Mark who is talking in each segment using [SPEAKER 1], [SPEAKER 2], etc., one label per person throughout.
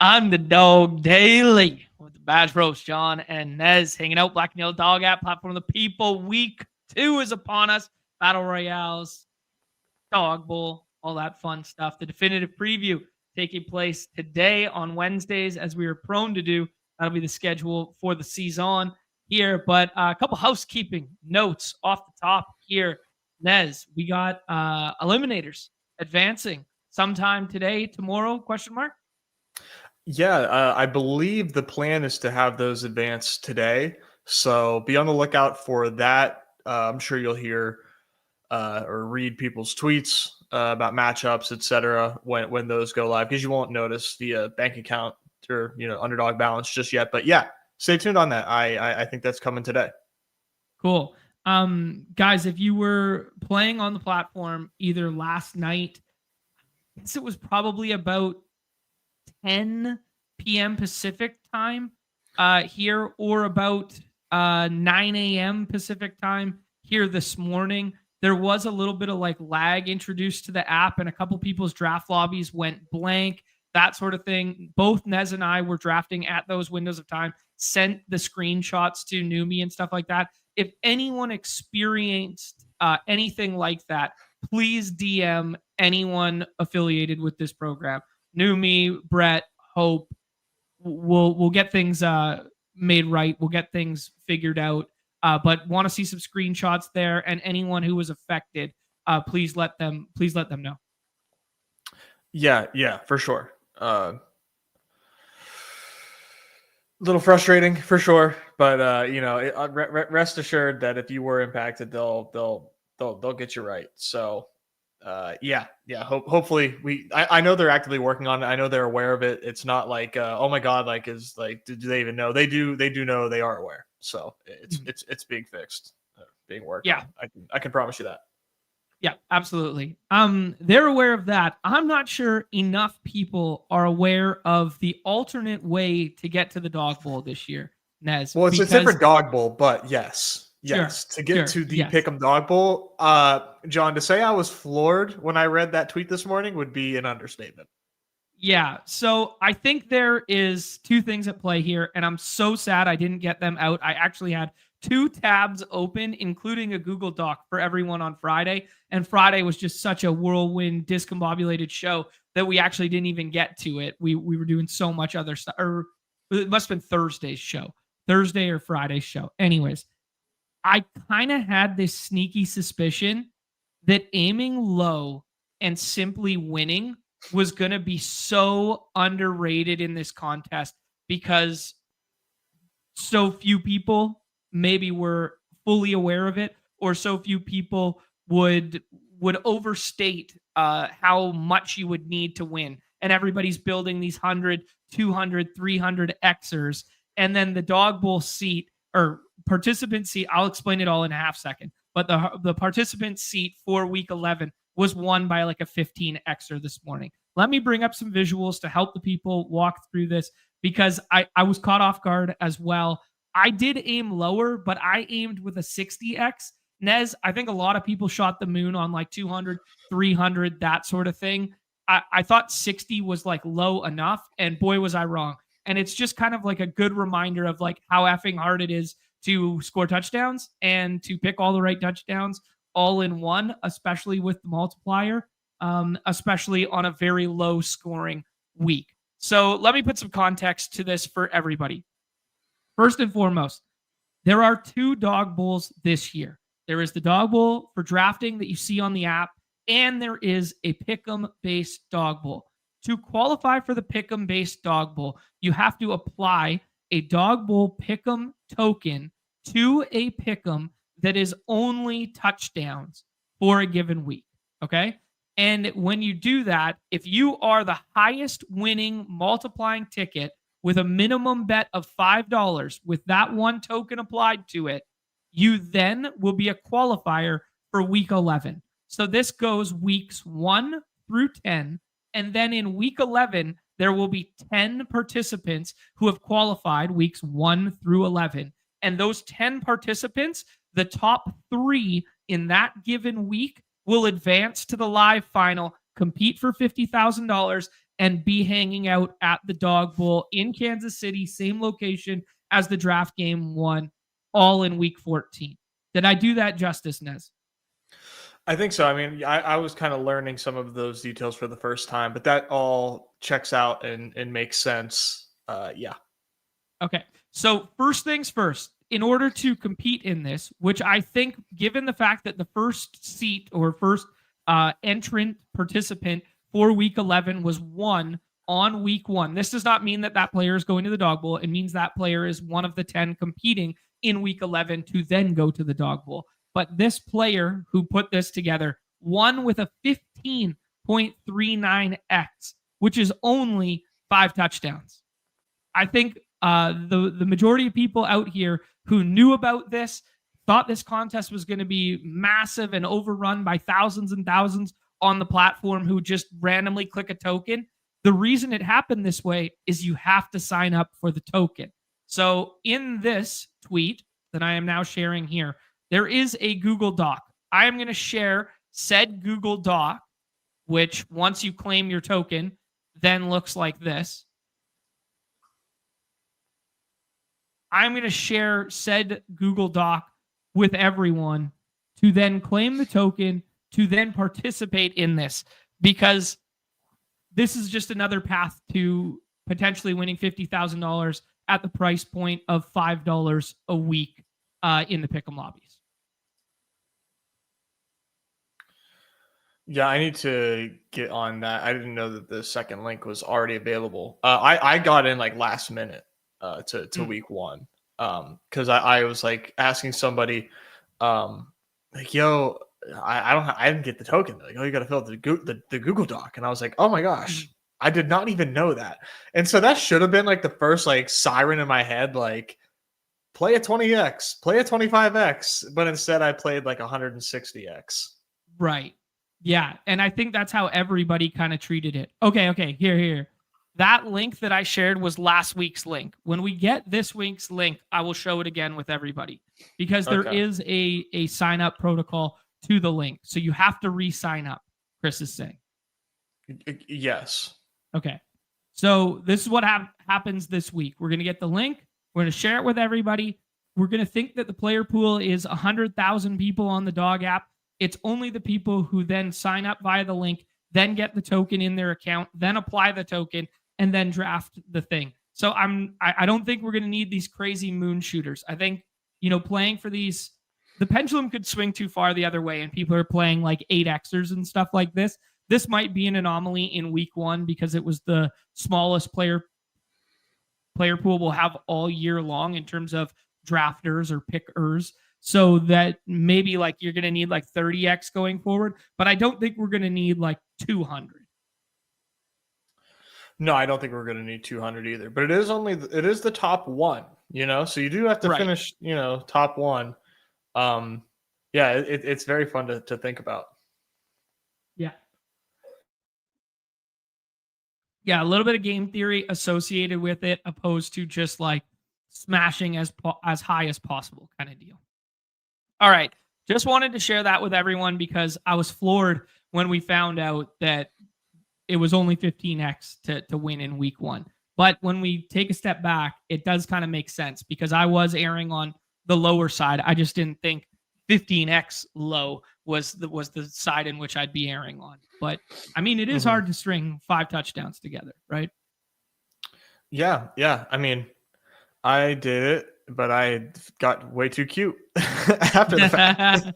[SPEAKER 1] Underdog Daily with the Badge Bros, Jon and Nez, hanging out. Black and Yellow Dog app, platform of the people. Week 2 is upon us. Battle Royales, Dog Bowl, all that fun stuff. The definitive preview taking place today on Wednesdays, as we are prone to do. That'll be the schedule for the season here. But a couple housekeeping notes off the top here. Nez, we got eliminators advancing sometime today, tomorrow, question mark?
[SPEAKER 2] Yeah, I believe the plan is to have those advance today. So be on the lookout for that. I'm sure you'll hear or read people's tweets about matchups, etc. when those go live, because you won't notice the bank account or underdog balance just yet. But yeah, stay tuned on that. I think that's coming today.
[SPEAKER 1] Cool. Guys, if you were playing on the platform either last night, I guess it was probably about 10 p.m. Pacific time here, or about 9 a.m. Pacific time here this morning. There was a little bit of lag introduced to the app, and a couple people's draft lobbies went blank, that sort of thing. Both Nez and I were drafting at those windows of time, sent the screenshots to Numi and stuff like that. If anyone experienced anything like that, please DM anyone affiliated with this program. Numi, Brett, Hope. We'll get things made right. We'll get things figured out. But want to see some screenshots there, and anyone who was affected, please let them know.
[SPEAKER 2] Yeah, for sure. Little frustrating for sure, but rest assured that if you were impacted, they'll get you right. So hopefully I know they're actively working on it. I know they're aware of it. It's not like oh my god, do they even know? They do know, they are aware. So it's being fixed, being worked on. I can promise you that.
[SPEAKER 1] Yeah, absolutely. They're aware of that. I'm not sure enough people are aware of the alternate way to get to the Dog Bowl this year, Nez.
[SPEAKER 2] Well, it's a different Dog Bowl, but yes. To get to the Pick'em Dog Bowl, Jon, to say I was floored when I read that tweet this morning would be an understatement.
[SPEAKER 1] Yeah, so I think there is two things at play here, and I'm so sad I didn't get them out. I actually had 2 tabs open, including a Google Doc for everyone on Friday, and Friday was just such a whirlwind, discombobulated show that we actually didn't even get to it. We were doing so much other stuff, or it must have been Thursday or Friday's show. Anyways, I kind of had this sneaky suspicion that aiming low and simply winning was going to be so underrated in this contest, because so few people maybe were fully aware of it, or so few people would overstate how much you would need to win. And everybody's building these 100, 200, 300 Xers. And then the Dog Bowl seat or participant seat, I'll explain it all in a half second, but the participant seat for week 11 was won by a 15 Xer this morning. Let me bring up some visuals to help the people walk through this, because I was caught off guard as well. I did aim lower, but I aimed with a 60X. Nez, I think a lot of people shot the moon on 200, 300, that sort of thing. I thought 60 was low enough, and boy, was I wrong. And it's just kind of a good reminder of how effing hard it is to score touchdowns and to pick all the right touchdowns all in one, especially with the multiplier, especially on a very low scoring week. So let me put some context to this for everybody. First and foremost, there are 2 Dog Bowls this year. There is the Dog Bowl for drafting that you see on the app, and there is a Pick'em-based Dog Bowl. To qualify for the Pick'em-based Dog Bowl, you have to apply a Dog Bowl Pick'em token to a Pick'em that is only touchdowns for a given week, okay? And when you do that, if you are the highest winning multiplying ticket with a minimum bet of $5 with that one token applied to it, you then will be a qualifier for week 11. So this goes weeks 1 through 10. And then in week 11, there will be 10 participants who have qualified weeks 1 through 11. And those 10 participants, the top 3 in that given week will advance to the live final, compete for $50,000, and be hanging out at the Dog Bowl in Kansas City, same location as the draft game 1, all in week 14. Did I do that justice, Nez?
[SPEAKER 2] I think so. I mean, I was kind of learning some of those details for the first time, but that all checks out and makes sense. Yeah.
[SPEAKER 1] Okay. So first things first, in order to compete in this, which I think, given the fact that the first seat or first entrant participant for week 11 was won on week 1, this does not mean that that player is going to the Dog Bowl. It means that player is one of the 10 competing in week 11 to then go to the Dog Bowl. But this player who put this together won with a 15.39x, which is only 5 touchdowns. I think the majority of people out here who knew about this thought this contest was going to be massive and overrun by thousands and thousands on the platform who just randomly click a token. The reason it happened this way is you have to sign up for the token. So in this tweet that I am now sharing here, there is a Google Doc. I am going to share said Google Doc, which once you claim your token, then looks like this. I'm going to share said Google Doc with everyone to then claim the token, to then participate in this, because this is just another path to potentially winning $50,000 at the price point of $5 a week in the Pick'em lobbies.
[SPEAKER 2] Yeah, I need to get on that. I didn't know that the second link was already available. I got in like last minute to week 1 because I was like asking somebody like, yo, I didn't get the token. They're like, oh, you got to fill out the Google Doc, and I was like, oh my gosh, I did not even know that. And so that should have been like the first like siren in my head, like play a 20x, play a 25x, but instead I played like 160x.
[SPEAKER 1] Right. Yeah. And I think that's how everybody kind of treated it. Okay. Here. That link that I shared was last week's link. When we get this week's link, I will show it again with everybody because there is a sign up protocol to the link. So you have to re-sign up, Chris is saying.
[SPEAKER 2] Yes.
[SPEAKER 1] Okay. So this is what happens this week. We're going to get the link. We're going to share it with everybody. We're going to think that the player pool is 100,000 people on the Dog app. It's only the people who then sign up via the link, then get the token in their account, then apply the token, and then draft the thing. So I don't think we're going to need these crazy moon shooters. I think, playing for these, the pendulum could swing too far the other way, and people are playing like 8Xers and stuff like this. This might be an anomaly in week 1 because it was the smallest player pool we'll have all year long in terms of drafters or pickers. So that maybe like you're going to need like 30x going forward, but I don't think we're going to need like 200.
[SPEAKER 2] No, I don't think we're going to need 200 either, but it is the top 1, so you do have to finish, top 1. Yeah, it's very fun to think about.
[SPEAKER 1] Yeah. Yeah. A little bit of game theory associated with it, opposed to just like smashing as high as possible kind of deal. All right. Just wanted to share that with everyone because I was floored when we found out that it was only 15x to win in week 1. But when we take a step back, it does kind of make sense because I was erring on the lower side. I just didn't think 15x low was the side in which I'd be erring on. But I mean, it is hard to string 5 touchdowns together, right?
[SPEAKER 2] Yeah. I mean, I did it, but I got way too cute after the fact.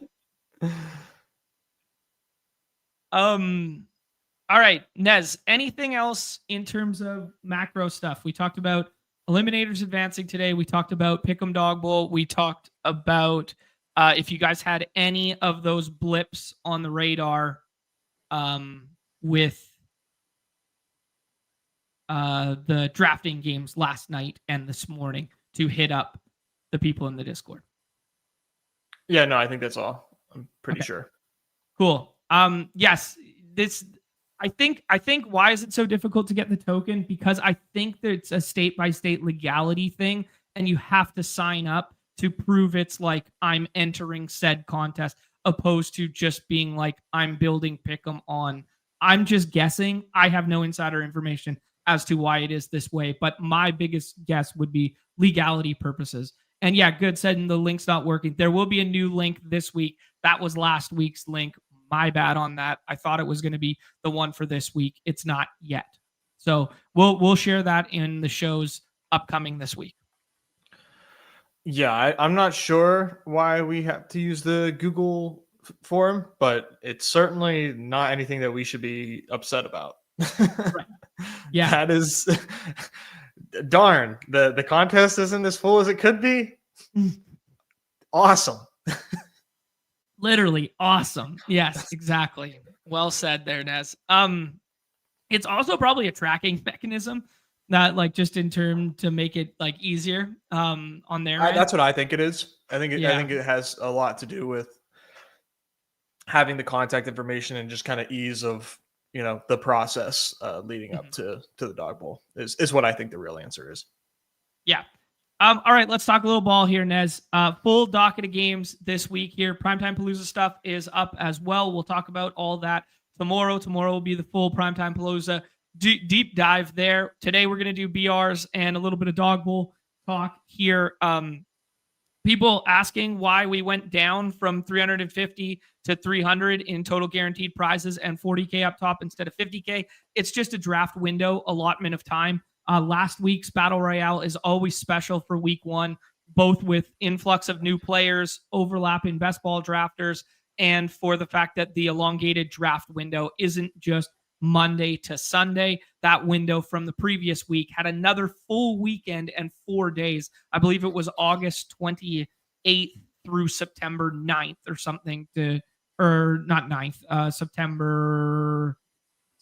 [SPEAKER 1] All right, Nez, anything else in terms of macro stuff? We talked about eliminators advancing today. We talked about Pick'em Dog Bowl. We talked about if you guys had any of those blips on the radar with the drafting games last night and this morning to hit up the people in the Discord.
[SPEAKER 2] Yeah, no, I think that's all. I'm pretty sure.
[SPEAKER 1] Cool. Yes, I think why is it so difficult to get the token? Because I think that it's a state by state legality thing, and you have to sign up to prove it's like I'm entering said contest, opposed to just being like I'm building Pick'em on I'm just guessing. I have no insider information as to why it is this way, but my biggest guess would be legality purposes. And yeah, good said, and the link's not working. There will be a new link this week. That was last week's link. My bad on that. I thought it was going to be the one for this week. It's not yet. So we'll share that in the shows upcoming this week.
[SPEAKER 2] Yeah, I'm not sure why we have to use the Google form, but it's certainly not anything that we should be upset about.
[SPEAKER 1] Right. Yeah.
[SPEAKER 2] That is darn. The contest isn't as full as it could be. Awesome.
[SPEAKER 1] Literally awesome. Yes, exactly. Well said there, Nez. It's also probably a tracking mechanism that, like, just in term to make it like easier on their end.
[SPEAKER 2] That's what I think it is. I think it has a lot to do with having the contact information and just kind of ease of, you know, the process leading up to the dog bowl is what I think the real answer is.
[SPEAKER 1] Yeah. All right, let's talk a little ball here, Nez. Full docket of games this week here. Primetime Palooza stuff is up as well. We'll talk about all that tomorrow. Tomorrow will be the full Primetime Palooza deep dive there. Today we're going to do BRs and a little bit of dog bowl talk here. People asking why we went down from 350 to 300 in total guaranteed prizes and 40K up top instead of 50K. It's just a draft window allotment of time. Last week's Battle Royale is always special for week one, both with influx of new players, overlapping best ball drafters, and for the fact that the elongated draft window isn't just Monday to Sunday. That window from the previous week had another full weekend and 4 days. I believe it was August 28th through September 9th or something not 9th, September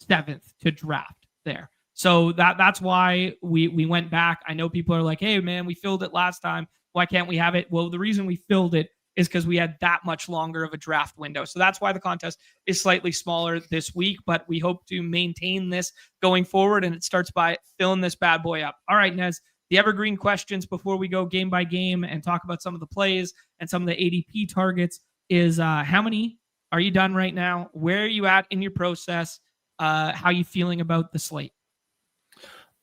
[SPEAKER 1] 7th to draft there. So that's why we went back. I know people are like, hey, man, we filled it last time. Why can't we have it? Well, the reason we filled it is because we had that much longer of a draft window. So that's why the contest is slightly smaller this week, but we hope to maintain this going forward, and it starts by filling this bad boy up. All right, Nez, the evergreen questions before we go game by game and talk about some of the plays and some of the ADP targets is how many are you done right now? Where are you at in your process? How are you feeling about the slate?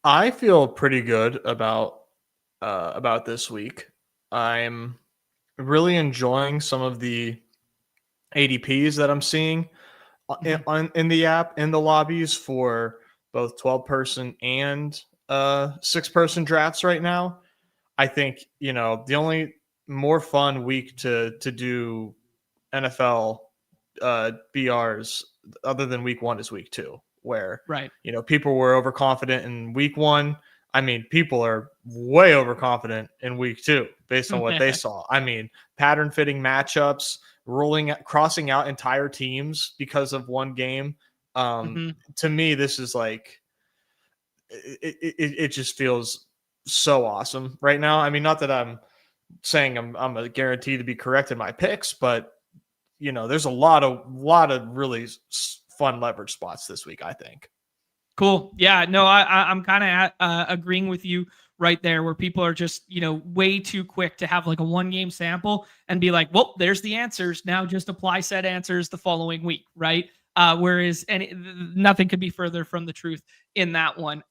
[SPEAKER 2] I feel pretty good about this week. I'm really enjoying some of the ADPs that I'm seeing in the app, in the lobbies for both 12-person and 6-person drafts right now. I think, you know, the only more fun week to do NFL BRs other than week one is week two, where,
[SPEAKER 1] right,
[SPEAKER 2] you know, people were overconfident in week one. I mean, people are way overconfident in week two based on what they saw. I mean, pattern fitting matchups, crossing out entire teams because of one game. To me, this is like, it just feels so awesome right now. I mean, not that I'm saying I'm a guarantee to be correct in my picks, but, you know, there's a lot of really fun leverage spots this week, I think.
[SPEAKER 1] Cool. Yeah, no, I'm kind of agreeing with you right there, where people are just, you know, way too quick to have like a 1-game sample and be like, well, there's the answers. Now just apply said answers the following week, right? Whereas nothing could be further from the truth in that one.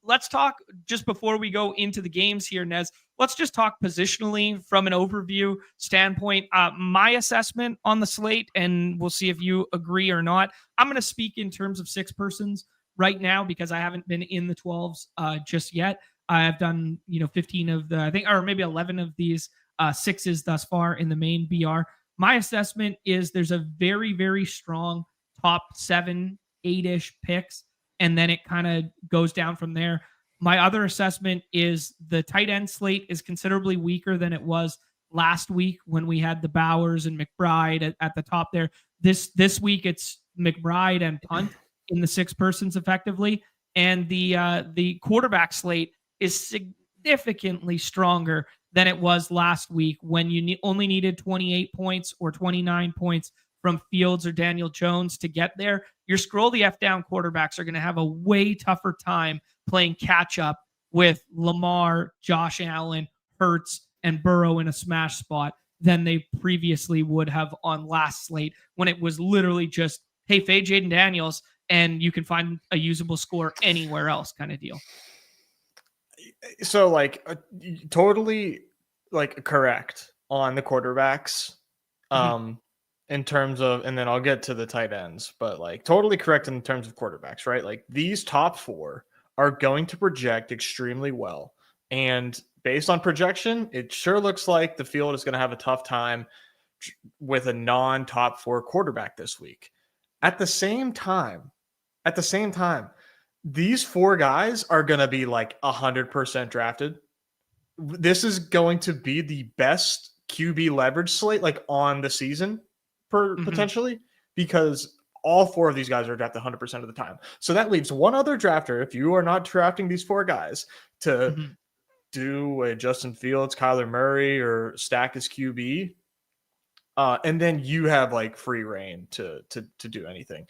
[SPEAKER 1] Let's talk just before we go into the games here, Nez. Let's just talk positionally from an overview standpoint. My assessment on the slate, and we'll see if you agree or not. I'm going to speak in terms of 6-persons right now because I haven't been in the 12s just yet. I've done, 15 of the, I think, or maybe 11 of these 6s thus far in the main BR. My assessment is there's a very, very strong top 7, 8-ish picks, and then it kind of goes down from there. My other assessment is the tight end slate is considerably weaker than it was last week when we had the Bowers and McBride at the top there. This week it's McBride and Punt in the 6-persons effectively, and the quarterback slate is significantly stronger than it was last week when you only needed 28 points or 29 points from Fields or Daniel Jones to get there. Your scroll the F down quarterbacks are going to have a way tougher time playing catch up with Lamar, Josh Allen, Hurts, and Burrow in a smash spot than they previously would have on last slate when it was literally just, hey, fade Jaden Daniels and you can find a usable score anywhere else kind of deal.
[SPEAKER 2] So like totally like correct on the quarterbacks.
[SPEAKER 1] Mhm.
[SPEAKER 2] In terms of, and then I'll get to the tight ends, but like totally correct in terms of quarterbacks, right? Like these top four are going to project extremely well. And based on projection, it sure looks like the field is going to have a tough time with a non-top four quarterback this week. At the same time, at the same time, these four guys are going to be like 100% drafted. This is going to be the best QB leverage slate like on the season
[SPEAKER 1] Mhm.
[SPEAKER 2] potentially, because all four of these guys are drafted 100% of the time. So that leaves one other drafter, if you are not drafting these four guys, to
[SPEAKER 1] Mhm.
[SPEAKER 2] do a Justin Fields, Kyler Murray, or stack as QB. And then you have like free reign to do anything.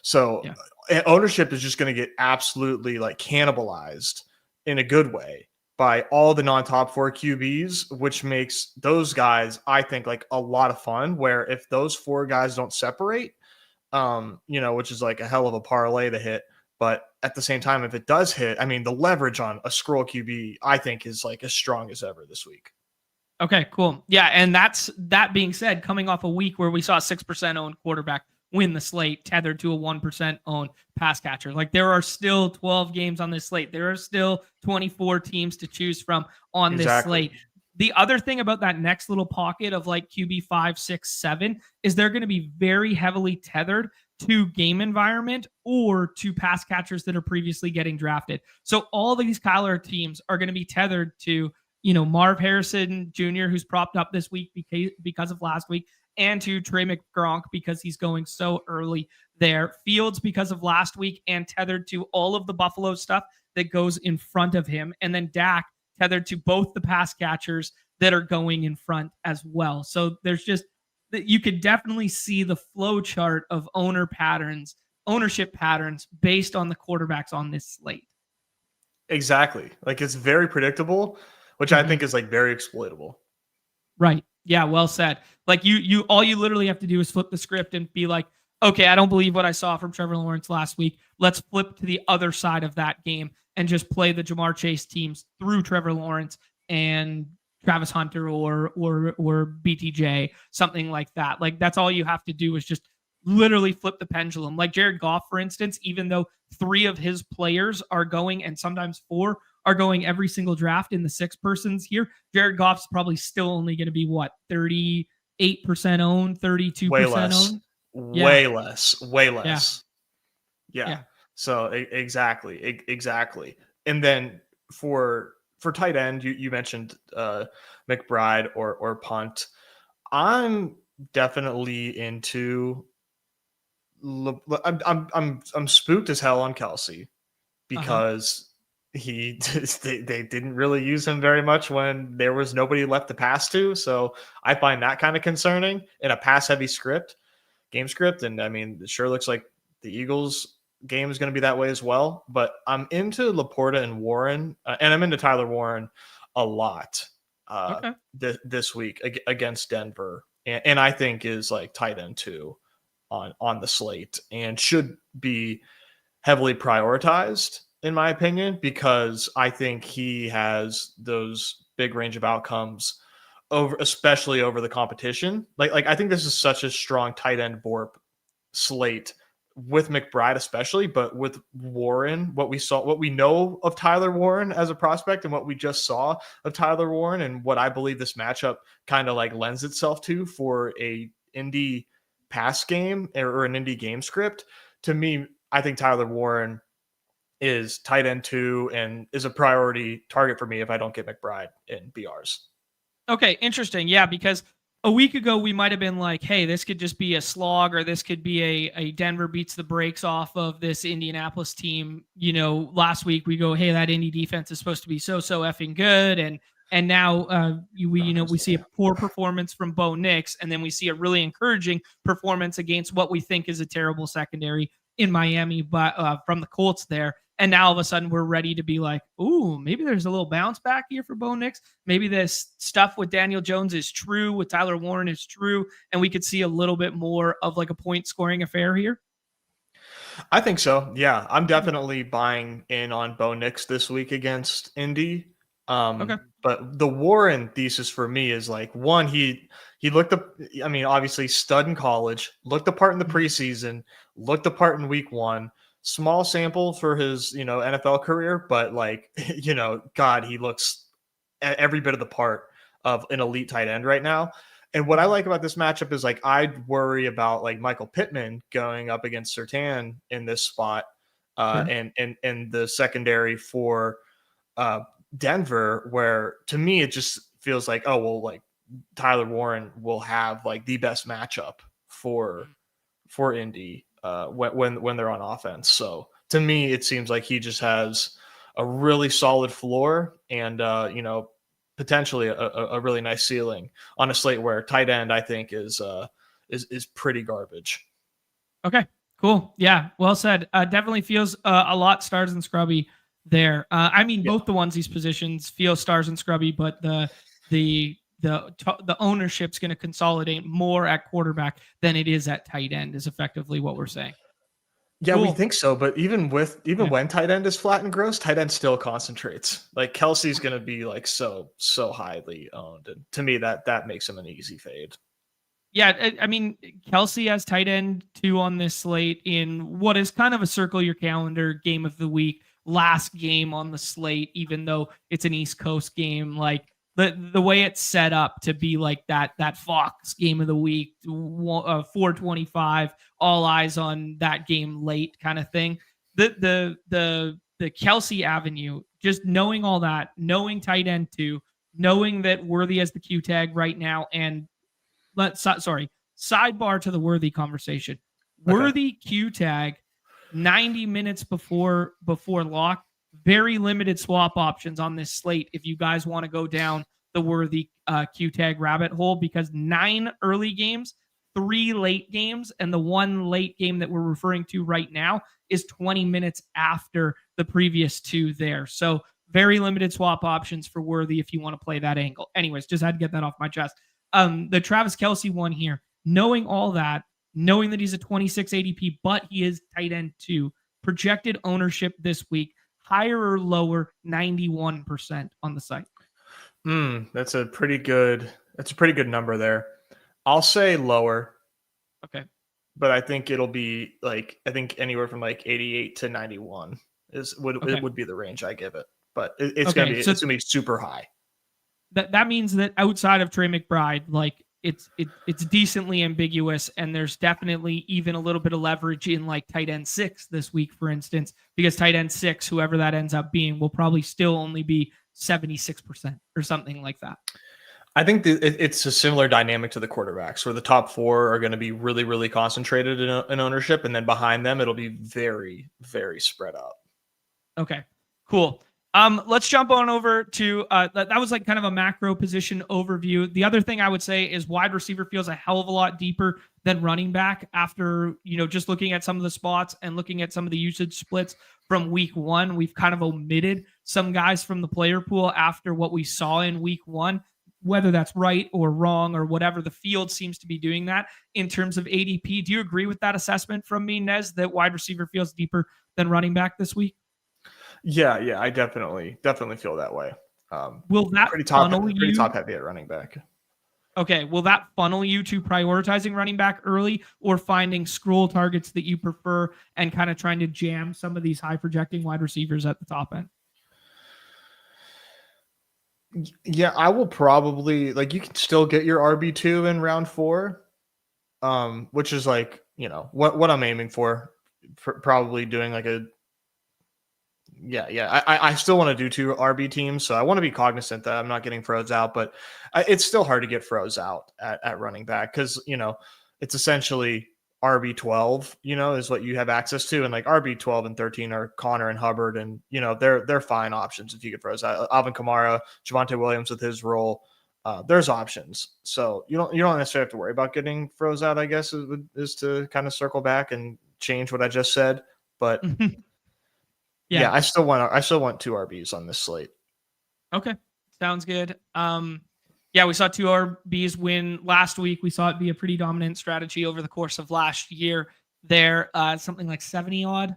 [SPEAKER 2] So
[SPEAKER 1] Yeah.
[SPEAKER 2] ownership is just going to get absolutely like cannibalized in a good way by all the non-top four QBs, which makes those guys, I think, like a lot of fun. Where if those four guys don't separate, which is like a hell of a parlay to hit. But at the same time, if it does hit, I mean, the leverage on a scroll QB, I think, is like as strong as ever this week.
[SPEAKER 1] Okay, cool. Yeah, and that being said, coming off a week where we saw a 6% owned quarterback win the slate, tethered to a 1% owned pass catcher. Like there are still 12 games on this slate. There are still 24 teams to choose from on this
[SPEAKER 2] Exactly.
[SPEAKER 1] slate. The other thing about that next little pocket of like QB 5, 6, 7 is they're going to be very heavily tethered to game environment or to pass catchers that are previously getting drafted. So all these Kyler teams are going to be tethered to Marv Harrison Jr., who's propped up this week because of last week, and to Trey McGronk because he's going so early there. Fields because of last week and tethered to all of the Buffalo stuff that goes in front of him. And then Dak tethered to both the pass catchers that are going in front as well. So there's just, you could definitely see the flow chart of ownership patterns based on the quarterbacks on this slate.
[SPEAKER 2] Exactly. Like it's very predictable, which I
[SPEAKER 1] Mm-hmm.
[SPEAKER 2] think is like very exploitable.
[SPEAKER 1] Right. Yeah, well said. Like you all you literally have to do is flip the script and be like, okay, I don't believe what I saw from Trevor Lawrence last week. Let's flip to the other side of that game and just play the Jamar Chase teams through Trevor Lawrence and Travis Hunter or BTJ, something like that. Like that's all you have to do is just literally flip the pendulum. Like Jared Goff, for instance, even though 3 of his players are going and sometimes 4 are going every single draft in the 6 persons here, Jared Goff's probably still only going to be what, 38% owned,
[SPEAKER 2] Way
[SPEAKER 1] 32%
[SPEAKER 2] less.
[SPEAKER 1] owned. Yeah.
[SPEAKER 2] Way less. Way
[SPEAKER 1] Yeah.
[SPEAKER 2] less. Yeah.
[SPEAKER 1] Yeah.
[SPEAKER 2] So exactly. And then for tight end, you mentioned McBride or Punt. I'm definitely into. I'm spooked as hell on Kelsey
[SPEAKER 1] Uh-huh.
[SPEAKER 2] because they didn't really use him very much when there was nobody left to pass to. So I find that kind of concerning in a pass heavy game script. And I mean, it sure looks like the Eagles game is going to be that way as well. But I'm into Laporta and Warren, and I'm into Tyler Warren a lot
[SPEAKER 1] Okay.
[SPEAKER 2] this week against Denver, and I think is like tight end 2 on the slate and should be heavily prioritized in my opinion, because I think he has those big range of outcomes especially over the competition. Like I think this is such a strong tight end VORP slate with McBride especially, but with Warren, what we know of Tyler Warren as a prospect and what we just saw of Tyler Warren and what I believe this matchup kind of like lends itself to for a indie pass game or an indie game script. To me, I think Tyler Warren is tight end 2 and is a priority target for me if I don't get McBride in BRs.
[SPEAKER 1] Okay, interesting. Yeah, because a week ago we might have been like, hey, this could just be a slog or this could be a Denver beats the brakes off of this Indianapolis team. Last week we go, hey, that Indy defense is supposed to be so effing good. And now we see a poor performance from Bo Nix, and then we see a really encouraging performance against what we think is a terrible secondary in Miami, but from the Colts there. And now all of a sudden we're ready to be like, ooh, maybe there's a little bounce back here for Bo Nix. Maybe this stuff with Daniel Jones is true, with Tyler Warren is true, and we could see a little bit more of like a point scoring affair here.
[SPEAKER 2] I think so. Yeah, I'm definitely buying in on Bo Nix this week against Indy.
[SPEAKER 1] Okay.
[SPEAKER 2] But the Warren thesis for me is like one, he looked up. I mean, obviously stud in college, looked the part in the
[SPEAKER 1] Mhm.
[SPEAKER 2] preseason, looked the part in week one. Small sample for his NFL career, but like God, he looks every bit of the part of an elite tight end right now. And what I
[SPEAKER 1] Mhm.
[SPEAKER 2] like about this matchup is like I'd worry about like Michael Pittman going up against Sertan in this spot,
[SPEAKER 1] Sure.
[SPEAKER 2] and the secondary for uh, Denver, where to me it just feels like, oh well, like Tyler Warren will have like the best matchup for Indy when they're on offense. So to me, it seems like he just has a really solid floor and potentially a really nice ceiling on a slate where tight end I think is pretty garbage.
[SPEAKER 1] Okay, cool. Yeah, well said. Definitely feels a lot stars and scrubby there. I mean,
[SPEAKER 2] Yeah.
[SPEAKER 1] both the onesies positions feel stars and scrubby, but the ownership's going to consolidate more at quarterback than it is at tight end. Is effectively what we're saying.
[SPEAKER 2] Yeah, we
[SPEAKER 1] Cool.
[SPEAKER 2] think so, but even
[SPEAKER 1] Yeah.
[SPEAKER 2] when tight end is flat and gross, tight end still concentrates. Like Kelsey's going to be like so highly owned, and to me that makes him an easy fade.
[SPEAKER 1] Yeah, I mean, Kelsey has tight end 2 on this slate in what is kind of a circle your calendar game of the week, last game on the slate, even though it's an East Coast game. Like the way it's set up to be like that Fox game of the week, 425, all eyes on that game late kind of thing. The Kelsey Avenue, just knowing all that, knowing tight end 2, knowing that Worthy as the Q tag right now, and sidebar to the Worthy conversation.
[SPEAKER 2] Okay.
[SPEAKER 1] Worthy Q tag 90 minutes before lock. Very limited swap options on this slate if you guys want to go down the Worthy Q tag rabbit hole, because 9 early games, 3 late games, and the one late game that we're referring to right now is 20 minutes after the previous 2 there. So very limited swap options for Worthy if you want to play that angle. Anyways, just had to get that off my chest. The Travis Kelsey one here, knowing all that, knowing that he's a 26 ADP, but he is tight end 2, projected ownership this week, higher or lower, 91% on the site.
[SPEAKER 2] That's a pretty good. That's a pretty good number there. I'll say lower,
[SPEAKER 1] Okay.
[SPEAKER 2] but I think it'll be like I think anywhere from like 88 to 91 is
[SPEAKER 1] Okay.
[SPEAKER 2] would be the range I give it. But
[SPEAKER 1] Okay. So
[SPEAKER 2] it's gonna be super high.
[SPEAKER 1] that means that outside of Trey McBride, like it's decently ambiguous, and there's definitely even a little bit of leverage in like tight end 6 this week, for instance, because tight end 6, whoever that ends up being, will probably still only be 76% or something like that.
[SPEAKER 2] I think it's a similar dynamic to the quarterbacks, where the top four are going to be really, really concentrated in ownership, and then behind them, it'll be very, very spread out.
[SPEAKER 1] Okay, cool. Let's jump on over to that was like kind of a macro position overview. The other thing I would say is wide receiver feels a hell of a lot deeper than running back after, just looking at some of the spots and looking at some of the usage splits from week one. We've kind of omitted some guys from the player pool after what we saw in week one. Whether that's right or wrong or whatever, the field seems to be doing that in terms of ADP. Do you agree with that assessment from me, Nez, that wide receiver feels deeper than running back this week?
[SPEAKER 2] Yeah, I definitely feel that way.
[SPEAKER 1] Will that funnel
[SPEAKER 2] Pretty
[SPEAKER 1] you?
[SPEAKER 2] top heavy at running back.
[SPEAKER 1] Okay, will that funnel you to prioritizing running back early, or finding scroll targets that you prefer and kind of trying to jam some of these high projecting wide receivers at the top end?
[SPEAKER 2] Yeah, I will probably like you can still get your RB2 in round 4, which is like what I'm aiming for. Probably doing like a yeah. I still want to do 2 RB teams, so I want to be cognizant that I'm not getting froze out, but it's still hard to get froze out at running back because it's essentially RB12, is what you have access to, and like RB12 and 13 are Connor and Hubbard, and they're fine options if you get froze out. Alvin Kamara, Javonte Williams with his role. There's options, so you don't necessarily have to worry about getting froze out. I guess is to kind of circle back and change what I just said, but
[SPEAKER 1] Yeah.
[SPEAKER 2] I still want 2 RBs on this slate.
[SPEAKER 1] Okay. Sounds good. Yeah, we saw 2 RBs win last week. We saw it be a pretty dominant strategy over the course of last year. there. Something like 70%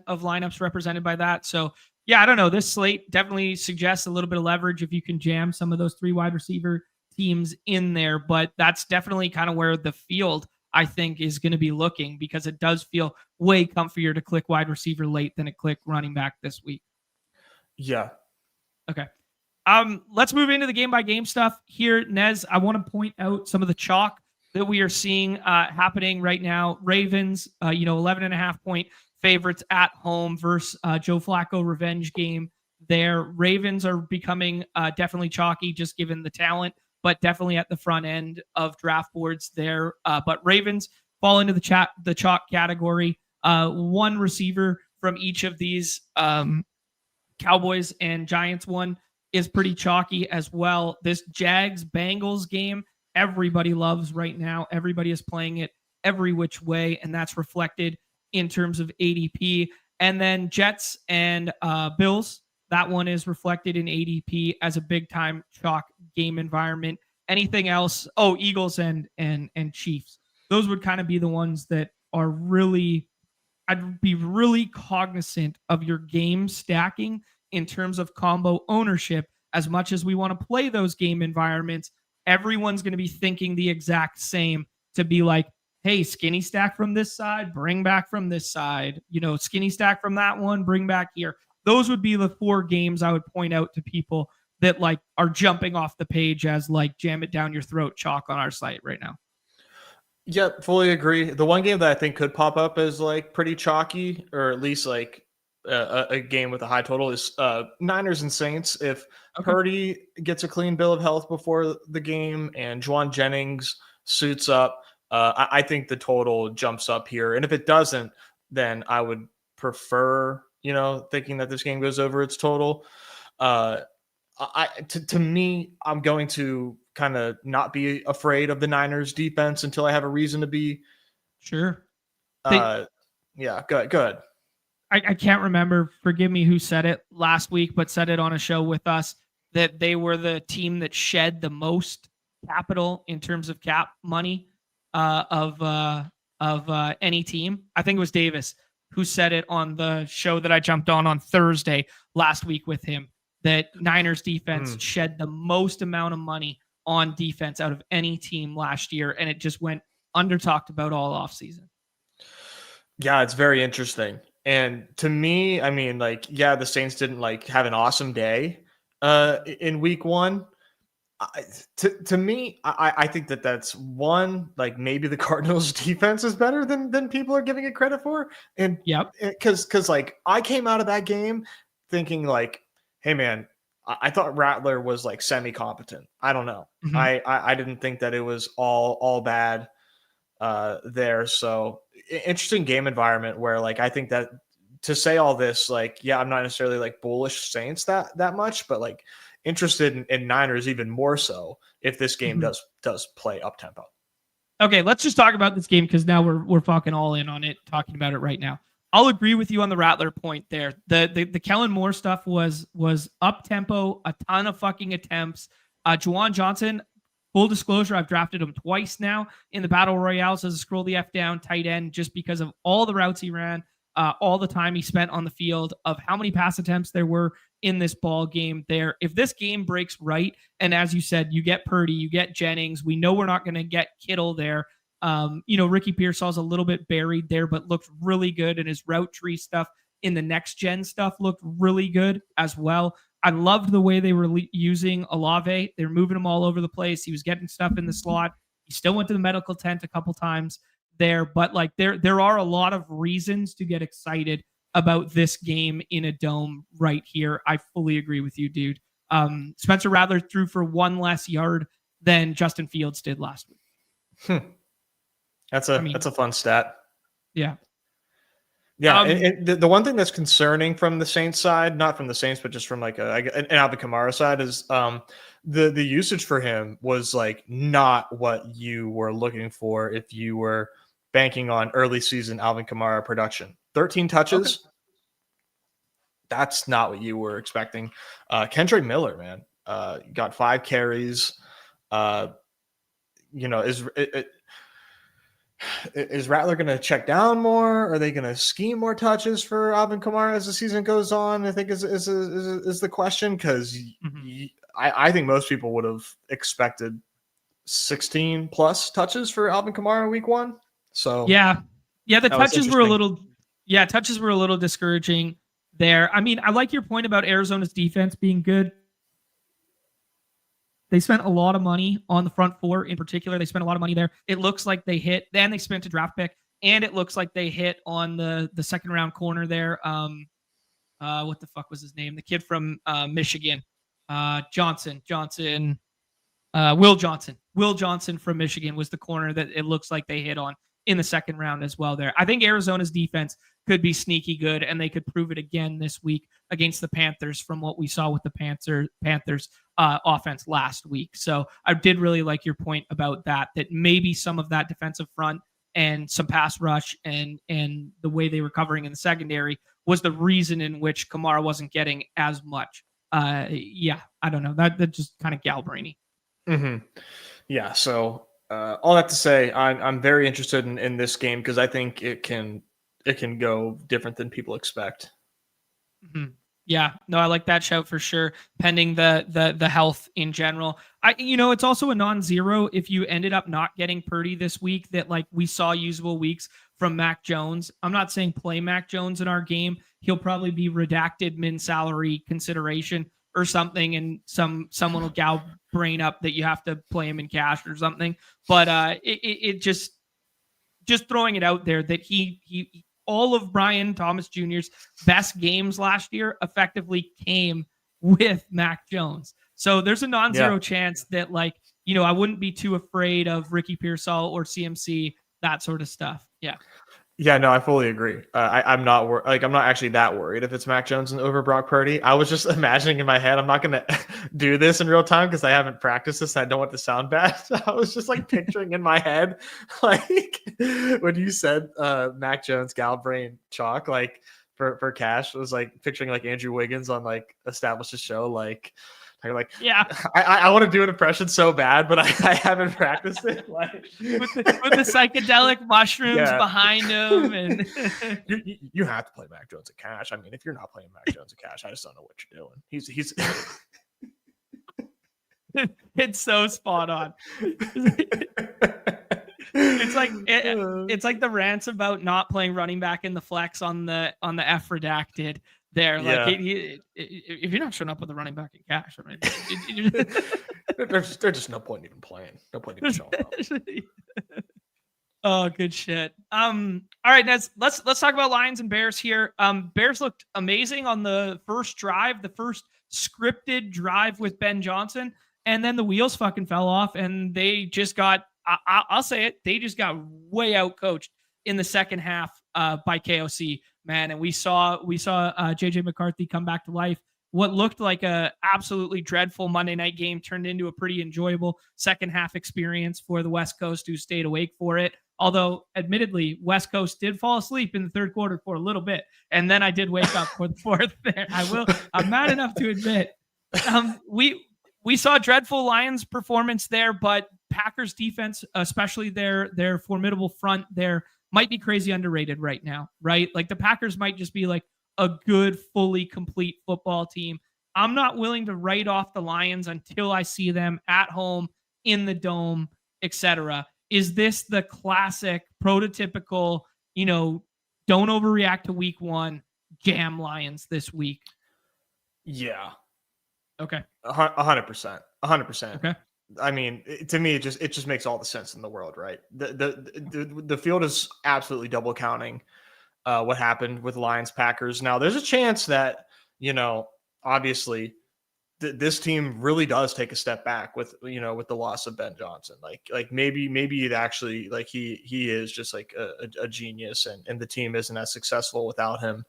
[SPEAKER 1] of lineups represented by that. So yeah, I don't know. This slate definitely suggests a little bit of leverage if you can jam some of those 3 wide receiver teams in there, but that's definitely kind of where the field I think is going to be looking, because it does feel way comfier to click wide receiver late than it click running back this week.
[SPEAKER 2] Yeah.
[SPEAKER 1] Okay. Let's move into the game by game stuff here. Nez, I want to point out some of the chalk that we are seeing happening right now. Ravens, 11.5 point favorites at home versus Joe Flacco revenge game there. Ravens are becoming definitely chalky just given the talent, but definitely at the front end of draft boards there. But Ravens fall into the chalk category. One receiver from each of these Cowboys and Giants one is pretty chalky as well. This Jags Bengals game, everybody loves right now. Everybody is playing it every which way, and that's reflected in terms of ADP. And then Jets and Bills, that one is reflected in ADP as a big time chalk game environment. Anything else? Oh, Eagles and Chiefs. Those would kind of be the ones that are really, I'd be really cognizant of your game stacking in terms of combo ownership. As much as we want to play those game environments, everyone's going to be thinking the exact same to be like, hey, skinny stack from this side, bring back from this side, skinny stack from that one, bring back here. Those would be the 4 games I would point out to people that like are jumping off the page as like jam it down your throat chalk on our site right now.
[SPEAKER 2] Yeah, fully agree. The one game that I think could pop up as like pretty chalky, or at least like a game with a high total, is Niners and Saints. If Purdy gets a clean bill of health before the game and Juwan Jennings suits up, I think the total jumps up here. And if it doesn't, then I would prefer, thinking that this game goes over its total. To me, I'm going to kind of not be afraid of the Niners defense until I have a reason to be.
[SPEAKER 1] Sure.
[SPEAKER 2] Yeah, go ahead.
[SPEAKER 1] I can't remember, forgive me, who said it last week, but said it on a show with us that they were the team that shed the most capital in terms of cap money of any team. I think it was Davis who said it on the show that I jumped on Thursday last week with him, that Niners defense shed the most amount of money on defense out of any team last year, and it just went under talked about all offseason.
[SPEAKER 2] Yeah, it's very interesting. And to me, I mean, like, yeah, the Saints didn't like have an awesome day in week 1. To me, I think that's one, like maybe the Cardinals defense is better than people are giving it credit for. And because like I came out of that game thinking like, hey man, I thought Rattler was like semi-competent. I don't know. Mm-hmm. I didn't think that it was all bad there. So interesting game environment where like I think that to say all this, like, yeah, I'm not necessarily like bullish Saints that much, but like interested in Niners even more so if this game does play up tempo.
[SPEAKER 1] Okay, let's just talk about this game because now we're fucking all in on it, talking about it right now. I'll agree with you on the Rattler point there. The Kellen Moore stuff was up tempo, a ton of fucking attempts. Juwan Johnson, full disclosure, I've drafted him twice now in the Battle Royales as a scroll the F down tight end, just because of all the routes he ran, all the time he spent on the field, of how many pass attempts there were in this ball game there. If this game breaks right, and as you said, you get Purdy, you get Jennings, we know we're not going to get Kittle there. Ricky Pearsall's a little bit buried there, but looked really good, and his route tree stuff in the next gen stuff looked really good as well. I loved the way they were using Olave. They were moving him all over the place. He was getting stuff in the slot. He still went to the medical tent a couple times there, but like there are a lot of reasons to get excited about this game in a dome right here. I fully agree with you, dude. Spencer Rattler threw for 1 less yard than Justin Fields did last week.
[SPEAKER 2] That's a fun stat.
[SPEAKER 1] Yeah.
[SPEAKER 2] Yeah, and the one thing that's concerning from the Saints side, not from the Saints, but just from like an Alvin Kamara side, is the usage for him was like not what you were looking for if you were banking on early season Alvin Kamara production. 13 touches. Okay. That's not what you were expecting. Kendrick Miller, man, got 5 carries. Is Rattler going to check down more? Are they going to scheme more touches for Alvin Kamara as the season goes on? I think is the question, because I think most people would have expected 16 plus touches for Alvin Kamara week 1. So
[SPEAKER 1] yeah, the touches were a little discouraging there. I mean, I like your point about Arizona's defense being good. They spent a lot of money on the front four in particular. They spent a lot of money there. It looks like they hit. Then they spent a draft pick, and it looks like they hit on the second round corner there. What the fuck was his name? The kid from Michigan, Johnson. Will Johnson from Michigan was the corner that it looks like they hit on in the second round as well there. I think Arizona's defense could be sneaky good, and they could prove it again this week against the Panthers from what we saw with the Panthers offense last week. So I did really like your point about that maybe some of that defensive front and some pass rush and the way they were covering in the secondary was the reason in which Kamara wasn't getting as much. I don't know. That just kind of gal-brainy.
[SPEAKER 2] Yeah. So all that to say, I'm very interested in this game because I think it can go different than people expect.
[SPEAKER 1] Yeah, no, I like that shout for sure. Pending the health in general, it's also a non-zero if you ended up not getting Purdy this week. That like we saw usable weeks from Mac Jones. I'm not saying play Mac Jones in our game. He'll probably be redacted min-salary consideration or something, and someone will gal brain up that you have to play him in cash or something. But it just throwing it out there that he all of Brian Thomas Jr.'s best games last year effectively came with Mac Jones. So there's a non-zero chance that I wouldn't be too afraid of Ricky Pearsall or CMC, that sort of stuff. Yeah.
[SPEAKER 2] Yeah, no, I fully agree. I'm not I'm not actually that worried if it's Mac Jones and over Brock Purdy. I was just imagining in my head, I'm not going to do this in real time because I haven't practiced this. And I don't want to sound bad. So I was just picturing in my head, when you said Mac Jones, Galbrain, chalk, for cash, it was picturing Andrew Wiggins on Establish a Show,
[SPEAKER 1] yeah,
[SPEAKER 2] I want to do an impression so bad, but I haven't practiced it.
[SPEAKER 1] With the psychedelic mushrooms behind him, and
[SPEAKER 2] you have to play Mac Jones at cash. I mean, if you're not playing Mac Jones at cash, I just don't know what you're doing. He's
[SPEAKER 1] it's so spot on. It's like the rants about not playing running back in the flex on the F redacted. There, if you're not showing up with a running back in cash, I mean,
[SPEAKER 2] there's just no point even playing. No point even showing up.
[SPEAKER 1] Oh, good shit. All right, Nez, let's talk about Lions and Bears here. Bears looked amazing on the first drive, the first scripted drive with Ben Johnson, and then the wheels fucking fell off, and they just got. I'll say it. They just got way out coached in the second half by KOC. Man, and we saw JJ McCarthy come back to life. What looked like a absolutely dreadful Monday night game turned into a pretty enjoyable second half experience for the West Coast, who stayed awake for it. Although, admittedly, West Coast did fall asleep in the third quarter for a little bit, and then I did wake up for the fourth. There, I'm mad enough to admit, we saw a dreadful Lions performance there, but Packers defense, especially their formidable front there, might be crazy underrated right now, right? The Packers might just be a good, fully complete football team. I'm not willing to write off the Lions until I see them at home, in the dome, etc. Is this the classic, prototypical, don't overreact to week one, jam Lions this week?
[SPEAKER 2] Yeah.
[SPEAKER 1] Okay.
[SPEAKER 2] 100%. 100%.
[SPEAKER 1] Okay.
[SPEAKER 2] I mean, to me, it just makes all the sense in the world, right? The field is absolutely double counting what happened with Lions Packers. Now, there's a chance that obviously this team really does take a step back with the loss of Ben Johnson. Maybe it actually he is just a genius, and the team isn't as successful without him.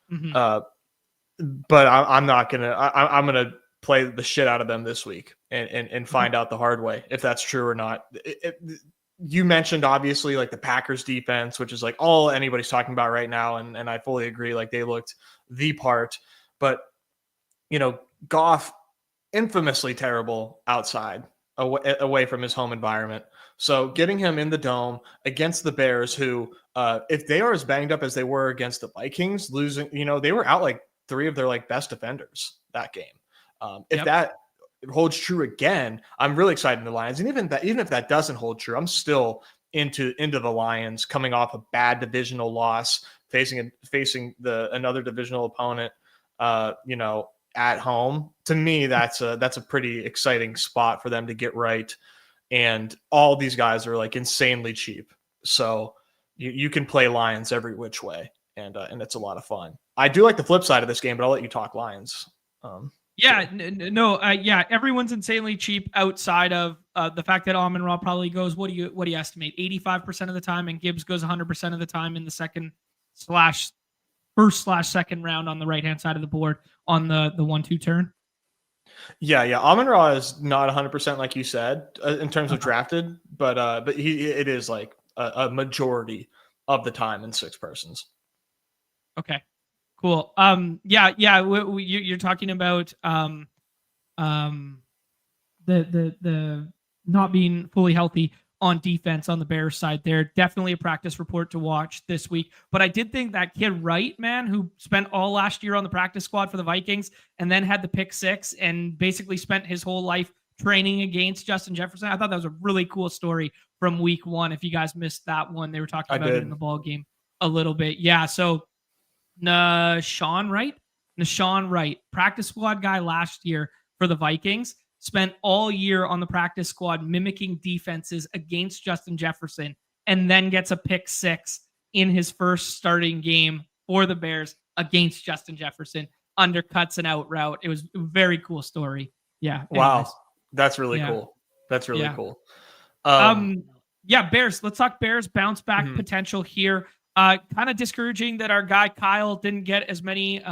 [SPEAKER 2] But I'm not gonna. I'm gonna play the shit out of them this week and find out the hard way if that's true or not. You mentioned obviously the Packers defense, which is all anybody's talking about right now. And I fully agree. They looked the part, but Goff infamously terrible outside away from his home environment. So getting him in the dome against the Bears, who, if they are as banged up as they were against the Vikings, losing, they were out like 3 of their like best defenders that game. If
[SPEAKER 1] Yep.
[SPEAKER 2] that holds true again, I'm really excited in the Lions. And even if that doesn't hold true, I'm still into the Lions coming off a bad divisional loss, facing another divisional opponent, at home. To me, that's a pretty exciting spot for them to get right. And all these guys are like insanely cheap, so you can play Lions every which way, and it's a lot of fun. I do like the flip side of this game, but I'll let you talk Lions.
[SPEAKER 1] Yeah, yeah, everyone's insanely cheap outside of the fact that Amon-Ra probably goes, what do you estimate, 85% of the time, and Gibbs goes 100% of the time in the first/second round on the right hand side of the board on the 1-2 turn.
[SPEAKER 2] Yeah. Amon-Ra is not 100% like you said in terms of drafted, but it is like a majority of the time in 6 persons.
[SPEAKER 1] Okay, cool. Yeah. You're talking about the not being fully healthy on defense on the Bears side there. Definitely a practice report to watch this week. But I did think that kid Wright, man, who spent all last year on the practice squad for the Vikings and then had the pick 6 and basically spent his whole life training against Justin Jefferson. I thought that was a really cool story from week 1. If you guys missed that one, they were talking about it in the ball game a little bit. Yeah. So Nahshon Wright, practice squad guy last year for the Vikings, spent all year on the practice squad mimicking defenses against Justin Jefferson, and then gets a pick 6 in his first starting game for the Bears against Justin Jefferson, undercuts an out route. It was a very cool story. Yeah.
[SPEAKER 2] Wow.
[SPEAKER 1] Anyways.
[SPEAKER 2] That's really cool. That's really cool.
[SPEAKER 1] Yeah, Bears. Let's talk Bears bounce back potential here. Kind of discouraging that our guy Kyle didn't get as many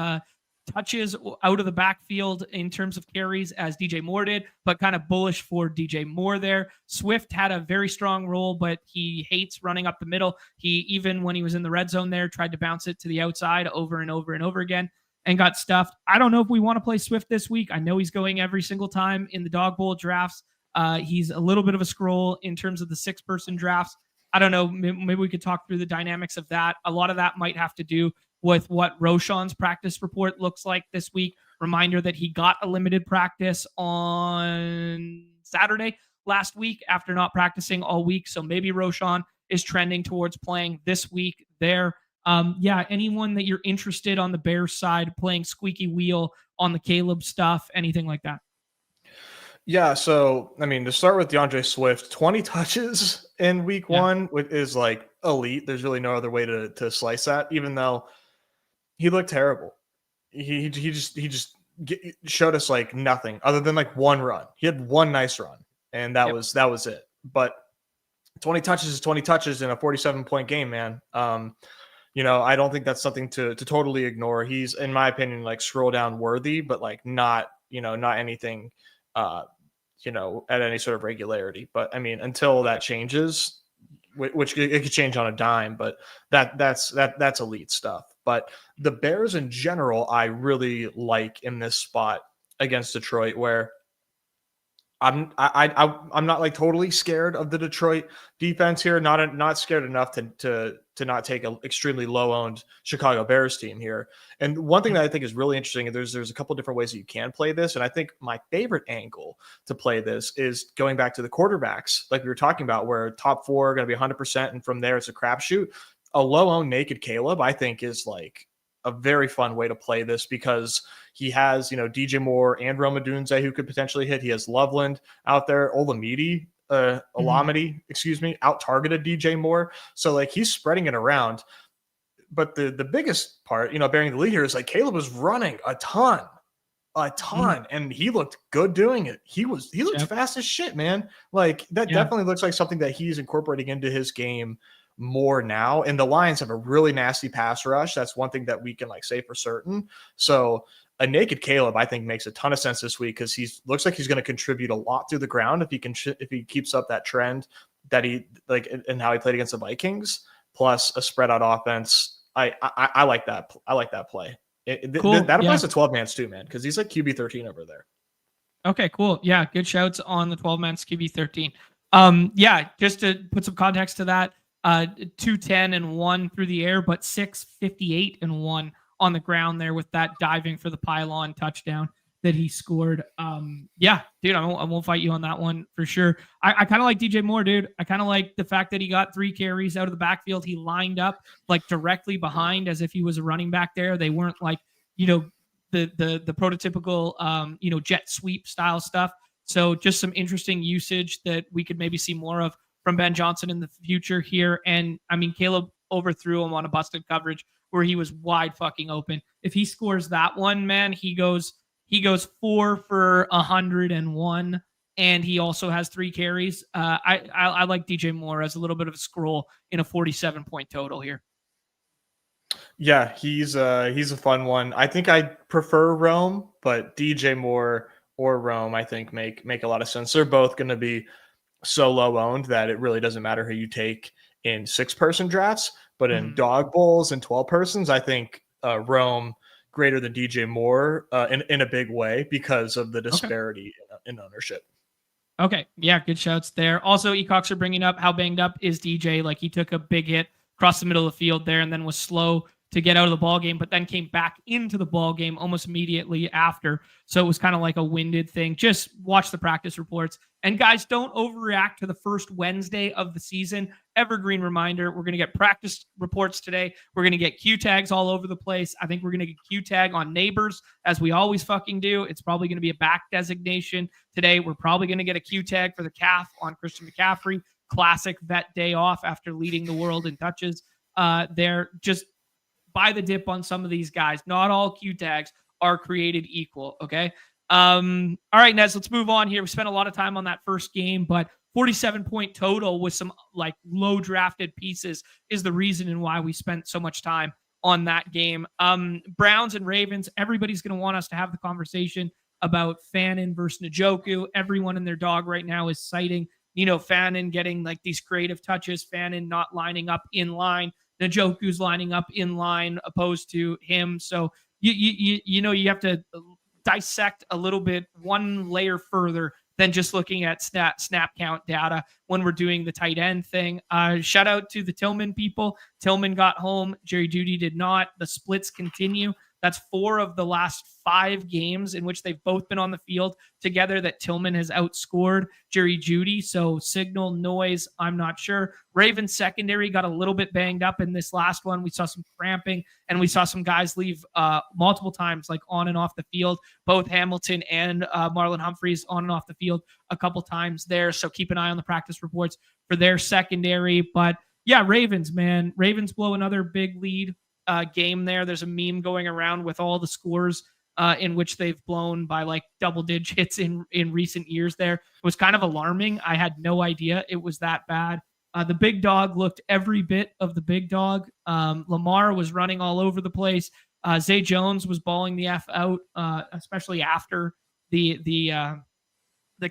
[SPEAKER 1] touches out of the backfield in terms of carries as DJ Moore did, but kind of bullish for DJ Moore there. Swift had a very strong role, but he hates running up the middle. He, even when he was in the red zone there, tried to bounce it to the outside over and over and over again and got stuffed. I don't know if we want to play Swift this week. I know he's going every single time in the dog bowl drafts. He's a little bit of a scroll in terms of the 6-person drafts. I don't know. Maybe we could talk through the dynamics of that. A lot of that might have to do with what Roschon's practice report looks like this week. Reminder that he got a limited practice on Saturday last week after not practicing all week. So maybe Roschon is trending towards playing this week there. Anyone that you're interested on the Bears side playing squeaky wheel on the Caleb stuff, anything like that?
[SPEAKER 2] Yeah, so, I mean, to start with DeAndre Swift, 20 touches in week 1 is like elite. There's really no other way to slice that, even though he looked terrible. He just showed us like nothing other than like one run. He had one nice run, and that was it. But 20 touches is 20 touches in a 47-point game, man. I don't think that's something to totally ignore. He's, in my opinion, like scroll down worthy, but like not anything at any sort of regularity. But I mean, until that changes, which it could change on a dime, but that's elite stuff. But the Bears in general, I really like in this spot against Detroit, where I'm not like totally scared of the Detroit defense here. Not scared enough to not take an extremely low owned Chicago Bears team here. And one thing that I think is really interesting, there's a couple different ways that you can play this. And I think my favorite angle to play this is going back to the quarterbacks, like we were talking about, where top 4 are going to be 100%. And from there, it's a crapshoot. A low owned naked Caleb, I think, is like a very fun way to play this, because he has, DJ Moore and Rome Odunze who could potentially hit. He has Loveland out there, Olamide, out targeted DJ Moore. So like he's spreading it around. But the biggest part, bearing the lead here is like Caleb was running a ton, and he looked good doing it. He looked fast as shit, man. Like that definitely looks like something that he's incorporating into his game more now. And the Lions have a really nasty pass rush. That's one thing that we can like say for certain. So a naked Caleb, I think, makes a ton of sense this week, because looks like he's going to contribute a lot through the ground if he keeps up that trend that he like and how he played against the Vikings, plus a spread out offense. I like that. I like that play.
[SPEAKER 1] Cool.
[SPEAKER 2] That applies to 12-mans too, man, because he's like QB 13 over there.
[SPEAKER 1] Okay, cool. Yeah, good shouts on the 12-man QB 13. Yeah, just to put some context to that, 210 and 1 through the air, but 658 and 1 on the ground there with that diving for the pylon touchdown that he scored. Yeah, dude, I won't fight you on that one for sure. I kind of like DJ Moore, dude. I kind of like the fact that he got 3 carries out of the backfield. He lined up like directly behind as if he was a running back there. They weren't like, you know, the prototypical jet sweep style stuff. So just some interesting usage that we could maybe see more of from Ben Johnson in the future here. And I mean, Caleb overthrew him on a busted coverage where he was wide fucking open. If he scores that one, man, he goes 4 for 101, and he also has 3 carries. I like DJ Moore as a little bit of a scroll in a 47-point total here.
[SPEAKER 2] Yeah, he's a fun one. I think I prefer Rome, but DJ Moore or Rome, I think make a lot of sense. They're both going to be so low owned that it really doesn't matter who you take in 6-person drafts, but in dog bowls and 12 persons, I think Rome greater than DJ Moore in a big way because of the disparity in ownership.
[SPEAKER 1] Okay. Yeah, good shouts there. Also, Ecox are bringing up how banged up is DJ. Like he took a big hit across the middle of the field there and then was slow to get out of the ball game, but then came back into the ball game almost immediately after. So it was kind of like a winded thing. Just watch the practice reports. And guys, don't overreact to the first Wednesday of the season. Evergreen reminder, we're going to get practice reports today. We're going to get Q tags all over the place. I think we're going to get Q tag on Neighbors, as we always fucking do. It's probably going to be a back designation today. We're probably going to get a Q tag for the calf on Christian McCaffrey. Classic vet day off after leading the world in touches. They're just buy the dip on some of these guys. Not all Q tags are created equal. Okay. All right, Nez, let's move on here. We spent a lot of time on that first game, but 47-point total with some like low drafted pieces is the reason and why we spent so much time on that game. Browns and Ravens, everybody's going to want us to have the conversation about Fannin versus Njoku. Everyone and their dog right now is citing, Fannin getting like these creative touches, Fannin not lining up in line, Njoku's lining up in line opposed to him. So you have to dissect a little bit one layer further than just looking at snap count data when we're doing the tight end thing. Shout out to the Tillman people. Tillman got home. Jerry Jeudy did not. The splits continue. That's 4 of the last 5 games in which they've both been on the field together that Tillman has outscored Jerry Jeudy. So signal noise, I'm not sure. Ravens secondary got a little bit banged up in this last one. We saw some cramping and we saw some guys leave multiple times, like on and off the field. Both Hamilton and Marlon Humphreys on and off the field a couple times there. So keep an eye on the practice reports for their secondary. But yeah, Ravens, man. Ravens blow another big lead game there. There's a meme going around with all the scores in which they've blown by like double digits in recent years there. It was kind of alarming. I had no idea it was that bad. The big dog looked every bit of the big dog. Lamar was running all over the place. Zay Jones was balling the F out, especially after the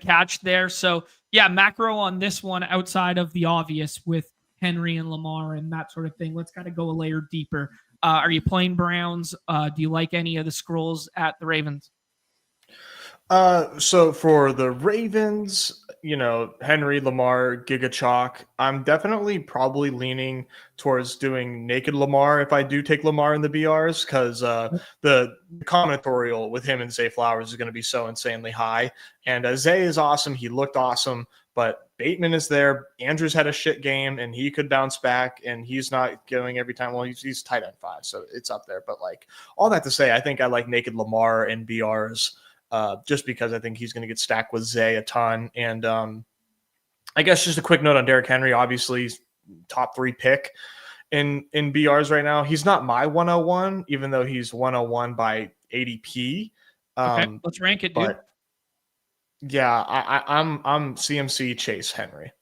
[SPEAKER 1] catch there. So yeah, macro on this one outside of the obvious with Henry and Lamar and that sort of thing. Let's kind of go a layer deeper. Are you playing Browns? Do you like any of the scrolls at the Ravens?
[SPEAKER 2] So for the Ravens, Henry, Lamar, Giga Chalk, I'm definitely probably leaning towards doing naked Lamar if I do take Lamar in the BRs, because the combinatorial with him and Zay Flowers is going to be so insanely high. And Zay is awesome. He looked awesome, but Bateman is there. Andrews had a shit game, and he could bounce back, and he's not going every time. Well, he's tight end 5, so it's up there. But like all that to say, I think I like naked Lamar and BRs. Just because I think he's going to get stacked with Zay a ton. And I guess just a quick note on Derrick Henry, obviously he's top 3 pick in BRs right now. He's not my 101, even though he's 101 by ADP.
[SPEAKER 1] Okay, let's rank it, dude.
[SPEAKER 2] But yeah, I'm CMC Chase Henry.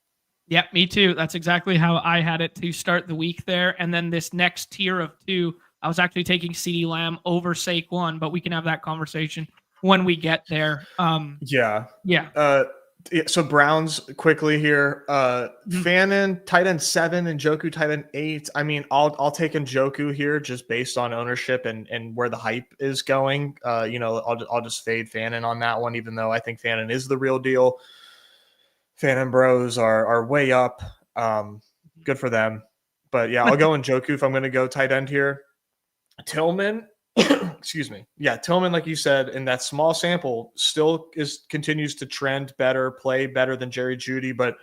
[SPEAKER 1] Yep, me too. That's exactly how I had it to start the week there. And then this next tier of 2, I was actually taking CeeDee Lamb over Saquon, but we can have that conversation when we get there.
[SPEAKER 2] Yeah. So Browns quickly here. Fannin tight end 7 and Njoku tight end 8. I mean, I'll take Njoku here just based on ownership and where the hype is going. I'll just fade Fannin on that one, even though I think Fannin is the real deal. Phantom Bros are way up. Good for them. But yeah, I'll go in Njoku if I'm going to go tight end here. Tillman, excuse me. Yeah, Tillman, like you said, in that small sample, still continues to trend better, play better than Jerry Jeudy. But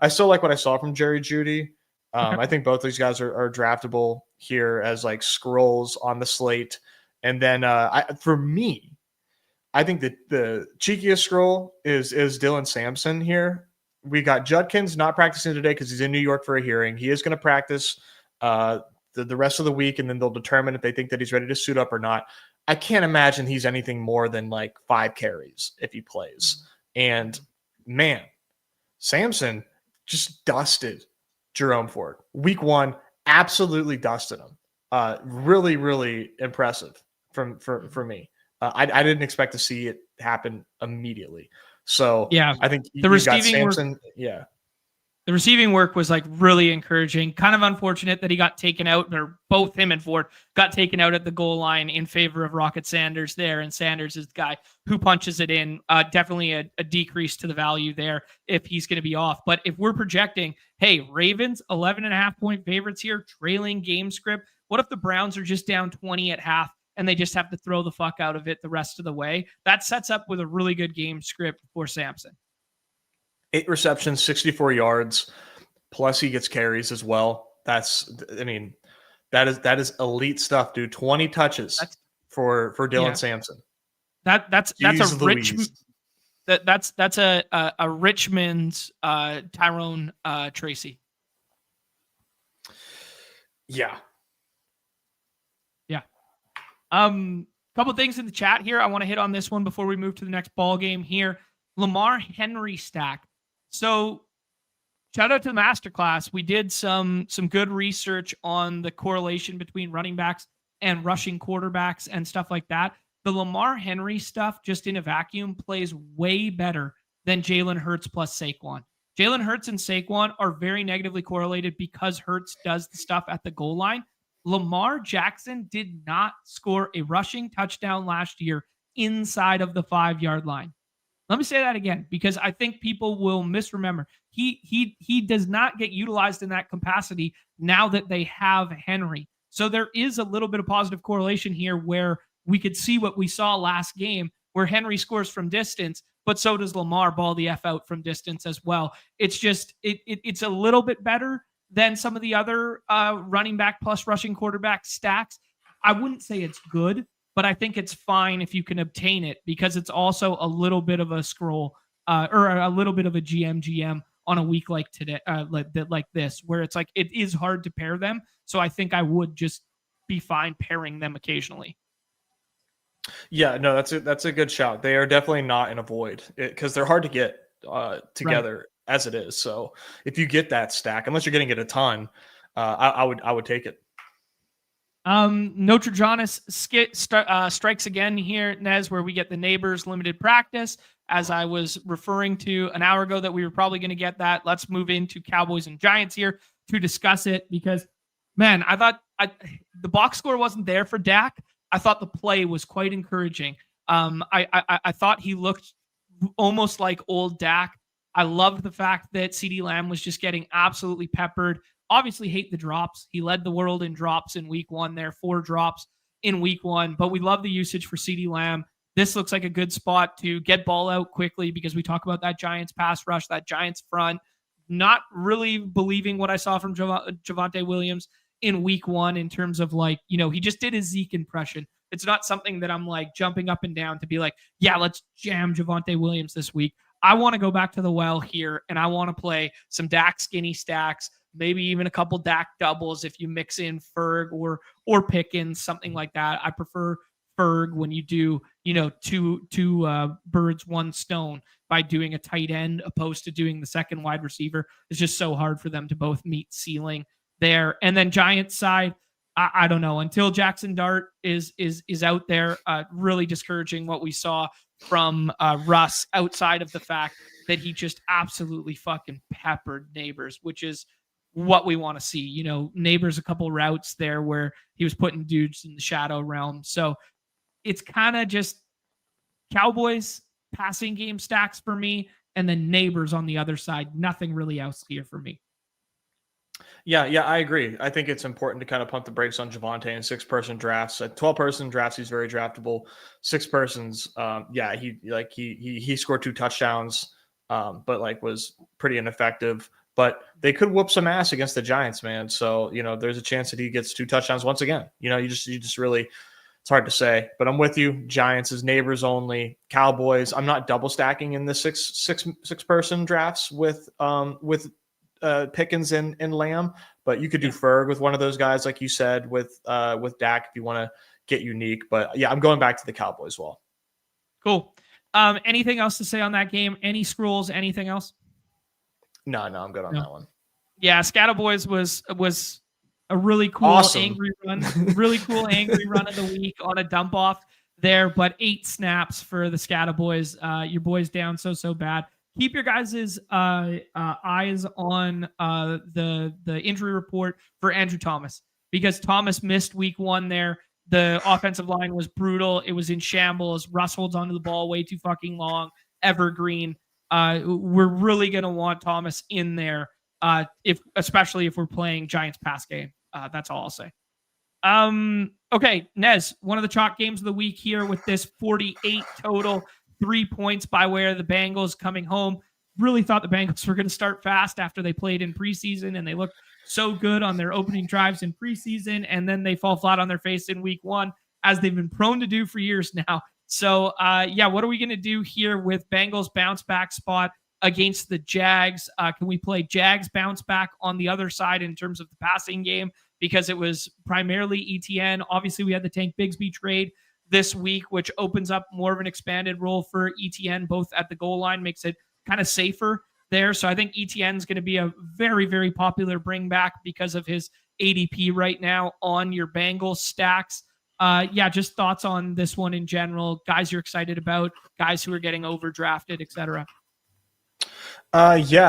[SPEAKER 2] I still like what I saw from Jerry Jeudy.
[SPEAKER 1] Okay.
[SPEAKER 2] I think both these guys are draftable here as like scrolls on the slate. And then for me, I think that the cheekiest scroll is Dylan Sampson here. We got Judkins not practicing today because he's in New York for a hearing. He is going to practice the rest of the week, and then they'll determine if they think that he's ready to suit up or not. I can't imagine he's anything more than like 5 carries if he plays. And man, Sampson just dusted Jerome Ford. Week 1, absolutely dusted him. Really, really impressive for me. I didn't expect to see it happen immediately. So
[SPEAKER 1] Yeah,
[SPEAKER 2] I think
[SPEAKER 1] the
[SPEAKER 2] you've got
[SPEAKER 1] receiving work,
[SPEAKER 2] Sampson. Yeah.
[SPEAKER 1] the receiving work was like really encouraging. Kind of unfortunate that he got taken out, or both him and Ford got taken out at the goal line in favor of Rocket Sanders there. And Sanders is the guy who punches it in. Definitely a decrease to the value there if he's going to be off. But if we're projecting, hey, Ravens 11.5-point favorites here, trailing game script. What if the Browns are just down 20 at half and they just have to throw the fuck out of it the rest of the way? That sets up with a really good game script for Sampson.
[SPEAKER 2] 8 receptions, 64 yards, plus he gets carries as well. That is elite stuff, dude. 20 touches for Dylan Sampson.
[SPEAKER 1] That's a rich. That's a Richmond's Tyrone Tracy.
[SPEAKER 2] Yeah.
[SPEAKER 1] Couple things in the chat here. I want to hit on this one before we move to the next ball game here. Lamar Henry stack. So shout out to the masterclass. We did some good research on the correlation between running backs and rushing quarterbacks and stuff like that. The Lamar Henry stuff, just in a vacuum, plays way better than Jalen Hurts plus Saquon. Jalen Hurts and Saquon are very negatively correlated because Hurts does the stuff at the goal line. Lamar Jackson did not score a rushing touchdown last year inside of the 5-yard line. Let me say that again, because I think people will misremember. He does not get utilized in that capacity now that they have Henry. So there is a little bit of positive correlation here where we could see what we saw last game, where Henry scores from distance, but so does Lamar ball the F out from distance as well. It's just, it's a little bit better than some of the other running back plus rushing quarterback stacks. I wouldn't say it's good, but I think it's fine if you can obtain it, because it's also a little bit of a scroll or a little bit of a GM on a week like today, like this, where it's like it is hard to pair them. So I think I would just be fine pairing them occasionally.
[SPEAKER 2] Yeah, no, that's a good shout. They are definitely not in a void because they're hard to get together as it is. So if you get that stack, unless you're getting it a ton, I would take it.
[SPEAKER 1] Notre Dame strikes again here, Nez, where we get the Neighbors limited practice. As I was referring to an hour ago that we were probably going to get that. Let's move into Cowboys and Giants here to discuss it, because, man, I thought the box score wasn't there for Dak. I thought the play was quite encouraging. I thought he looked almost like old Dak. I loved the fact that CeeDee Lamb was just getting absolutely peppered. Obviously hate the drops. He led the world in drops in week 1 there, 4 drops in week 1, but we love the usage for CeeDee Lamb. This looks like a good spot to get ball out quickly, because we talk about that Giants pass rush, that Giants front. Not really believing what I saw from Javonte Williams in week 1 in terms of, like, he just did his Zeke impression. It's not something that I'm like jumping up and down to be like, yeah, let's jam Javonte Williams this week. I want to go back to the well here, and I want to play some Dak skinny stacks, maybe even a couple Dak doubles if you mix in Ferg or Pickens, something like that. I prefer Ferg when you do, two birds, one stone, by doing a tight end opposed to doing the second wide receiver. It's just so hard for them to both meet ceiling there. And then Giants side, I don't know, until Jackson Dart is out there. Really discouraging what we saw from Russ, outside of the fact that he just absolutely fucking peppered Neighbors, which is what we want to see. Neighbors, a couple routes there where he was putting dudes in the shadow realm. So it's kind of just Cowboys passing game stacks for me. and then Neighbors on the other side. Nothing really else here for me.
[SPEAKER 2] Yeah, I agree. I think it's important to kind of pump the brakes on Javonte in 6-person drafts. At 12-person drafts, he's very draftable. 6 persons, he scored 2 touchdowns, but like was pretty ineffective. But they could whoop some ass against the Giants, man. So there's a chance that he gets 2 touchdowns once again. You just really, it's hard to say. But I'm with you. Giants is Neighbors only. Cowboys. I'm not double stacking in the six-person drafts with Pickens and Lamb, but you could do Ferg with one of those guys, like you said, with Dak if you want to get unique. But yeah, I'm going back to the Cowboys as well.
[SPEAKER 1] Cool. Anything else to say on that game? Any scrolls? Anything else?
[SPEAKER 2] No, I'm good on that one.
[SPEAKER 1] Yeah, Scatterboys was a really cool angry run. Really cool angry run of the week on a dump off there, but 8 snaps for the Scatterboys. Your boys down so bad. Keep your guys' eyes on the injury report for Andrew Thomas, because Thomas missed week 1 there. The offensive line was brutal. It was in shambles. Russ holds onto the ball way too fucking long. Evergreen. We're really going to want Thomas in there, especially if we're playing Giants pass game. That's all I'll say. Okay, Nez, one of the chalk games of the week here with this 48 total. 3 points by way of the Bengals coming home. Really thought the Bengals were going to start fast after they played in preseason, and they looked so good on their opening drives in preseason, and then they fall flat on their face in week 1, as they've been prone to do for years now. So, what are we going to do here with Bengals bounce back spot against the Jags? Can we play Jags bounce back on the other side in terms of the passing game? Because it was primarily ETN. Obviously, we had the Tank Bigsby trade this week, which opens up more of an expanded role for ETN, both at the goal line, makes it kind of safer there. So I think ETN is going to be a very, very popular bring back because of his ADP right now on your Bengals stacks. Just thoughts on this one in general, guys you're excited about, guys who are getting overdrafted, etc.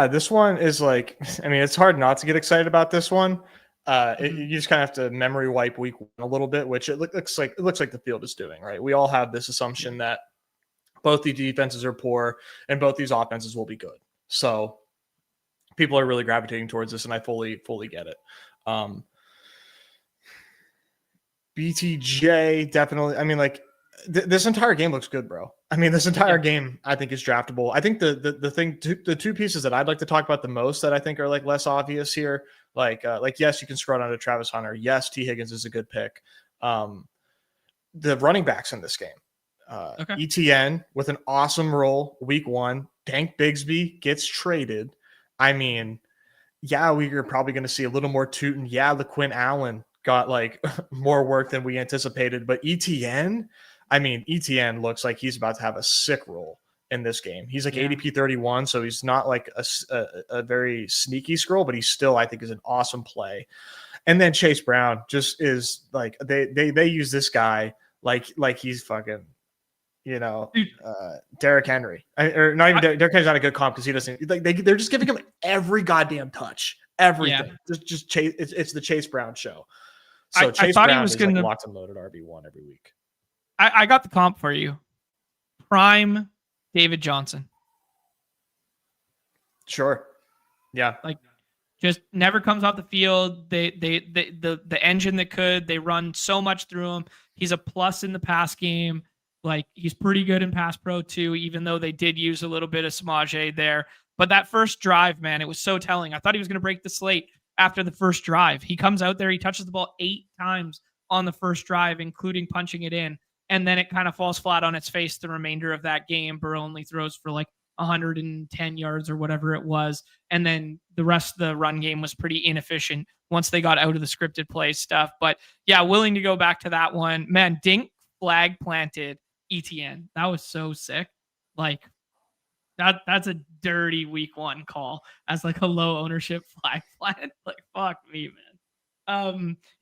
[SPEAKER 2] This one is like, it's hard not to get excited about this one. You just kind of have to memory wipe week 1 a little bit, which it looks like the field is doing, right? We all have this assumption that both the defenses are poor and both these offenses will be good. So people are really gravitating towards this, and I fully get it. BTJ definitely. This entire game looks good, bro. This entire game I think is draftable. I think the 2 pieces that I'd like to talk about the most that I think are like less obvious here, yes, you can scroll down to Travis Hunter. Yes, T. Higgins is a good pick. The running backs in this game, ETN with an awesome role week 1. Tank Bigsby gets traded. We are probably going to see a little more Tootin. Yeah, LaQuinn Allen got like more work than we anticipated, but ETN looks like he's about to have a sick role in this game. He's like ADP 31, so he's not like a very sneaky scroll, but he still, I think, is an awesome play. And then Chase Brown just is like, they use this guy like he's fucking, Derrick Henry. Or not even Derrick Henry's not a good comp because he doesn't, they're just giving him every goddamn touch. Everything. Just Chase. It's the Chase Brown show. So Chase Brown is like locked and loaded RB1 every week.
[SPEAKER 1] I got the comp for you. Prime David Johnson.
[SPEAKER 2] Sure. Yeah.
[SPEAKER 1] Just never comes off the field. The engine that could. They run so much through him. He's a plus in the pass game. He's pretty good in pass pro too, even though they did use a little bit of Samaje there. But that first drive, man, it was so telling. I thought he was going to break the slate after the first drive. He comes out there, he touches the ball 8 times on the first drive, including punching it in. And then it kind of falls flat on its face the remainder of that game. Burrow only throws for 110 yards or whatever it was. And then the rest of the run game was pretty inefficient once they got out of the scripted play stuff. But yeah, willing to go back to that one. Man, Dink flag planted ETN. That was so sick. That's a dirty week 1 call as a low ownership flag plant. Fuck me, man.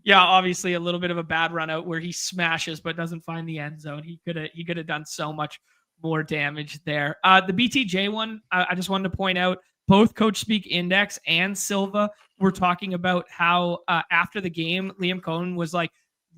[SPEAKER 1] Obviously a little bit of a bad run out where he smashes but doesn't find the end zone. He could have done so much more damage there. The BTJ one, I just wanted to point out, both Coach Speak Index and Silva were talking about how after the game, Liam Cohen was like,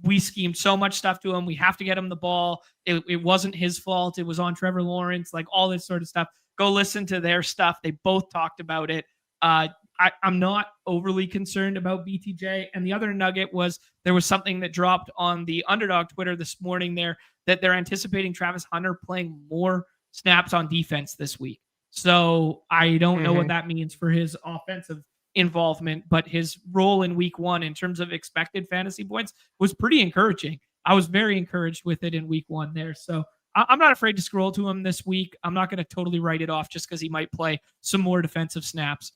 [SPEAKER 1] we schemed so much stuff to him. We have to get him the ball. It wasn't his fault. It was on Trevor Lawrence, all this sort of stuff. Go listen to their stuff. They both talked about it. I'm not overly concerned about BTJ. And the other nugget was there was something that dropped on the Underdog Twitter this morning there that they're anticipating Travis Hunter playing more snaps on defense this week. So I don't know what that means for his offensive involvement, but his role in week 1 in terms of expected fantasy points was pretty encouraging. I was very encouraged with it in week 1 there. So I'm not afraid to scroll to him this week. I'm not going to totally write it off just because he might play some more defensive snaps.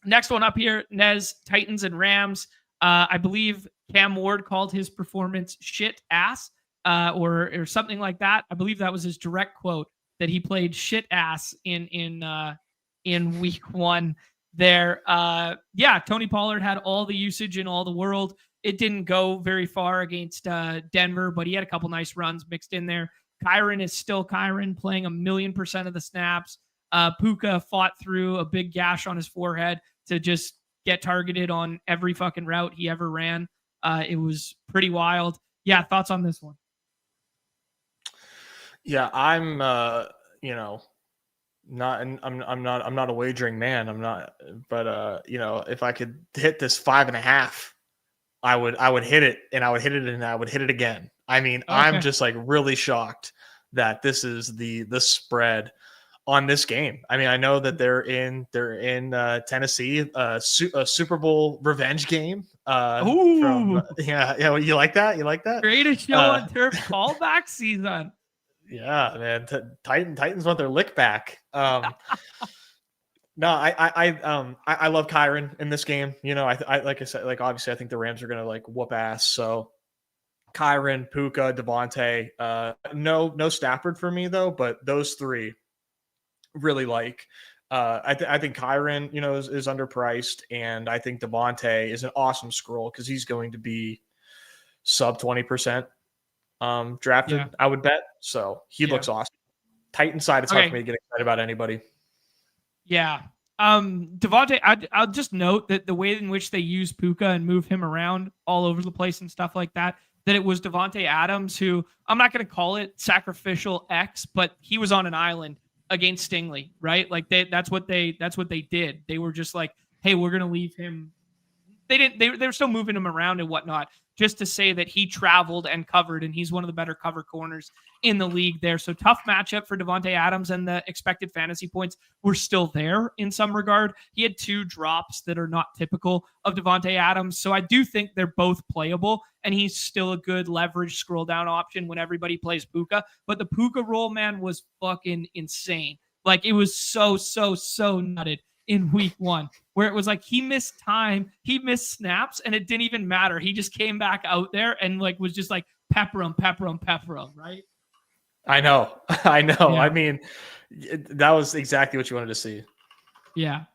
[SPEAKER 1] Next one up here, Nez, Titans and Rams. I believe Cam Ward called his performance shit ass, or something like that. I believe that was his direct quote, that he played shit ass in week 1 there. Tony Pollard had all the usage in all the world. It didn't go very far against Denver, but he had a couple nice runs mixed in there. Kyren is still Kyren, playing 1,000,000% of the snaps. Puka fought through a big gash on his forehead to just get targeted on every fucking route he ever ran. It was pretty wild. Yeah, thoughts on this one?
[SPEAKER 2] Yeah, I'm not a wagering man. I'm not, but if I could hit this 5.5, I would hit it, and I would hit it, and I would hit it again. I mean, okay. I'm just like really shocked that this is the spread on this game. I mean, I know that they're in Tennessee, a Super Bowl revenge game. You like that? You like that?
[SPEAKER 1] Greatest show on turf callback season.
[SPEAKER 2] Yeah, man. Titans want their lick back. No, I love Kyren in this game. I like I said, like obviously I think the Rams are gonna like whoop ass. So Kyren, Puka, Devontae. No Stafford for me though, but those three really like. I think Kyren, is underpriced, and I think Devontae is an awesome scroll because he's going to be sub 20% drafted. Yeah. I would bet. So he looks awesome. Titan side, it's hard for me to get excited about anybody.
[SPEAKER 1] Yeah. Devontae, I'll just note that the way in which they use Puka and move him around all over the place and stuff like that it was Devontae Adams, who I'm not going to call it sacrificial X, but he was on an island against Stingley, right? Like that's what they did. They were just like, hey, we're going to leave him. They were still moving him around and whatnot, just to say that he traveled and covered, and he's one of the better cover corners in the league there. So tough matchup for Devontae Adams, and the expected fantasy points were still there in some regard. He had 2 drops that are not typical of Devontae Adams. So I do think they're both playable, and he's still a good leverage scroll down option when everybody plays Puka. But the Puka roll, man, was fucking insane. Like, it was so nutted in week 1, where it was like he missed time, he missed snaps, and it didn't even matter. He just came back out there and like was just like pepper him, right?
[SPEAKER 2] I know. Yeah. I mean, that was exactly what you wanted to see.
[SPEAKER 1] Yeah.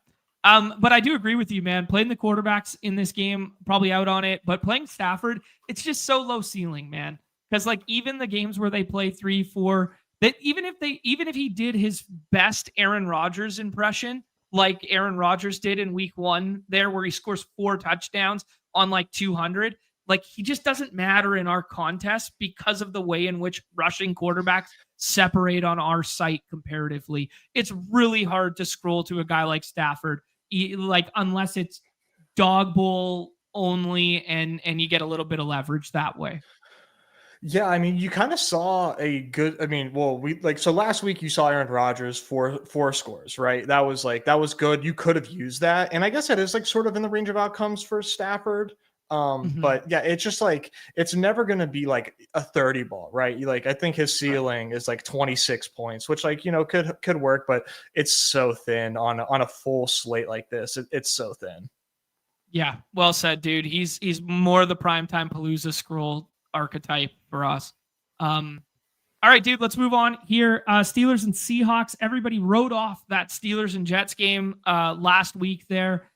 [SPEAKER 1] But I do agree with you, man. Playing the quarterbacks in this game, probably out on it, but playing Stafford, it's just so low ceiling, man. Because like even the games where they play 3-4, that even if he did his best Aaron Rodgers impression, like Aaron Rodgers did in week 1 there, where he scores 4 touchdowns on like 200. Like, he just doesn't matter in our contest because of the way in which rushing quarterbacks separate on our site comparatively. It's really hard to scroll to a guy like Stafford, like unless it's dog bowl only and you get a little bit of leverage that way.
[SPEAKER 2] Yeah, I mean, you kind of saw a good. I mean, well, so last week you saw Aaron Rodgers four scores, right? That was good. You could have used that, and I guess that is like sort of in the range of outcomes for Stafford. But yeah, it's just like it's never going to be like a 30 ball, right? I think his ceiling is like 26 points, which could work, but it's so thin on a full slate like this. It's so thin.
[SPEAKER 1] Yeah, well said, dude. He's more the primetime Palooza scroll archetype for us. All right, dude, let's move on here. Steelers and Seahawks. Everybody wrote off that Steelers and Jets game last week there.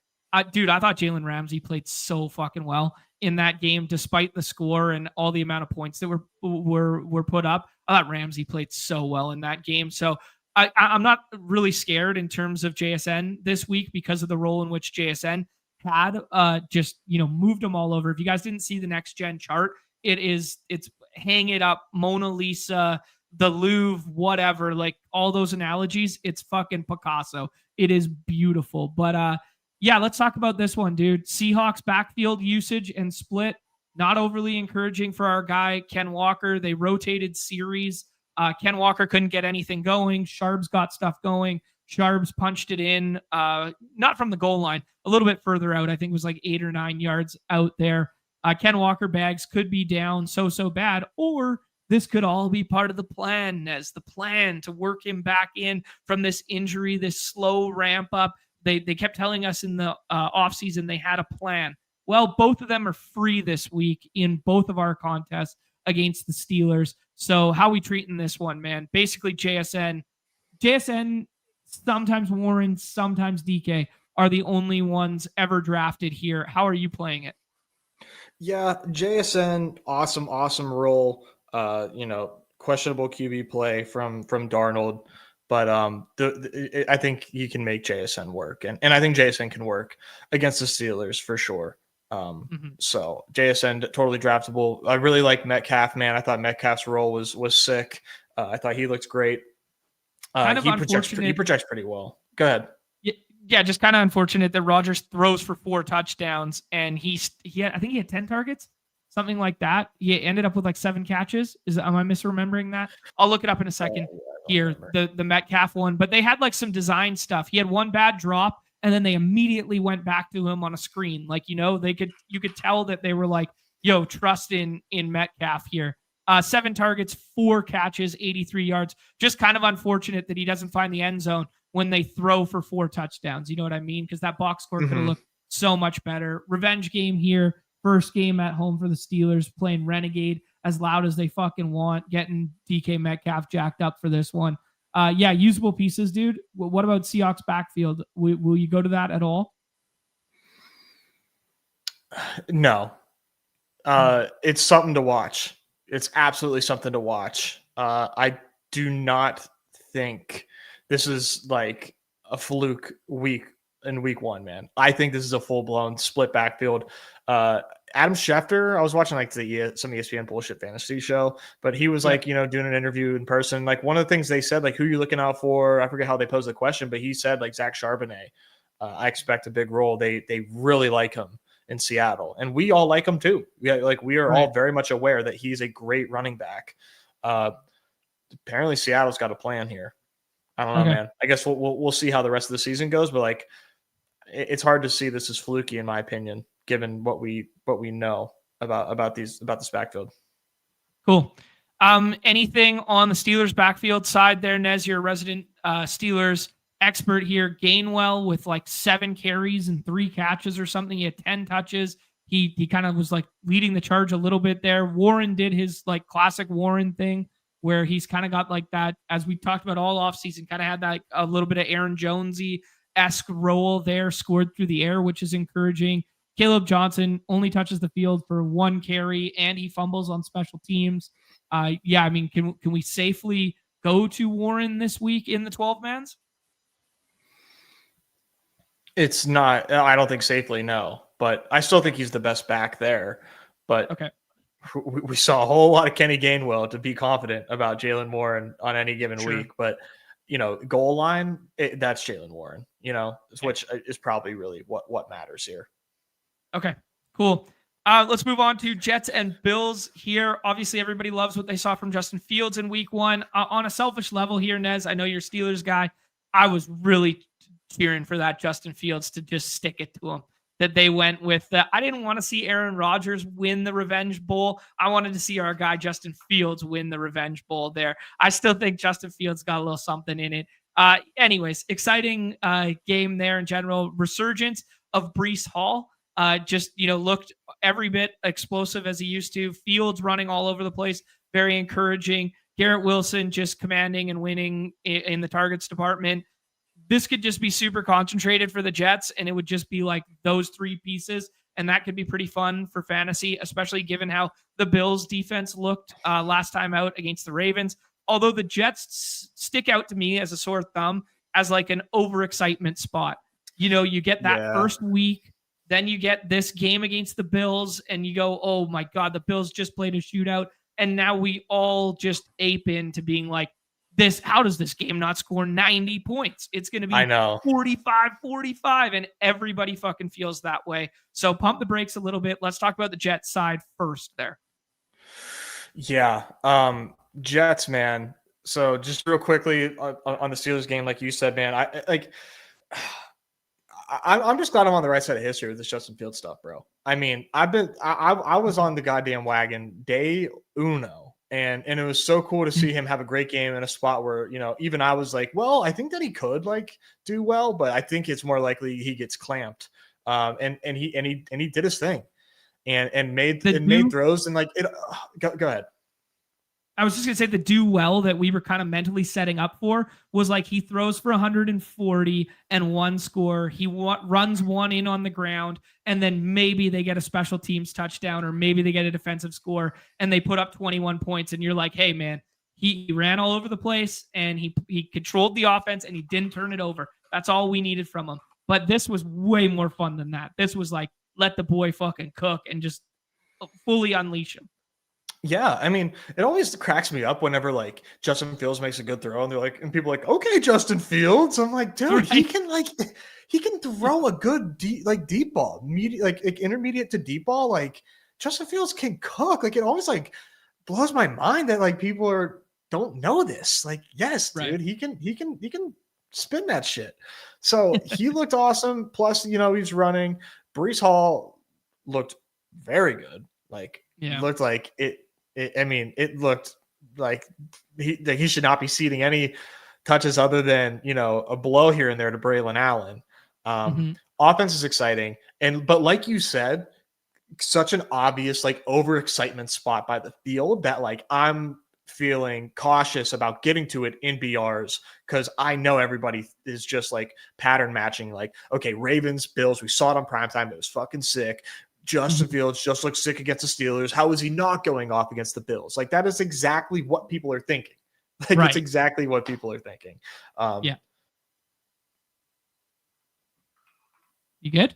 [SPEAKER 1] Dude, I thought Jalen Ramsey played so fucking well in that game, despite the score and all the amount of points that were put up. I thought Ramsey played so well in that game. So I'm not really scared in terms of JSN this week because of the role in which JSN had just moved them all over. If you guys didn't see the next gen chart, it's hang it up, Mona Lisa, the Louvre, whatever, like all those analogies. It's fucking Picasso. It is beautiful. But yeah, let's talk about this one, dude. Seahawks backfield usage and split, not overly encouraging for our guy, Ken Walker. They rotated series. Ken Walker couldn't get anything going. Sharps got stuff going. Sharps punched it in, not from the goal line, a little bit further out. I think it was like 8 or 9 yards out there. Ken Walker bags could be down so bad, or this could all be part of the plan, Nez, the plan to work him back in from this injury, this slow ramp up. They kept telling us in the offseason they had a plan. Well, both of them are free this week in both of our contests against the Steelers. So how we treating this one, man? Basically, JSN, sometimes Warren, sometimes DK are the only ones ever drafted here. How are you playing it?
[SPEAKER 2] Yeah, JSN, awesome role. Questionable QB play from Darnold, but I think he can make JSN work, and I think JSN can work against the Steelers for sure. So JSN totally draftable. I really like Metcalf, man. I thought Metcalf's role was sick. I thought he looked great. He projects pretty well. Go ahead.
[SPEAKER 1] Yeah, just kind of unfortunate that Rodgers throws for 4 touchdowns and I think he had 10 targets, something like that. He ended up with like 7 catches. Am I misremembering that? I'll look it up in a second here, the Metcalf one. But they had like some design stuff. He had one bad drop and then they immediately went back to him on a screen. Like, you could tell that they were like, yo, trust in Metcalf here. 7 targets, 4 catches, 83 yards. Just kind of unfortunate that he doesn't find the end zone when they throw for 4 touchdowns. You know what I mean? Because that box score could have looked so much better. Revenge game here. First game at home for the Steelers, playing Renegade as loud as they fucking want, getting DK Metcalf jacked up for this one. Yeah, usable pieces, dude. What about Seahawks backfield? Will you go to that at all?
[SPEAKER 2] No. It's something to watch. It's absolutely something to watch. I do not think this is like a fluke week in week 1, man. I think this is a full-blown split backfield. Adam Schefter, I was watching like some ESPN bullshit fantasy show, but he was like, doing an interview in person. Like one of the things they said, like, who are you looking out for? I forget how they posed the question, but he said like Zach Charbonnet. I expect a big role. They really like him in Seattle, and we all like him too. We are all very much aware that he's a great running back. Apparently Seattle's got a plan here. I don't know, man. I guess we'll see how the rest of the season goes, but like it's hard to see this as fluky, in my opinion, given what we know about this backfield.
[SPEAKER 1] Cool. Anything on the Steelers backfield side there, Nez? You're a resident Steelers expert here. Gainwell with like 7 carries and 3 catches or something. He had 10 touches. He kind of was like leading the charge a little bit there. Warren did his like classic Warren thing, where he's kind of got like that, as we talked about all offseason, kind of had that a little bit of Aaron Jonesy-esque role there, scored through the air, which is encouraging. Caleb Johnson only touches the field for 1 carry, and he fumbles on special teams. Yeah, I mean, can we safely go to Warren this week in the 12-mans?
[SPEAKER 2] It's not. I don't think safely, no. But I still think he's the best back there. But
[SPEAKER 1] okay.
[SPEAKER 2] We saw a whole lot of Kenny Gainwell to be confident about Jalen Warren on any given week. But, goal line, that's Jalen Warren, which is probably really what matters here.
[SPEAKER 1] Okay, cool. Let's move on to Jets and Bills here. Obviously, everybody loves what they saw from Justin Fields in week 1. On a selfish level here, Nez, I know you're a Steelers guy. I was really cheering for that Justin Fields to just stick it to him. That they went with I didn't want to see Aaron Rodgers win the Revenge Bowl. I wanted to see our guy Justin Fields win the Revenge Bowl there. I still think Justin Fields got a little something in it. Anyways, exciting game there in general. Resurgence of Breece Hall. Looked every bit explosive as he used to. Fields running all over the place. Very encouraging. Garrett Wilson just commanding and winning in the targets department. This could just be super concentrated for the Jets, and it would just be like those 3 pieces, and that could be pretty fun for fantasy, especially given how the Bills' defense looked last time out against the Ravens. Although the Jets stick out to me as a sore thumb as like an overexcitement spot. You get that first week, then you get this game against the Bills, and you go, oh my God, the Bills just played a shootout. And now we all just ape into being like, this, how does this game not score 90 points? It's going to be 45-45, and everybody fucking feels that way. So pump the brakes a little bit. Let's talk about the Jets side first there.
[SPEAKER 2] Yeah. Jets, man. So just real quickly on the Steelers game, like you said, man, I'm just glad I'm on the right side of history with this Justin Fields stuff, bro. I mean, I was on the goddamn wagon day uno, and it was so cool to see him have a great game in a spot where, you know, even I was like, well, I think that he could like do well, but I think it's more likely he gets clamped. And he did his thing, and made throws, and like it. Go ahead.
[SPEAKER 1] I was just going to say the do well that we were kind of mentally setting up for was like he throws for 140 and one score. He runs one in on the ground, and then maybe they get a special teams touchdown, or maybe they get a defensive score and they put up 21 points. And you're like, hey, man, he ran all over the place and he controlled the offense and he didn't turn it over. That's all we needed from him. But this was way more fun than that. This was like, let the boy fucking cook and just fully unleash him.
[SPEAKER 2] Yeah, I mean, it always cracks me up whenever like Justin Fields makes a good throw, and they're like, and people are like, okay, Justin Fields. I'm like, dude, he can throw a good deep ball, like intermediate to deep ball. Like Justin Fields can cook. Like it always like blows my mind that like people don't know this. Like, yes, dude, he can spin that shit. So he looked awesome. Plus, you know, he's running. Breece Hall looked very good. Like, looked like it. I mean, it looked like he should not be ceding any touches other than, you know, a blow here and there to Braylon Allen. Offense is exciting. But like you said, such an obvious like overexcitement spot by the field that like I'm feeling cautious about getting to it in BRs, because I know everybody is just like pattern matching. Like, okay, Ravens, Bills, we saw it on primetime. It was fucking sick. Justin Fields just looked sick against the Steelers. How is he not going off against the Bills? Like, that is exactly what people are thinking. Like, it's exactly what people are thinking.
[SPEAKER 1] Yeah. You good?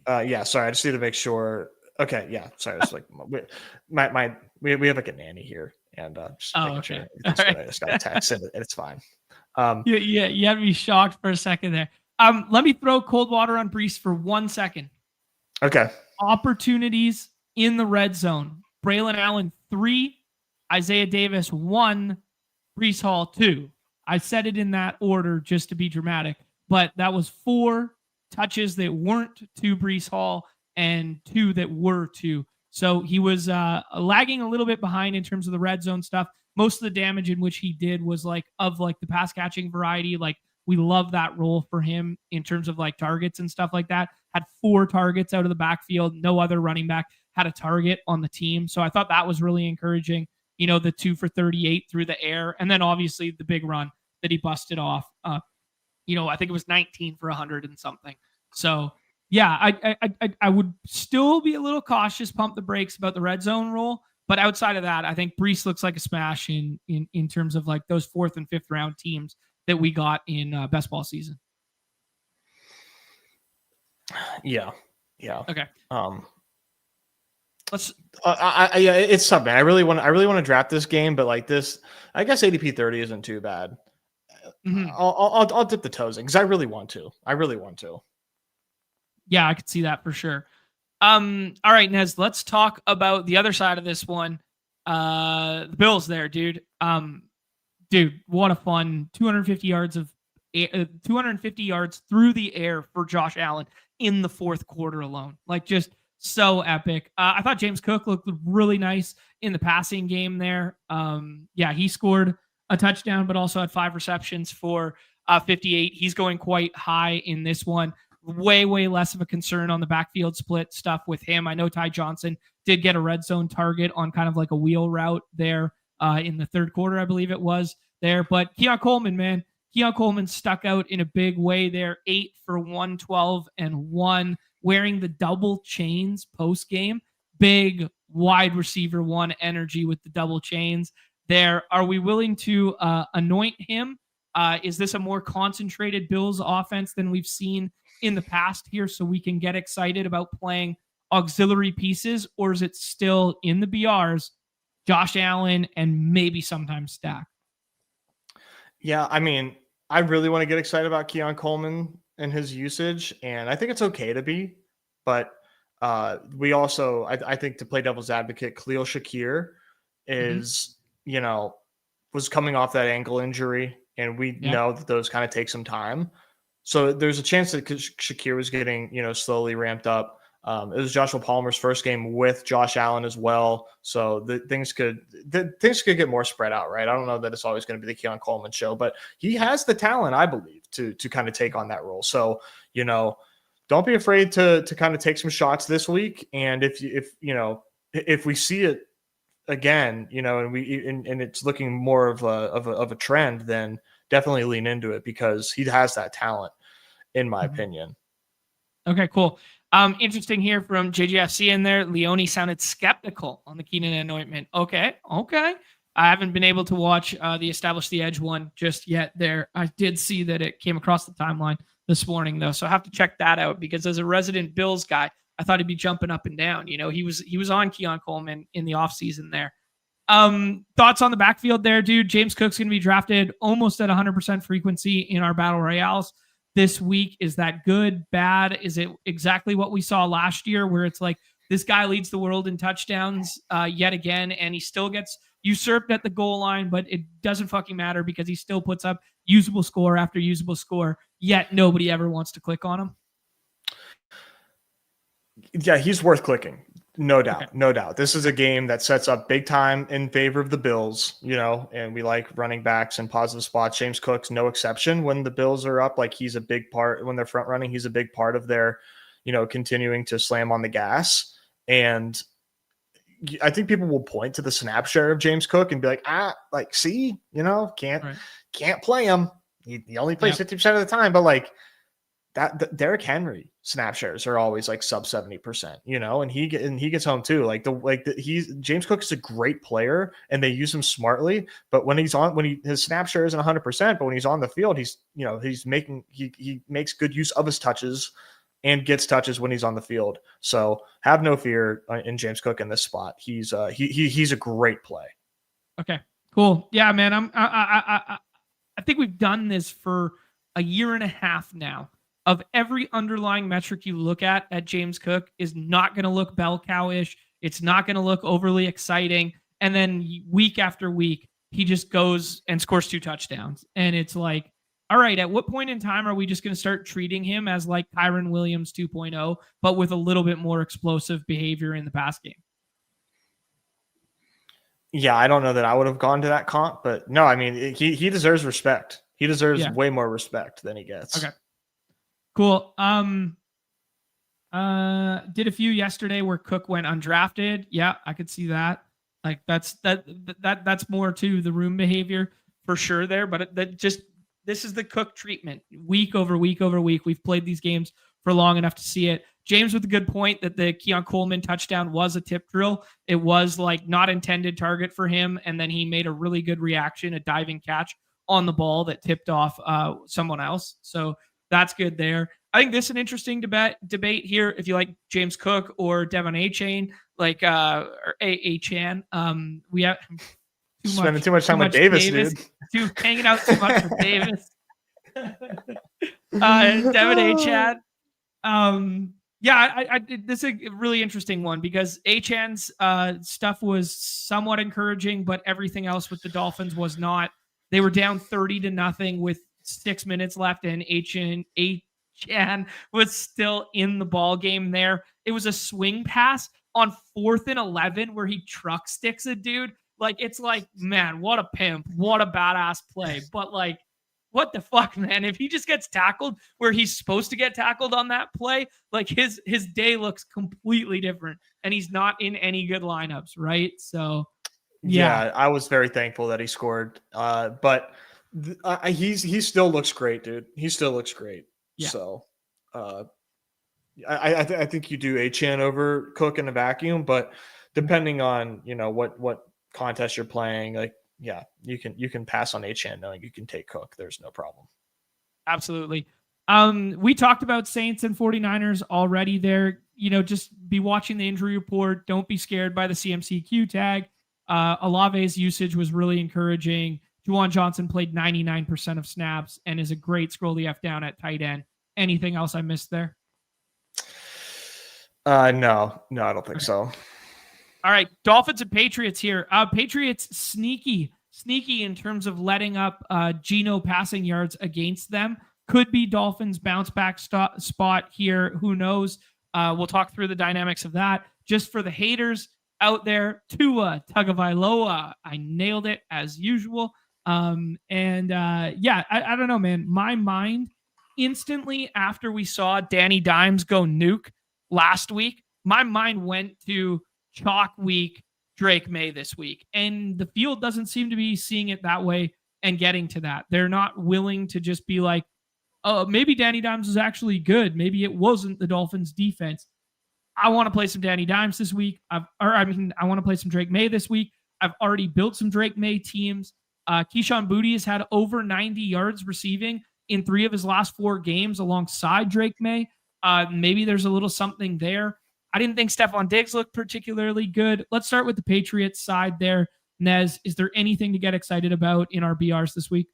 [SPEAKER 2] Yeah. Sorry. I just need to make sure. Okay. Yeah. Sorry. It's like we have like a nanny here, and just making sure. Right. I just got a text, and it's fine.
[SPEAKER 1] You had me shocked for a second there. Let me throw cold water on Breece for 1 second.
[SPEAKER 2] Okay.
[SPEAKER 1] Opportunities in the red zone. Braylon Allen 3, Isaiah Davis 1, Breece Hall 2. I said it in that order just to be dramatic, but that was 4 touches that weren't to Breece Hall and 2 that were to. So he was lagging a little bit behind in terms of the red zone stuff. Most of the damage in which he did was like of like the pass catching variety. Like, we love that role for him in terms of like targets and stuff like that. Had 4 targets out of the backfield. No other running back had a target on the team. So I thought that was really encouraging. You know, the 2 for 38 through the air. And then obviously the big run that he busted off. You know, I think it was 19 for 100 and something. So yeah, I would still be a little cautious, pump the brakes about the red zone role. But outside of that, I think Breece looks like a smash in terms of like those 4th and 5th round teams that we got in best ball season.
[SPEAKER 2] Yeah.
[SPEAKER 1] Okay. Let's.
[SPEAKER 2] Yeah, it's tough, man. I really want to draft this game, but like this, I guess ADP 30 isn't too bad. I'll dip the toes in because I really want to.
[SPEAKER 1] Yeah, I could see that for sure. All right, Nez, let's talk about the other side of this one. The Bills there, dude. Dude, what a fun 250 yards through the air for Josh Allen in the 4th quarter alone. Like, just so epic. I thought James Cook looked really nice in the passing game there. Yeah, he scored a touchdown, but also had 5 receptions for 58. He's going quite high in this one. Way less of a concern on the backfield split stuff with him. I know Ty Johnson did get a red zone target on kind of like a wheel route there in the 3rd quarter, I believe it was there. But Keon Coleman stuck out in a big way there. 8 for 112 and 1, wearing the double chains post game. Big wide receiver 1 energy with the double chains there. Are we willing to anoint him? Is this a more concentrated Bills offense than we've seen in the past here, so we can get excited about playing auxiliary pieces, or is it still in the BRs? Josh Allen, and maybe sometimes Stack.
[SPEAKER 2] Yeah, I mean, I really want to get excited about Keon Coleman and his usage, and I think it's okay to be, but we also, I think, to play devil's advocate, Khalil Shakir is, was coming off that ankle injury, and we know that those kind of take some time. So there's a chance that Shakir was getting, slowly ramped up. It was Joshua Palmer's first game with Josh Allen as well. So things could get more spread out, right? I don't know that it's always going to be the Keon Coleman show, but he has the talent, I believe, to kind of take on that role. So, don't be afraid to kind of take some shots this week. And if we see it again, and it's looking more of a trend, then definitely lean into it because he has that talent, in my opinion.
[SPEAKER 1] Okay, cool. Interesting here from JGFC in there. Leone sounded skeptical on the Keenan anointment. Okay. I haven't been able to watch the Establish the Edge one just yet there. I did see that it came across the timeline this morning, though, so I have to check that out because as a resident Bills guy, I thought he'd be jumping up and down. He was on Keon Coleman in the offseason there. Thoughts on the backfield there, dude? James Cook's going to be drafted almost at 100% frequency in our battle royales this week. Is that good, bad? Is it exactly what we saw last year where it's like this guy leads the world in touchdowns yet again, and he still gets usurped at the goal line, but it doesn't fucking matter because he still puts up usable score after usable score, yet nobody ever wants to click on him?
[SPEAKER 2] Yeah, he's worth clicking. No doubt. Okay. No doubt. This is a game that sets up big time in favor of the Bills, and we like running backs and positive spots. James Cook's no exception when the Bills are up. Like, he's a big part when they're front running. He's a big part of their, continuing to slam on the gas. And I think people will point to the snap share of James Cook and be like, see, can't play him. He only plays 50% of the time, but like, that Derrick Henry snap shares are always like sub 70%, and he gets home too. James Cook is a great player and they use him smartly, but his snap share isn't 100%, but when he's on the field, he makes good use of his touches and gets touches when he's on the field. So have no fear in James Cook in this spot. He's a great play.
[SPEAKER 1] Okay, cool. Yeah, man. I think we've done this for a year and a half now. Of every underlying metric you look at James Cook is not going to look bell cow-ish. It's not going to look overly exciting. And then week after week, he just goes and scores 2 touchdowns. And it's like, all right, at what point in time are we just going to start treating him as like Kyren Williams 2.0, but with a little bit more explosive behavior in the pass game?
[SPEAKER 2] Yeah, I don't know that I would have gone to that comp, but no, I mean, he deserves respect. He deserves way more respect than he gets.
[SPEAKER 1] Okay. Cool. Did a few yesterday where Cook went undrafted. Yeah, I could see that. Like that's more to the room behavior for sure there, but this is the Cook treatment week over week over week. We've played these games for long enough to see it. James with a good point that the Keon Coleman touchdown was a tip drill. It was like not intended target for him, and then he made a really good reaction, a diving catch on the ball that tipped off someone else. So that's good there. I think this is an interesting debate here. If you like James Cook or Devon Achane, or A-Chan, we have
[SPEAKER 2] spending too much time with Davis, dude.
[SPEAKER 1] Hanging out too much with Davis. Devon Achane. This is a really interesting one because Achan's stuff was somewhat encouraging, but everything else with the Dolphins was not. They were down 30-0 with 6 minutes left, and Achan was still in the ball game there. It was a swing pass on 4th and 11 where he truck sticks a dude. Like, it's like, man, what a pimp. What a badass play. But like, what the fuck, man? If he just gets tackled where he's supposed to get tackled on that play, like his day looks completely different, and he's not in any good lineups, right? So yeah,
[SPEAKER 2] I was very thankful that he scored. But he still looks great, dude. He still looks great. Yeah. So I think you do Achane over Cook in a vacuum, but depending on what contest you're playing, like, yeah, you can pass on Achane knowing you can take Cook. There's no problem.
[SPEAKER 1] Absolutely. We talked about Saints and 49ers already there. Just be watching the injury report. Don't be scared by the CMCQ tag. Olave's usage was really encouraging. Juwan Johnson played 99% of snaps and is a great scroll the F down at tight end. Anything else I missed there?
[SPEAKER 2] No, I don't think so.
[SPEAKER 1] All right, Dolphins and Patriots here. Patriots sneaky in terms of letting up Geno passing yards against them. Could be Dolphins bounce back spot here. Who knows? We'll talk through the dynamics of that. Just for the haters out there, Tua Tagovailoa. I nailed it as usual. I don't know, man. My mind instantly after we saw Danny Dimes go nuke last week, my mind went to chalk week Drake May this week. And the field doesn't seem to be seeing it that way and getting to that. They're not willing to just be like, oh, maybe Danny Dimes is actually good. Maybe it wasn't the Dolphins defense. I want to play some Danny Dimes this week. I want to play some Drake May this week. I've already built some Drake May teams. Keyshawn Boutte has had over 90 yards receiving in 3 of his last 4 games alongside Drake May. Maybe there's a little something there. I didn't think Stephon Diggs looked particularly good. Let's start with the Patriots side there. Nez, is there anything to get excited about in our BRs this week?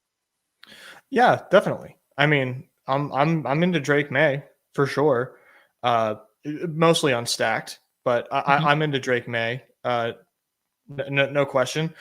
[SPEAKER 2] Yeah, definitely. I mean, I'm into Drake May for sure. Mostly unstacked, but I'm into Drake May. No question.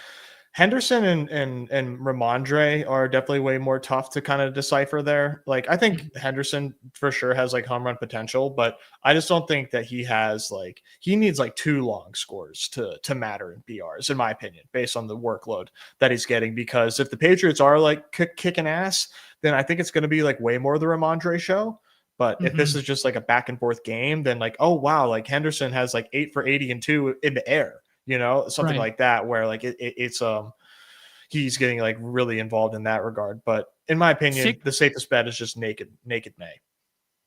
[SPEAKER 2] Henderson and Ramondre are definitely way more tough to kind of decipher there. Like, I think Henderson for sure has like home run potential, but I just don't think that he has like, he needs like 2 long scores to matter in BRs, in my opinion, based on the workload that he's getting. Because if the Patriots are like kicking ass, then I think it's going to be like way more the Ramondre show. But if this is just like a back and forth game, then like, oh wow, like Henderson has like 8 for 80 and 2 in the air. You know, something like that, where like it's he's getting like really involved in that regard. But in my opinion, the safest bet is just naked May.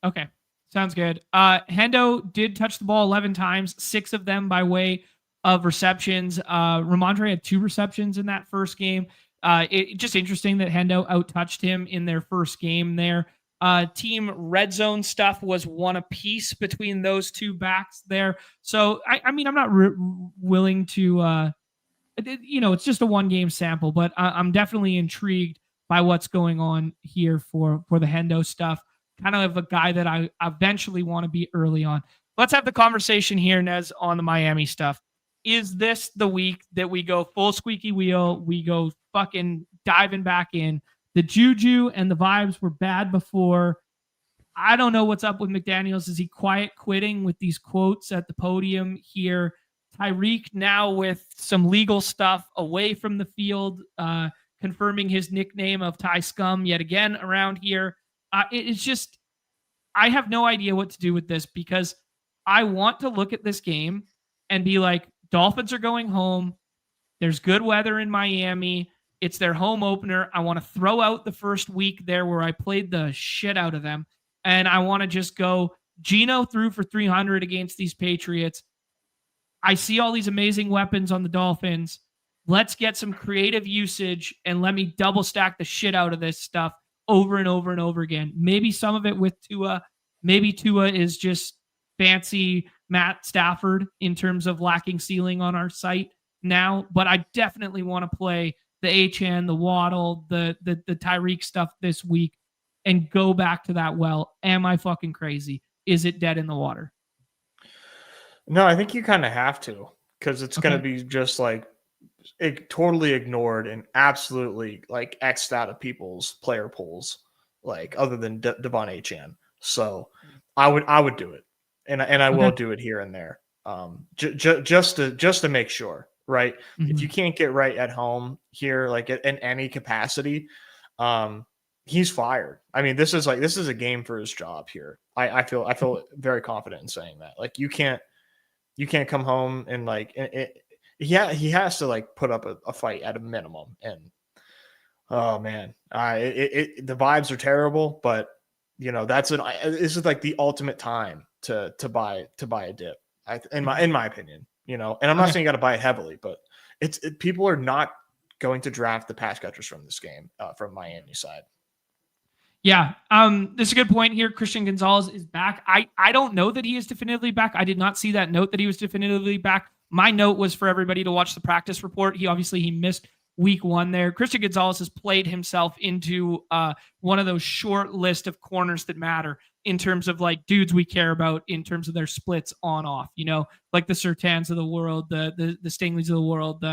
[SPEAKER 1] Okay, sounds good. Hendo did touch the ball 11 times, 6 of them by way of receptions. Ramondre had 2 receptions in that first game. It just interesting that Hendo out-touched him in their first game there. Team red zone stuff was 1 apiece between those 2 backs there. So, I mean, I'm not willing to, it's just a 1-game sample, but I'm definitely intrigued by what's going on here for the Hendo stuff. Kind of a guy that I eventually want to be early on. Let's have the conversation here, Nez, on the Miami stuff. Is this the week that we go full squeaky wheel? We go fucking diving back in. The juju and the vibes were bad before. I don't know what's up with McDaniels. Is he quiet quitting with these quotes at the podium here? Tyreek now with some legal stuff away from the field, confirming his nickname of Ty Scum yet again around here. It's just, I have no idea what to do with this, because I want to look at this game and be like, Dolphins are going home. There's good weather in Miami. It's their home opener. I want to throw out the first week there where I played the shit out of them. And I want to just go, Geno threw for 300 against these Patriots. I see all these amazing weapons on the Dolphins. Let's get some creative usage and let me double stack the shit out of this stuff over and over and over again. Maybe some of it with Tua. Maybe Tua is just fancy Matt Stafford in terms of lacking ceiling on our site now. But I definitely want to play the HN, the Waddle, the Tyreek stuff this week and go back to that well. Am I fucking crazy? Is it dead in the water?
[SPEAKER 2] No, I think you kind of have to, because it's going to be just like totally ignored and absolutely like X'd out of people's player pools, like other than Devon HN. So I would do it. And I will do it here and there. Just to make sure. Right. If you can't get right at home here, like in any capacity, he's fired. I mean, this is a game for his job here. I feel very confident in saying that. Like, you can't come home and like, he has to like put up a fight at a minimum. And oh man, the vibes are terrible, but you know, this is like the ultimate time to buy a dip, in my opinion. You know, and I'm not saying you got to buy it heavily, but people are not going to draft the pass catchers from this game from Miami side.
[SPEAKER 1] Yeah, this is a good point here. Christian Gonzalez is back. I don't know that he is definitively back. I did not see that note that he was definitively back, My note was for everybody to watch the practice report. He missed week 1 there. Christian Gonzalez has played himself into one of those short list of corners that matter in terms of like dudes we care about in terms of their splits on off, like the Surtans of the world, the Stingleys of the world,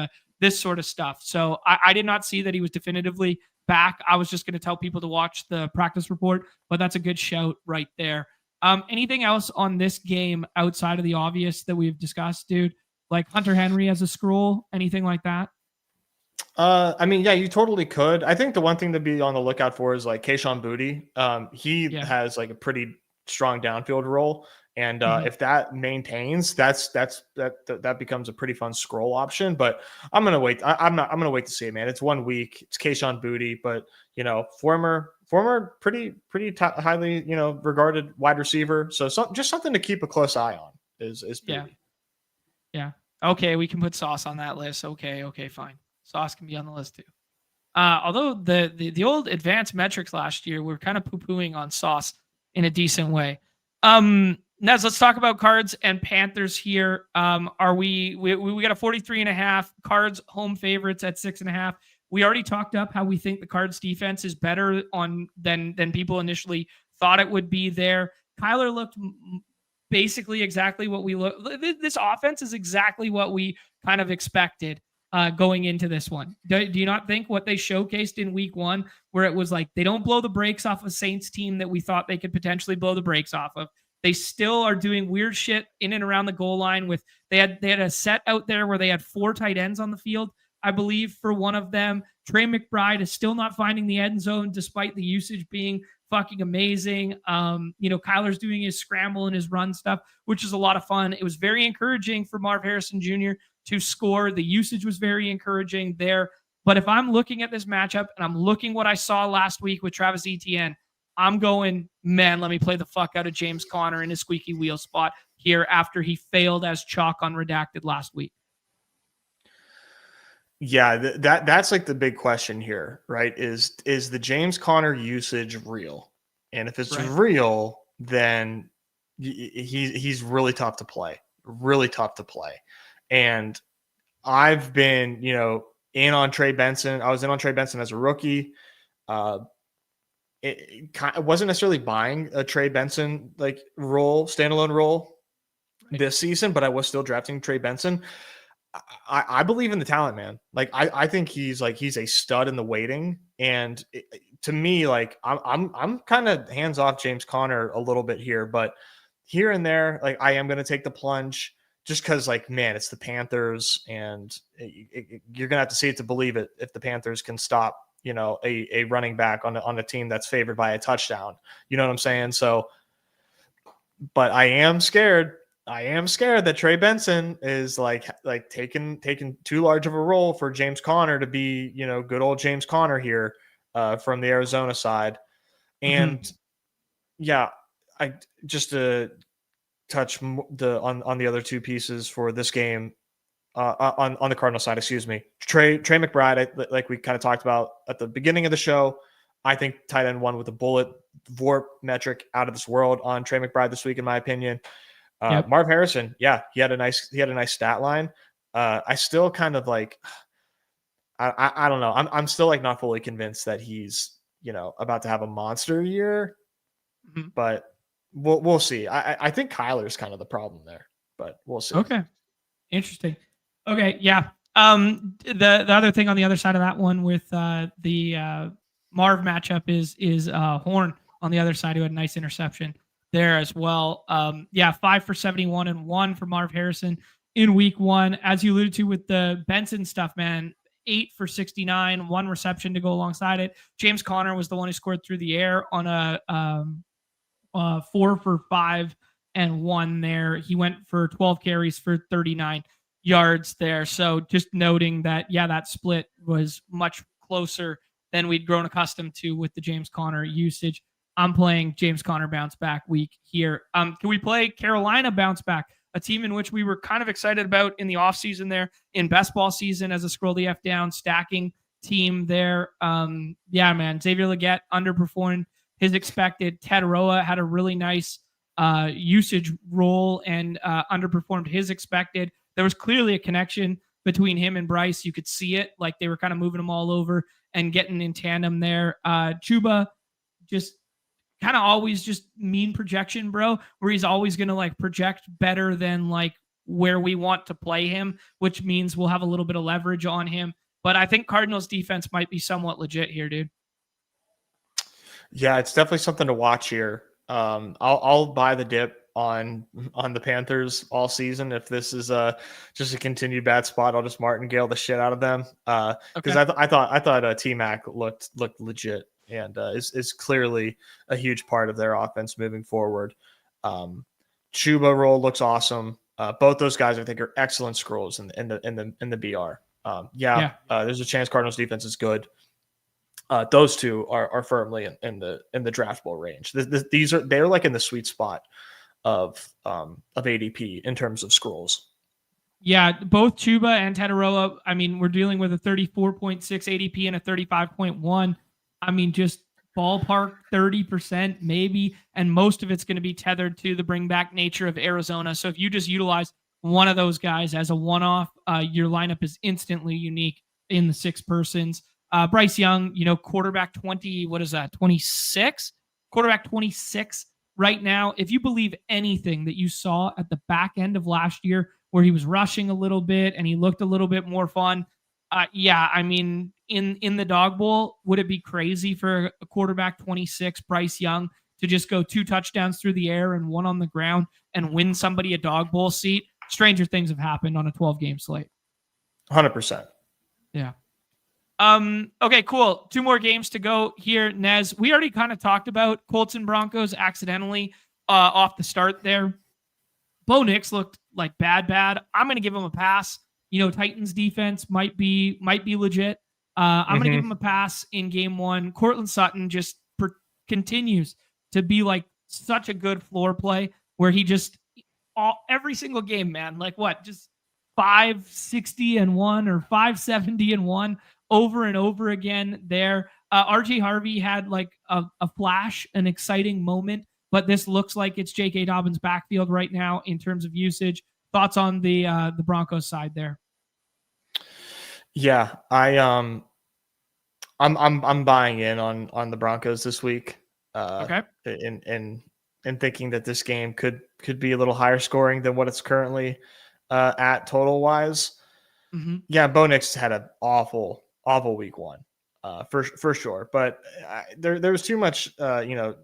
[SPEAKER 1] this sort of stuff. So I did not see that he was definitively back. I was just going to tell people to watch the practice report, but that's a good shout right there. Anything else on this game outside of the obvious that we've discussed, dude? Like Hunter Henry as a scroll, anything like that?
[SPEAKER 2] Yeah, you totally could. I think the one thing to be on the lookout for is like Kayshon Boutte. He has like a pretty strong downfield role, and if that maintains, that becomes a pretty fun scroll option. But I'm gonna wait. I'm gonna wait to see it, man. It's 1 week. It's Kayshon Boutte, but former pretty highly regarded wide receiver. So just something to keep a close eye on is Boutte.
[SPEAKER 1] Yeah. Okay, we can put Sauce on that list. Okay, fine. Sauce can be on the list too. Although the old advanced metrics last year were kind of poo-pooing on Sauce in a decent way. Nez, let's talk about Cards and Panthers here. Are we got a 43.5 Cards home favorites at 6.5. We already talked up how we think the Cards defense is better than people initially thought it would be there. Kyler looked basically exactly what we look. This offense is exactly what we kind of expected going into this one. Do you not think what they showcased in week 1, where it was like they don't blow the brakes off a Saints team that we thought they could potentially blow the brakes off of? They still are doing weird shit in and around the goal line. They had a set out there where they had 4 tight ends on the field, I believe, for one of them. Trey McBride is still not finding the end zone despite the usage being fucking amazing. Kyler's doing his scramble and his run stuff, which is a lot of fun. It was very encouraging for Marv Harrison Jr. to score. The usage was very encouraging there. But if I'm looking at this matchup and I'm looking what I saw last week with Travis Etienne, I'm going, man, let me play the fuck out of James Conner in his squeaky wheel spot here after he failed as chalk on Redacted last week.
[SPEAKER 2] Yeah, that's like the big question here, right? Is the James Conner usage real? And if it's real, then he's really tough to play. Really tough to play. And I've been, in on Trey Benson. I was in on Trey Benson as a rookie. It wasn't necessarily buying a Trey Benson standalone role this season, but I was still drafting Trey Benson. I believe in the talent, man. Like I think he's a stud in the waiting, and to me, like I'm kind of hands off James Conner a little bit here, but here and there, like I am going to take the plunge just because, like, man, it's the Panthers, and you're gonna have to see it to believe it if the Panthers can stop a running back on a team that's favored by a touchdown. You know what I'm saying? So, but I am scared that Trey Benson is like taking too large of a role for James Conner to be, good old James Conner here from the Arizona side. And yeah, I just to touch on the other 2 pieces for this game on the Cardinal side, excuse me. Trey McBride, like we kind of talked about at the beginning of the show, I think tight end 1 with a bullet VORP metric out of this world on Trey McBride this week, in my opinion. Marv Harrison, yeah, he had a nice stat line. I still kind of like, I don't know. I'm still like not fully convinced that he's, about to have a monster year, but we'll see. I think Kyler's kind of the problem there, but we'll see.
[SPEAKER 1] Okay. Interesting. Okay. Yeah. The other thing on the other side of that one with the Marv matchup is Horn on the other side, who had a nice interception there as well. 5 for 71 and 1 for Marv Harrison in week 1. As you alluded to with the Benson stuff, man, 8 for 69, 1 reception to go alongside it. James Conner was the one who scored through the air on a 4 for 5 and 1 there. He went for 12 carries for 39 yards there. So just noting that, that split was much closer than we'd grown accustomed to with the James Conner usage. I'm playing James Conner bounce back week here. Can we play Carolina bounce back? A team in which we were kind of excited about in the offseason there, in best ball season, as a scroll the F down stacking team there. Man, Xavier Legette underperformed his expected. Ted Roa had a really nice usage role and underperformed his expected. there was clearly a connection between him and Bryce. You could see it, like they were kind of moving them all over and getting in tandem there. Chuba just kind of always just mean projection, bro, where he's always going to like project better than like where we want to play him, which means we'll have a little bit of leverage on him. But I think Cardinals defense might be somewhat legit here, dude.
[SPEAKER 2] Yeah, it's definitely something to watch here. I'll buy the dip on the Panthers all season. If this is just a continued bad spot, I'll just martingale the shit out of them. Because I thought T-Mac looked legit and is clearly a huge part of their offense moving forward. Chuba role looks awesome. Both those guys I think are excellent scrolls in the BR. There's a chance Cardinals defense is good. Those two are firmly in the draftable range. They're like in the sweet spot of ADP in terms of scrolls.
[SPEAKER 1] Yeah, both Chuba and Tataroa. I mean, we're dealing with a 34.6 ADP and a 35.1. I mean, just ballpark 30% maybe, and most of it's going to be tethered to the bring back nature of Arizona. So if you just utilize one of those guys as a one-off, your lineup is instantly unique in the 6 persons. Bryce Young, quarterback 20, what is that, 26? Quarterback 26 right now. If you believe anything that you saw at the back end of last year where he was rushing a little bit and he looked a little bit more fun, I mean, in the dog bowl, would it be crazy for a quarterback 26, Bryce Young, to just go 2 touchdowns through the air and 1 on the ground and win somebody a dog bowl seat? Stranger things have happened on a 12-game slate.
[SPEAKER 2] 100%.
[SPEAKER 1] Yeah. Okay, cool. 2 more games to go here, Nez. We already kind of talked about Colts and Broncos accidentally off the start there. Bo Nix looked like bad. I'm going to give him a pass. Titans defense might be legit. I'm going to give him a pass in game 1. Cortland Sutton just continues to be like such a good floor play where he just every single game, man, like what, just 560-1 or 570-1 over and over again there. RJ Harvey had like a flash, an exciting moment, but this looks like it's J.K. Dobbins' backfield right now in terms of usage. Thoughts on the Broncos side there?
[SPEAKER 2] Yeah, I'm buying in on the Broncos this week.
[SPEAKER 1] Okay.
[SPEAKER 2] And thinking that this game could be a little higher scoring than what it's currently at total wise. Mm-hmm. Yeah, Bo Nix had an awful week 1 for sure. But there was too much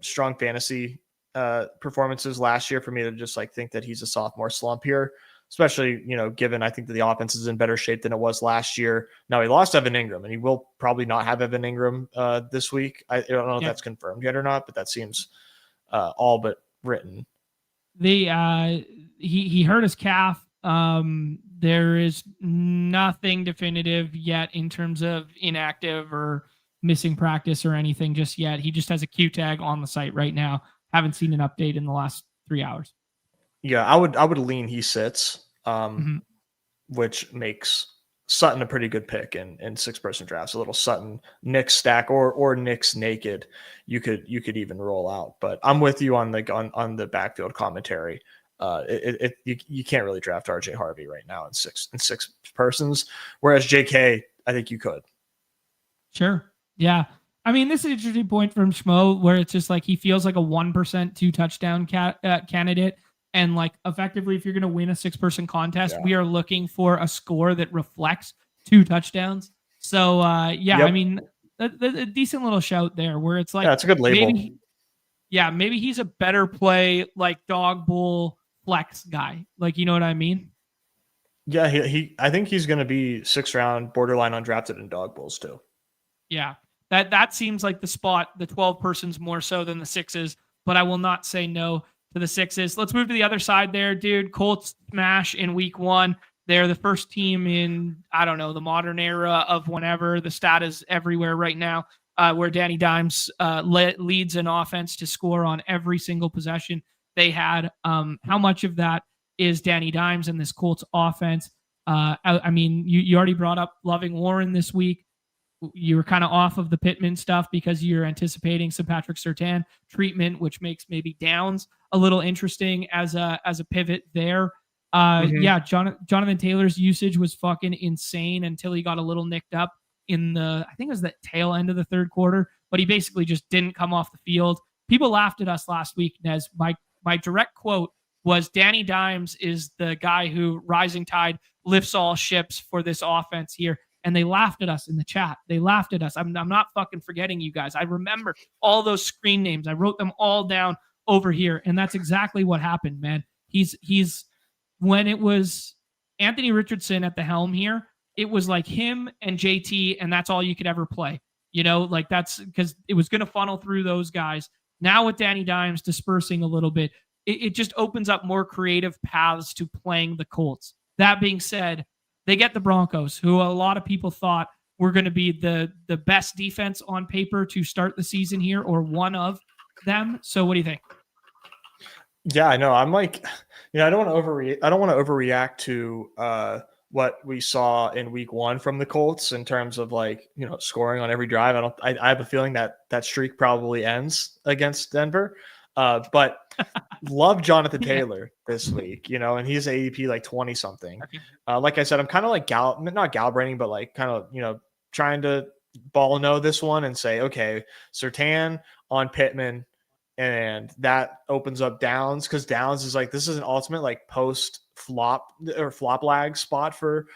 [SPEAKER 2] strong fantasy performances last year for me to just like think that he's a sophomore slump here. Especially, given I think that the offense is in better shape than it was last year. Now he lost Evan Ingram, and he will probably not have Evan Ingram this week. I don't know if that's confirmed yet or not, but that seems all but written.
[SPEAKER 1] He hurt his calf. There is nothing definitive yet in terms of inactive or missing practice or anything just yet. He just has a Q tag on the site right now. Haven't seen an update in the last 3 hours.
[SPEAKER 2] Yeah, I would lean he sits, which makes Sutton a pretty good pick in 6-person drafts. A little Sutton Nix stack or Nix naked, you could even roll out. But I'm with you on the backfield commentary. You can't really draft RJ Harvey right now in six persons, whereas JK, I think you could.
[SPEAKER 1] Sure, yeah. I mean, this is an interesting point from Schmo where it's just like he feels like a 1% 2 touchdown candidate. And like effectively, if you're going to win a 6-person contest, we are looking for a score that reflects 2 touchdowns. So I mean, a decent little shout there where it's like,
[SPEAKER 2] it's a good label.
[SPEAKER 1] Maybe he's a better play, like dog bowl flex guy. Like, you know what I mean?
[SPEAKER 2] Yeah, I think he's going to be 6th round, borderline undrafted in dog bowls too.
[SPEAKER 1] Yeah, that seems like the spot, the 12 persons more so than the 6s, but I will not say no to the 6s. Let's move to the other side there, dude. Colts smash in week 1. They're the first team in, I don't know, the modern era of whenever. The stat is everywhere right now, where Danny Dimes leads an offense to score on every single possession they had. How much of that is Danny Dimes and this Colts offense? I mean, you already brought up Loving Warren this week. You were kind of off of the Pittman stuff because you're anticipating some Patrick Surtain treatment, which makes maybe Downs a little interesting as a pivot there. Yeah, Jonathan Taylor's usage was fucking insane until he got a little nicked up in I think it was the tail end of the third quarter, but he basically just didn't come off the field. People laughed at us last week, Nez. My direct quote was Danny Dimes is the guy who rising tide lifts all ships for this offense here. And they laughed at us in the chat. They laughed at us. I'm not fucking forgetting you guys. I remember all those screen names. I wrote them all down over here. And that's exactly what happened, man. He's when it was Anthony Richardson at the helm here, it was like him and JT, and that's all you could ever play. Like that's because it was going to funnel through those guys. Now with Danny Dimes dispersing a little bit, it just opens up more creative paths to playing the Colts. That being said, they get the Broncos, who a lot of people thought were going to be the best defense on paper to start the season here, or one of them. So what do you think?
[SPEAKER 2] Yeah, I know. I'm like, I don't want to overreact to what we saw in week 1 from the Colts in terms of scoring on every drive. I have a feeling that streak probably ends against Denver. But love Jonathan Taylor this week, and he's ADP like 20 something. Like I said, I'm kind of like not calibrating, but like kind of, trying to ball know this one and say, okay, Surtain on Pittman, and that opens up Downs, because Downs is like, this is an ultimate like post flop or flop lag spot for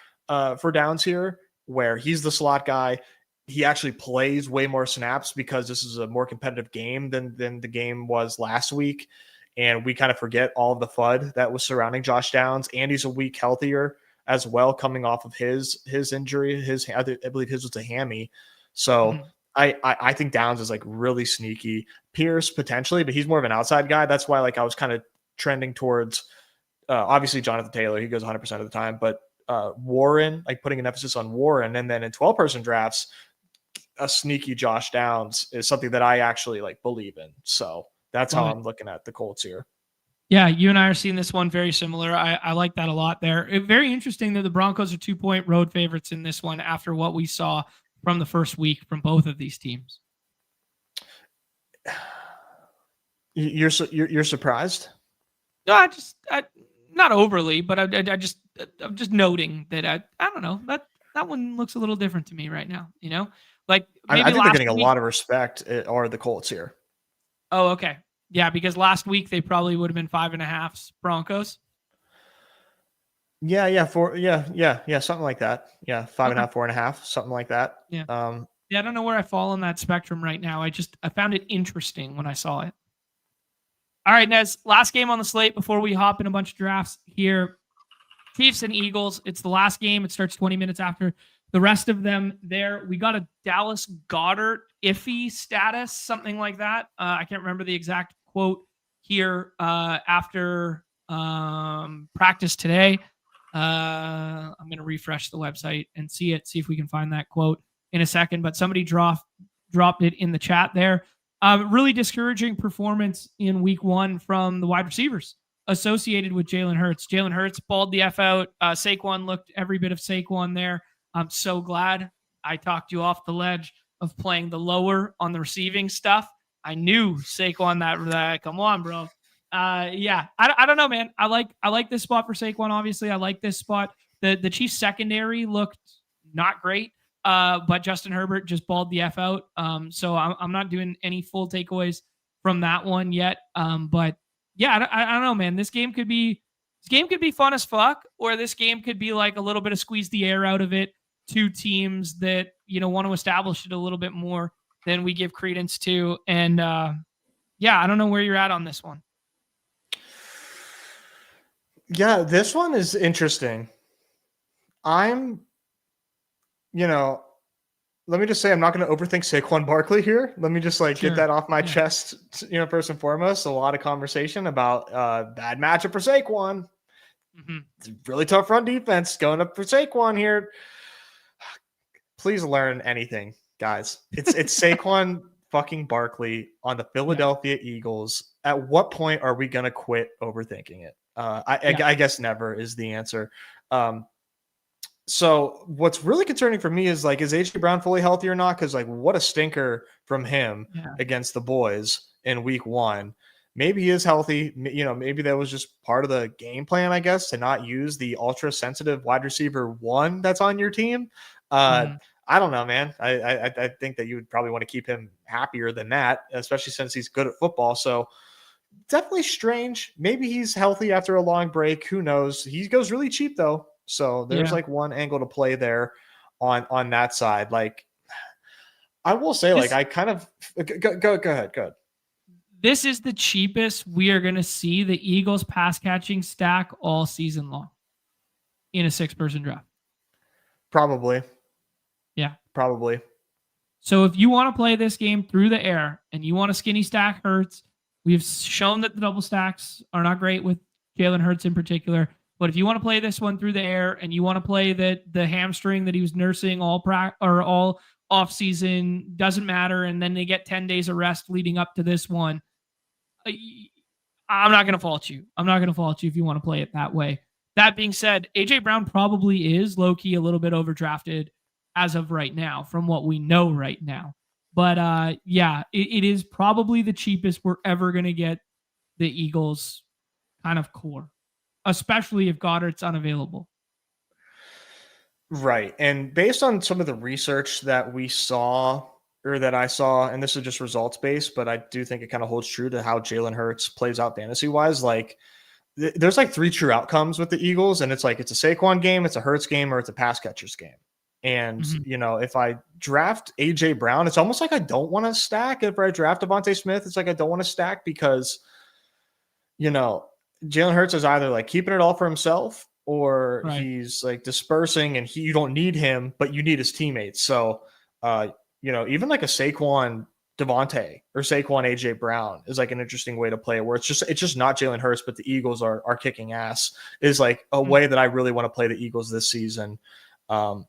[SPEAKER 2] Downs here, where he's the slot guy. He actually plays way more snaps because this is a more competitive game than the game was last week. And we kind of forget all of the FUD that was surrounding Josh Downs. And he's a week healthier as well, coming off of his injury. I believe his was a hammy. So I think Downs is like really sneaky. Pierce potentially, but he's more of an outside guy. That's why I was kind of trending towards obviously Jonathan Taylor. He goes 100% of the time, but Warren, like putting an emphasis on Warren. And then in 12-person drafts, a sneaky Josh Downs is something that I actually believe in. So that's how I'm looking at the Colts here.
[SPEAKER 1] Yeah, you and I are seeing this one very similar. I like that a lot there. Very interesting that the Broncos are 2-point road favorites in this one after what we saw from the first week from both of these teams.
[SPEAKER 2] You're surprised?
[SPEAKER 1] No, I not overly, but I'm just noting that I don't know, that one looks a little different to me right now. Like maybe
[SPEAKER 2] I think they're getting a lot of respect. Are the Colts here?
[SPEAKER 1] Oh, okay. Yeah, because last week they probably would have been 5.5 Broncos.
[SPEAKER 2] Yeah, something like that. Yeah, 5.5, 4.5, something like that.
[SPEAKER 1] Yeah. I don't know where I fall on that spectrum right now. I found it interesting when I saw it. All right, Nez, last game on the slate before we hop in a bunch of drafts here. Chiefs and Eagles. It's the last game. It starts 20 minutes after the rest of them there. We got a Dallas Goedert iffy status, something like that. I can't remember the exact quote here after practice today. I'm going to refresh the website and see if we can find that quote in a second. But somebody dropped it in the chat there. Really discouraging performance in week 1 from the wide receivers associated with Jalen Hurts. Jalen Hurts balled the F out. Saquon looked every bit of Saquon there. I'm so glad I talked you off the ledge of playing the lower on the receiving stuff. I knew Saquon that come on, bro. Yeah, I don't know, man. I like this spot for Saquon. Obviously, I like this spot. The Chiefs secondary looked not great, but Justin Herbert just balled the F out. So I'm not doing any full takeaways from that one yet. But yeah, I don't know, man. This game could be fun as fuck, or this game could be like a little bit of squeeze the air out of it. Two teams that want to establish it a little bit more than we give credence to. And yeah, I don't know where you're at on this one.
[SPEAKER 2] Yeah, this one is interesting. Let me just say, I'm not going to overthink Saquon Barkley here. Let me just get that off my chest, first and foremost. A lot of conversation about bad matchup for Saquon. It's a really tough run defense going up for Saquon here. Please learn anything, guys. It's Saquon fucking Barkley on the Philadelphia Eagles. At what point are we going to quit overthinking it? I guess never is the answer. So what's really concerning for me is AJ Brown fully healthy or not? Because what a stinker from him against the boys in week 1. maybe he is healthy. Maybe that was just part of the game plan, I guess, to not use the ultra sensitive wide receiver one that's on your team.
[SPEAKER 1] Mhm.
[SPEAKER 2] I don't know, man. I think that you would probably want to keep him happier than that, especially since he's good at football. So definitely strange. Maybe he's healthy after a long break. Who knows? He goes really cheap though. So there's
[SPEAKER 1] Yeah.
[SPEAKER 2] like one angle to play there on that side. Like I will say, like
[SPEAKER 1] This
[SPEAKER 2] I kind of go ahead. Go ahead.
[SPEAKER 1] this is the cheapest we are going to see the Eagles pass catching stack all season long in a 6-person draft.
[SPEAKER 2] Probably.
[SPEAKER 1] Yeah.
[SPEAKER 2] Probably.
[SPEAKER 1] So if you want to play this game through the air and you want a skinny stack Hurts, we've shown that the double stacks are not great with Jalen Hurts in particular. But if you want to play this one through the air and you want to play the hamstring that he was nursing all off season, doesn't matter, and then they get 10 days of rest leading up to this one, I'm not going to fault you. I'm not going to fault you if you want to play it that way. That being said, AJ Brown probably is low key a little bit overdrafted as of right now, from what we know right now. But yeah, it is probably the cheapest we're ever going to get the Eagles kind of core, especially if Goddard's unavailable.
[SPEAKER 2] Right. And based on some of the research that we saw or that I saw, and this is just results based, but I do think it kind of holds true to how Jalen Hurts plays out fantasy wise. Like there's like 3 true outcomes with the Eagles, and it's like it's a Saquon game, it's a Hurts game, or it's a pass catcher's game. And
[SPEAKER 1] Mm-hmm.
[SPEAKER 2] if I draft AJ Brown, it's almost like I don't want to stack. If I draft Devontae Smith, it's like I don't want to stack because Jalen Hurts is either like keeping it all for himself or
[SPEAKER 1] Right.
[SPEAKER 2] he's like dispersing and you don't need him, but you need his teammates. So, even like a Saquon Devontae or Saquon AJ Brown is like an interesting way to play it where it's just not Jalen Hurts, but the Eagles are kicking ass is like a
[SPEAKER 1] Mm-hmm.
[SPEAKER 2] way that I really want to play the Eagles this season, and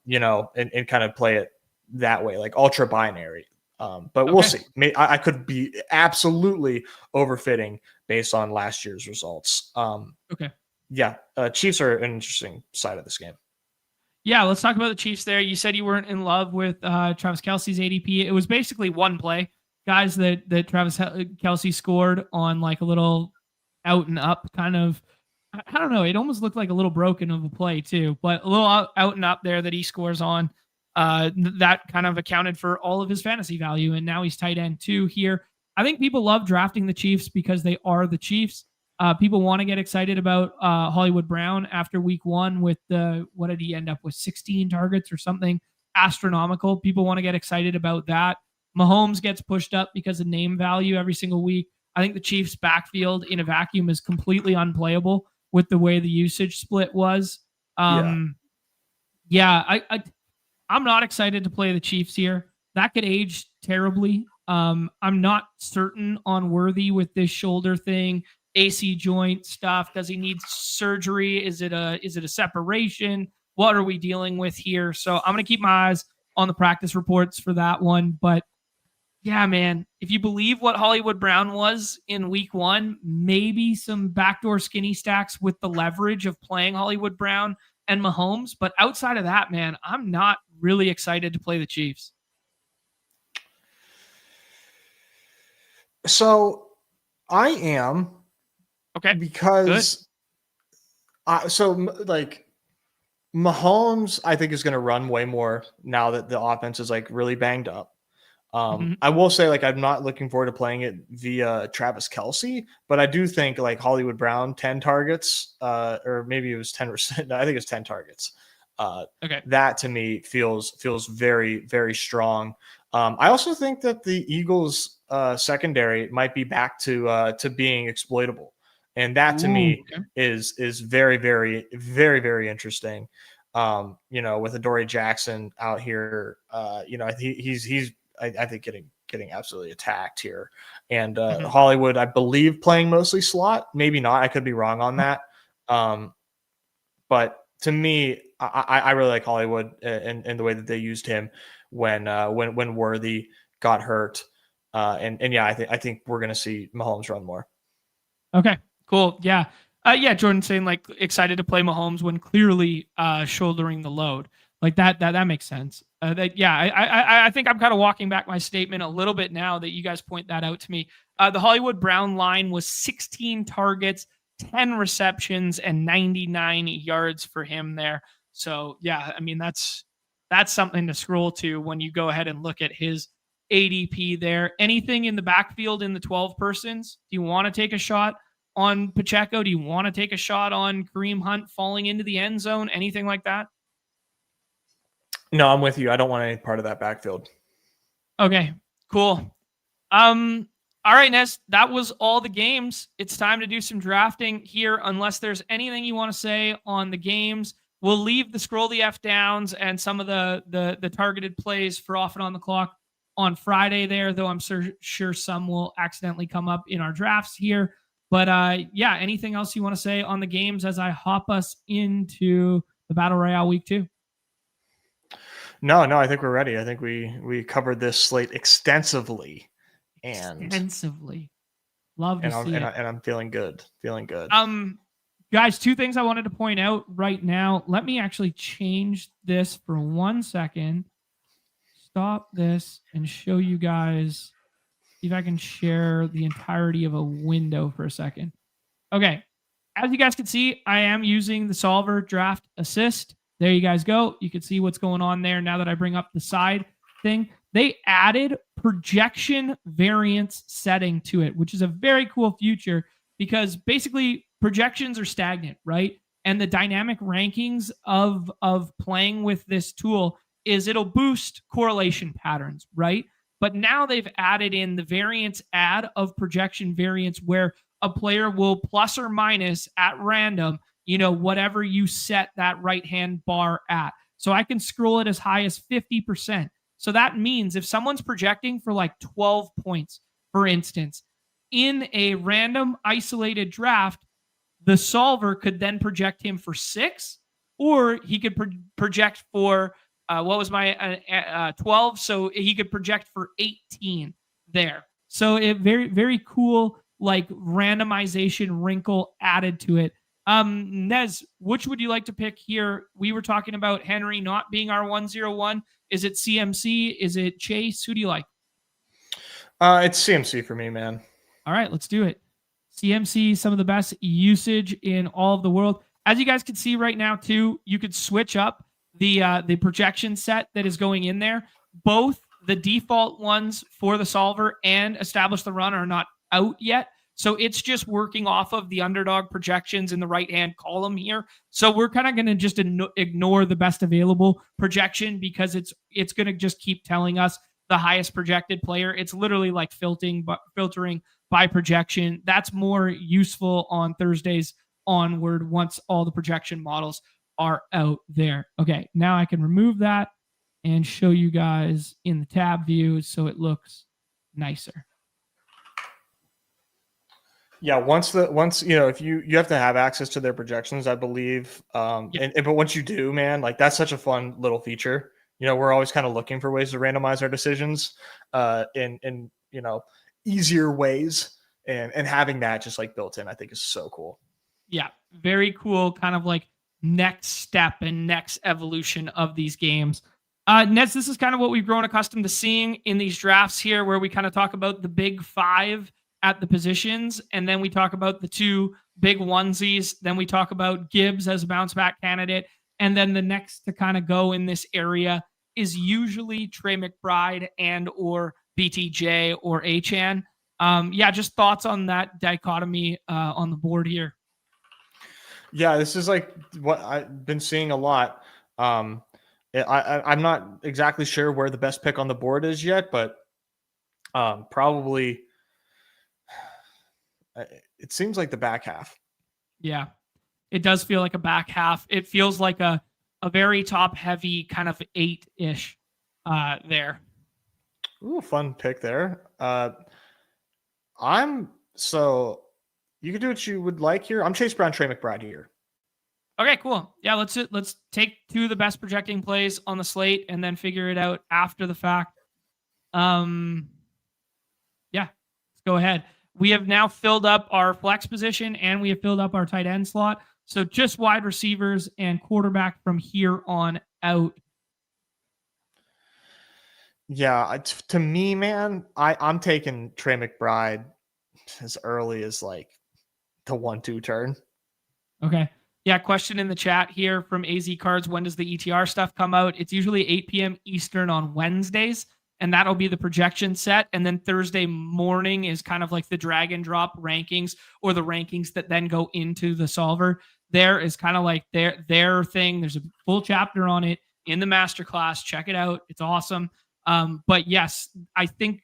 [SPEAKER 2] kind of play it that way, like ultra binary. But we'll
[SPEAKER 1] Okay.
[SPEAKER 2] see. I could be absolutely overfitting based on last year's results.
[SPEAKER 1] Okay.
[SPEAKER 2] Yeah, Chiefs are an interesting side of this game.
[SPEAKER 1] Yeah, let's talk about the Chiefs there. You said you weren't in love with Travis Kelce's ADP. It was basically one play, guys, that Travis Kelce scored on like a little out and up kind of. I don't know. It almost looked like a little broken of a play too, but a little out and up there that he scores on. That kind of accounted for all of his fantasy value, and now he's tight end 2 here. I think people love drafting the Chiefs because they are the Chiefs. People want to get excited about Hollywood Brown after week 1 with what did he end up with, 16 targets or something astronomical. People want to get excited about that. Mahomes gets pushed up because of name value every single week. I think the Chiefs backfield in a vacuum is completely unplayable with the way the usage split was.
[SPEAKER 2] Yeah.
[SPEAKER 1] Yeah, I'm not excited to play the Chiefs here. That could age terribly. I'm not certain on Worthy with this shoulder thing. AC joint stuff. Does he need surgery? Is it a separation? What are we dealing with here? So I'm gonna keep my eyes on the practice reports for that one. But yeah, man, if you believe what Hollywood Brown was in week 1, maybe some backdoor skinny stacks with the leverage of playing Hollywood Brown and Mahomes. But outside of that, man, I'm not really excited to play the Chiefs.
[SPEAKER 2] So I am.
[SPEAKER 1] Okay.
[SPEAKER 2] Because like Mahomes, I think is going to run way more now that the offense is like really banged up.
[SPEAKER 1] Mm-hmm.
[SPEAKER 2] I will say like I'm not looking forward to playing it via Travis Kelce, but I do think like Hollywood Brown 10 targets, or maybe it was 10%. I think it's 10 targets.
[SPEAKER 1] Okay.
[SPEAKER 2] That to me feels very, very strong. I also think that the Eagles secondary might be back to being exploitable. And that to me
[SPEAKER 1] Okay.
[SPEAKER 2] is very, very, very, very interesting. With Adoree Jackson out here, he's I think getting absolutely attacked here. And
[SPEAKER 1] Mm-hmm.
[SPEAKER 2] Hollywood, I believe, playing mostly slot. Maybe not. I could be wrong on that. But to me, I really like Hollywood and the way that they used him when Worthy got hurt. And yeah, I think we're gonna see Mahomes run more.
[SPEAKER 1] Okay. Cool. Yeah. Yeah. Jordan saying like excited to play Mahomes when clearly shouldering the load. Like that makes sense. I think I'm kind of walking back my statement a little bit now that you guys point that out to me. The Hollywood Brown line was 16 targets, 10 receptions, and 99 yards for him there. So yeah, I mean that's something to scroll to when you go ahead and look at his ADP there. Anything in the backfield in the 12 persons? Do you want to take a shot on Pacheco? Do you want to take a shot on Kareem Hunt falling into the end zone? Anything like that?
[SPEAKER 2] No, I'm with you. I don't want any part of that backfield.
[SPEAKER 1] Okay, cool. All right, Nez, that was all the games. It's time to do some drafting here. Unless there's anything you want to say on the games, we'll leave the scroll the F downs and some of the targeted plays for off and on the clock on Friday there, though I'm sure some will accidentally come up in our drafts here. But yeah, anything else you want to say on the games as I hop us into the Battle Royale Week 2?
[SPEAKER 2] No, I think we're ready. I think we covered this slate extensively.
[SPEAKER 1] Love to see it.
[SPEAKER 2] And I'm feeling good.
[SPEAKER 1] Guys, two things I wanted to point out right now. Let me actually change this for 1 second. Stop this and show you guys. See if I can share the entirety of a window for a second. Okay. As you guys can see, I am using the Solver Draft Assist. There you guys go. You can see what's going on there now that I bring up the side thing. They added projection variance setting to it, which is a very cool feature because basically projections are stagnant, right? And the dynamic rankings of playing with this tool is it'll boost correlation patterns, right? But now they've added in the variance add of projection variance where a player will plus or minus at random, whatever you set that right-hand bar at. So I can scroll it as high as 50%. So that means if someone's projecting for like 12 points, for instance, in a random isolated draft, the solver could then project him for 6, or he could project for, 12. So he could project for 18 there. So it very, very cool, like randomization wrinkle added to it. Nez, which would you like to pick here? We were talking about Henry not being our 101. Is it CMC? Is it Chase? Who do you like?
[SPEAKER 2] It's CMC for me, man.
[SPEAKER 1] All right, let's do it. CMC, some of the best usage in all of the world. As you guys can see right now, too, you could switch up the projection set that is going in there. Both the default ones for the solver and establish the run are not out yet. So it's just working off of the Underdog projections in the right-hand column here. So we're kind of going to just ignore the best available projection because it's going to just keep telling us the highest projected player. It's literally like filtering by projection. That's more useful on Thursdays onward once all the projection models are out there. Okay, now I can remove that and show you guys in the tab view so it looks nicer.
[SPEAKER 2] Yeah, once if you have to have access to their projections, I believe. But once you do, man, like that's such a fun little feature. We're always kind of looking for ways to randomize our decisions in easier ways, and having that just like built in, I think is so cool.
[SPEAKER 1] Yeah, very cool. Kind of like next step and next evolution of these games. Nez, this is kind of what we've grown accustomed to seeing in these drafts here, where we kind of talk about the big 5 at the positions, and then we talk about the 2 big onesies. Then we talk about Gibbs as a bounce back candidate. And then the next to kind of go in this area is usually Trey McBride and or BTJ or Achan. Just thoughts on that dichotomy on the board here.
[SPEAKER 2] Yeah, this is like what I've been seeing a lot. I'm not exactly sure where the best pick on the board is yet, but probably it seems like the back half.
[SPEAKER 1] Yeah, it does feel like a back half. It feels like a very top heavy kind of 8-ish there.
[SPEAKER 2] Ooh, fun pick there. You can do what you would like here. I'm Chase Brown, Trey McBride here.
[SPEAKER 1] Okay, cool. Yeah, let's take 2 of the best projecting plays on the slate and then figure it out after the fact. Let's go ahead. We have now filled up our flex position and we have filled up our tight end slot. So just wide receivers and quarterback from here on out
[SPEAKER 2] Yeah, to me, man, I'm taking Trey McBride as early as like the 1-2 turn.
[SPEAKER 1] Okay. Yeah, question in the chat here from AZ Cards. When does the ETR stuff come out? It's usually 8 p.m. Eastern on Wednesdays, and that'll be the projection set. And then Thursday morning is kind of like the drag and drop rankings, or the rankings that then go into the solver. There is kind of like their thing. There's a full chapter on it in the masterclass. Check it out. It's awesome. But yes, I think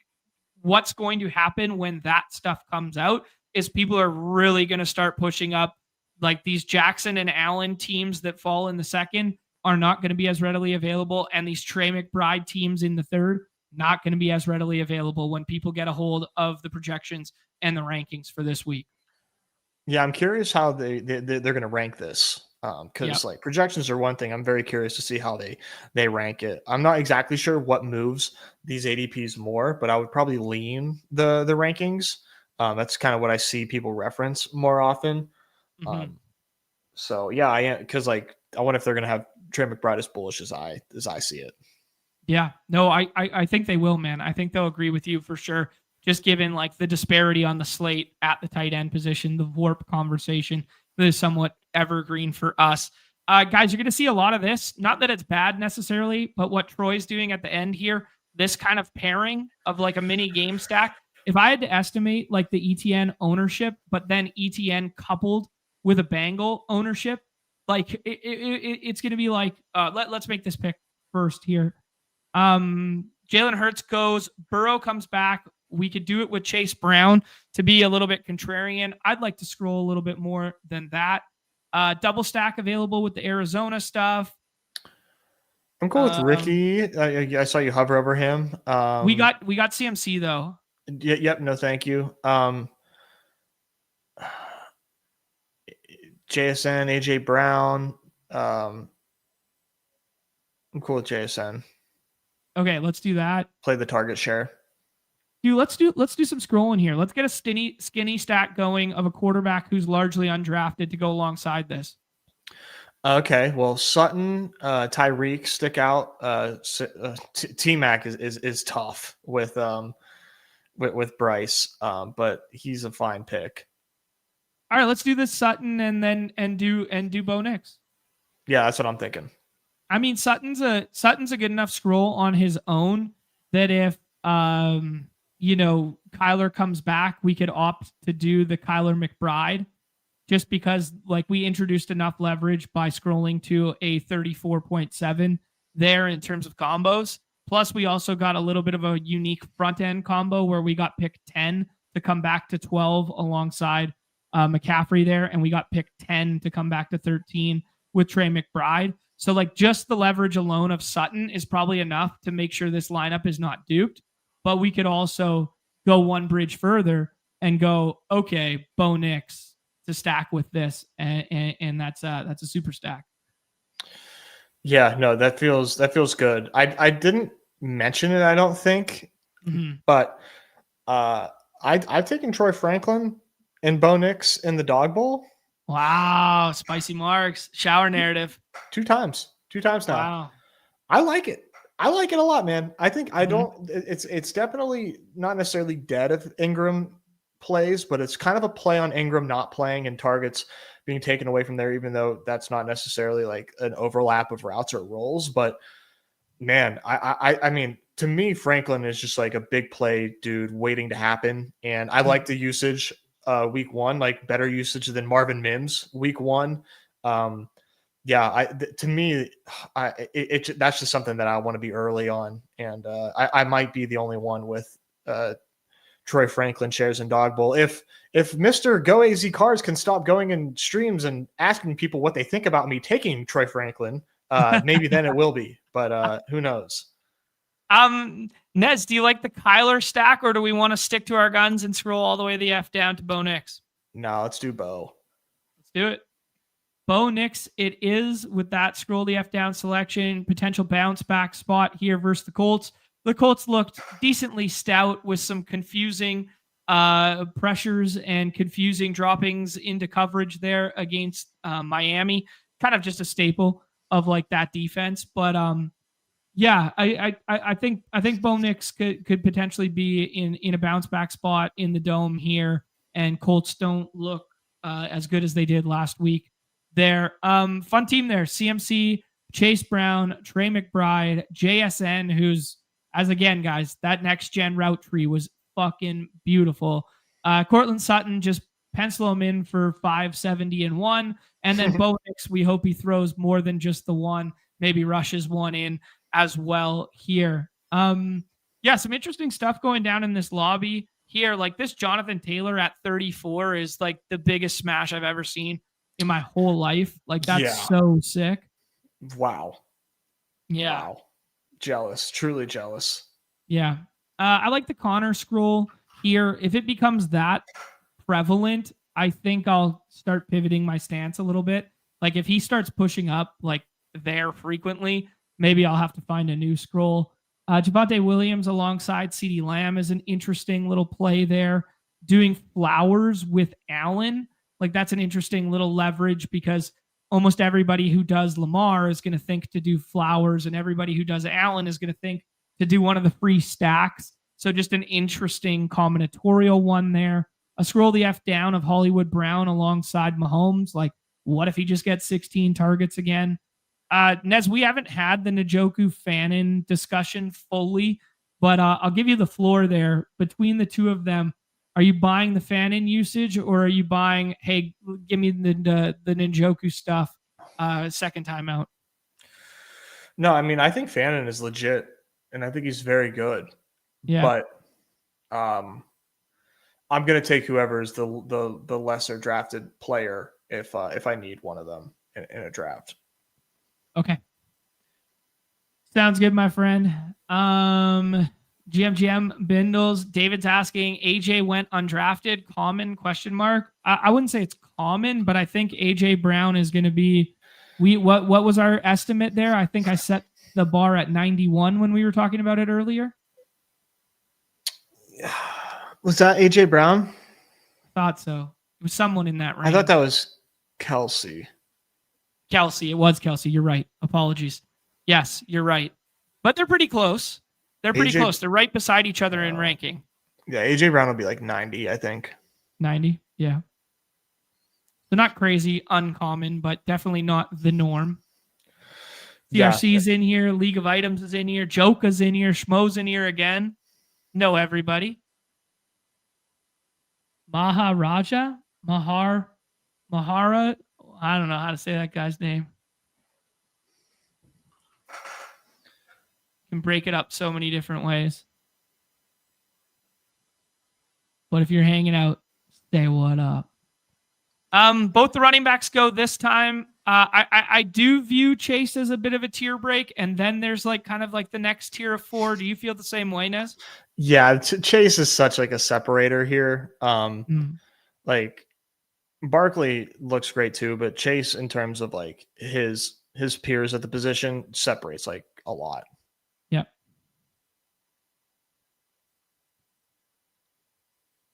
[SPEAKER 1] what's going to happen when that stuff comes out is people are really going to start pushing up, like these Jackson and Allen teams that fall in the second are not going to be as readily available. And these Trey McBride teams in the third, not going to be as readily available when people get a hold of the projections and the rankings for this week.
[SPEAKER 2] Yeah, I'm curious how they're going to rank this, because like projections are one thing. I'm very curious to see how they rank it. I'm not exactly sure what moves these ADPs more, but I would probably lean the rankings. That's kind of what I see people reference more often. So yeah, I am, because like I wonder if they're going to have Trey McBride as bullish as I see it.
[SPEAKER 1] Yeah, no, I think they will, man. I think they'll agree with you for sure. Just given like the disparity on the slate at the tight end position, the warp conversation that is somewhat evergreen for us. Guys, you're going to see a lot of this. Not that it's bad necessarily, but what Troy's doing at the end here, this kind of pairing of like a mini game stack. If I had to estimate like the ETN ownership, but then ETN coupled with a Bengal ownership, like it's going to be like, let's make this pick first here. Jalen Hurts goes, Burrow comes back. We could do it with Chase Brown to be a little bit contrarian. I'd like to scroll a little bit more than that. Double stack available with the Arizona stuff.
[SPEAKER 2] I'm cool with Ricky. I saw you hover over him.
[SPEAKER 1] We got CMC though.
[SPEAKER 2] Yep. No, thank you. JSN, AJ Brown. I'm cool with JSN.
[SPEAKER 1] Okay, let's do that.
[SPEAKER 2] Play the target share.
[SPEAKER 1] Dude, let's do some scrolling here. Let's get a skinny stack going of a quarterback who's largely undrafted to go alongside this.
[SPEAKER 2] Okay, well, Sutton, Tyreek stick out. T-Mac is tough with Bryce, but he's a fine pick.
[SPEAKER 1] All right, let's do this Sutton and do Bo Nix.
[SPEAKER 2] Yeah, that's what I'm thinking.
[SPEAKER 1] I mean, Sutton's a good enough scroll on his own that if Kyler comes back, we could opt to do the Kyler McBride, just because like we introduced enough leverage by scrolling to a 34.7 there in terms of combos. Plus, we also got a little bit of a unique front end combo where we got pick 10 to come back to 12 alongside McCaffrey there, and we got pick 10 to come back to 13 with Trey McBride. So like just the leverage alone of Sutton is probably enough to make sure this lineup is not duped. But we could also go one bridge further and go, okay, Bo Nix to stack with this, and that's a super stack.
[SPEAKER 2] Yeah, no, that feels good. I didn't mention it, I don't think, but I've taken Troy Franklin and Bo Nix in the dog bowl.
[SPEAKER 1] Wow, spicy marks, shower narrative.
[SPEAKER 2] Two times now.
[SPEAKER 1] Wow.
[SPEAKER 2] I like it a lot, man. I think it's definitely not necessarily dead if Ingram plays, but it's kind of a play on Ingram not playing and targets being taken away from there, even though that's not necessarily like an overlap of routes or roles. But man, I mean, to me, Franklin is just like a big play dude waiting to happen. And I like the usage week one, like better usage than Marvin Mims week one. To me, that's just something that I want to be early on. And I might be the only one with Troy Franklin shares in dog bowl. If Mr. Go AZ Cars can stop going in streams and asking people what they think about me taking Troy Franklin, maybe then it will be, but who knows?
[SPEAKER 1] Nez, do you like the Kyler stack, or do we want to stick to our guns and scroll all the way the F down to Bo Nix?
[SPEAKER 2] No, let's do Bo.
[SPEAKER 1] Let's do it. Bo Nix, it is with that scroll the F down selection, potential bounce back spot here versus the Colts. The Colts looked decently stout with some confusing pressures and confusing droppings into coverage there against Miami. Kind of just a staple of like that defense. But Yeah, I think Bo Nix could potentially be in a bounce back spot in the dome here, and Colts don't look as good as they did last week. There, fun team there: CMC, Chase Brown, Trey McBride, JSN, who's as again guys that next gen route tree was fucking beautiful. Cortland Sutton, just pencil him in for 570 and one, and then Bo Nix, we hope he throws more than just the one, maybe rushes one in as well here. Yeah, some interesting stuff going down in this lobby here. Like this Jonathan Taylor at 34 is like the biggest smash I've ever seen in my whole life. Like that's so sick.
[SPEAKER 2] Wow.
[SPEAKER 1] Yeah.
[SPEAKER 2] Wow. Jealous. Truly jealous.
[SPEAKER 1] Yeah. I like the Connor scroll here. If it becomes that prevalent, I think I'll start pivoting my stance a little bit. Like if he starts pushing up like there frequently, maybe I'll have to find a new scroll. Javonte Williams alongside CeeDee Lamb is an interesting little play there. Doing Flowers with Allen, like that's an interesting little leverage because almost everybody who does Lamar is going to think to do Flowers, and everybody who does Allen is going to think to do one of the free stacks. So just an interesting combinatorial one there. A scroll the F down of Hollywood Brown alongside Mahomes. Like, what if he just gets 16 targets again? Nez, we haven't had the Njoku Fannin discussion fully, but I'll give you the floor there. Between the two of them, are you buying the Fannin usage, or are you buying, hey, give me the Njoku stuff second time out?
[SPEAKER 2] No, I mean, I think Fannin is legit, and I think he's very good.
[SPEAKER 1] Yeah.
[SPEAKER 2] But I'm going to take whoever is the lesser drafted player if I need one of them in a draft.
[SPEAKER 1] Okay. Sounds good, my friend. GM Bindles, David's asking, AJ went undrafted, common question mark. I wouldn't say it's common, but I think AJ Brown is going to be, what was our estimate there? I think I set the bar at 91 when we were talking about it earlier.
[SPEAKER 3] Was that AJ Brown?
[SPEAKER 1] Thought so. It was someone in that range.
[SPEAKER 2] I thought that was Kelsey.
[SPEAKER 1] It was Kelsey. You're right. Apologies. Yes, you're right. But they're pretty close. They're pretty close. They're right beside each other in ranking.
[SPEAKER 2] Yeah, AJ Brown will be like 90, I think.
[SPEAKER 1] 90, yeah. So not crazy, uncommon, but definitely not the norm. CRC's in here. League of Items is in here. Joka's in here. Schmo's in here again. Know everybody. Mahara. I don't know how to say that guy's name. Can break it up so many different ways. But if you're hanging out, say what up. Both the running backs go this time. I do view Chase as a bit of a tier break, and then there's like kind of like the next tier of four. Do you feel the same way, Nez?
[SPEAKER 2] Yeah, Chase is such like a separator here. Like Barkley looks great too, but Chase in terms of like his peers at the position separates like a lot.
[SPEAKER 1] Yep.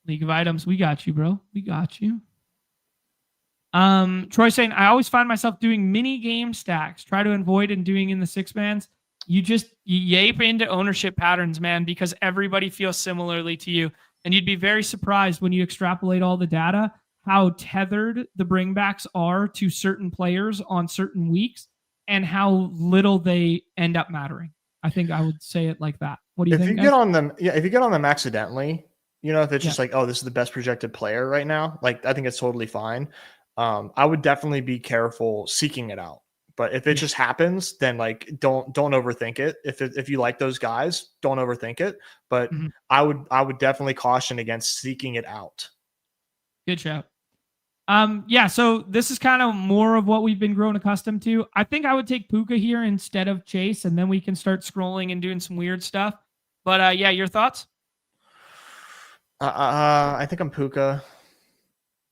[SPEAKER 1] League of Items, we got you, bro. We got you. Troy saying, I always find myself doing mini game stacks. Try to avoid and doing in the six mans. You yape into ownership patterns, man, because everybody feels similarly to you. And you'd be very surprised when you extrapolate all the data, how tethered the bringbacks are to certain players on certain weeks and how little they end up mattering. I think I would say it like that. What do you think?
[SPEAKER 2] If you get on them accidentally, if it's just like, oh, this is the best projected player right now, like I think it's totally fine. I would definitely be careful seeking it out. But if it just happens, then like don't overthink it. If you like those guys, don't overthink it. But I would definitely caution against seeking it out.
[SPEAKER 1] Good shout. Yeah, so this is kind of more of what we've been grown accustomed to. I think I would take Puka here instead of Chase, and then we can start scrolling and doing some weird stuff. But yeah, your thoughts?
[SPEAKER 2] I think I'm Puka.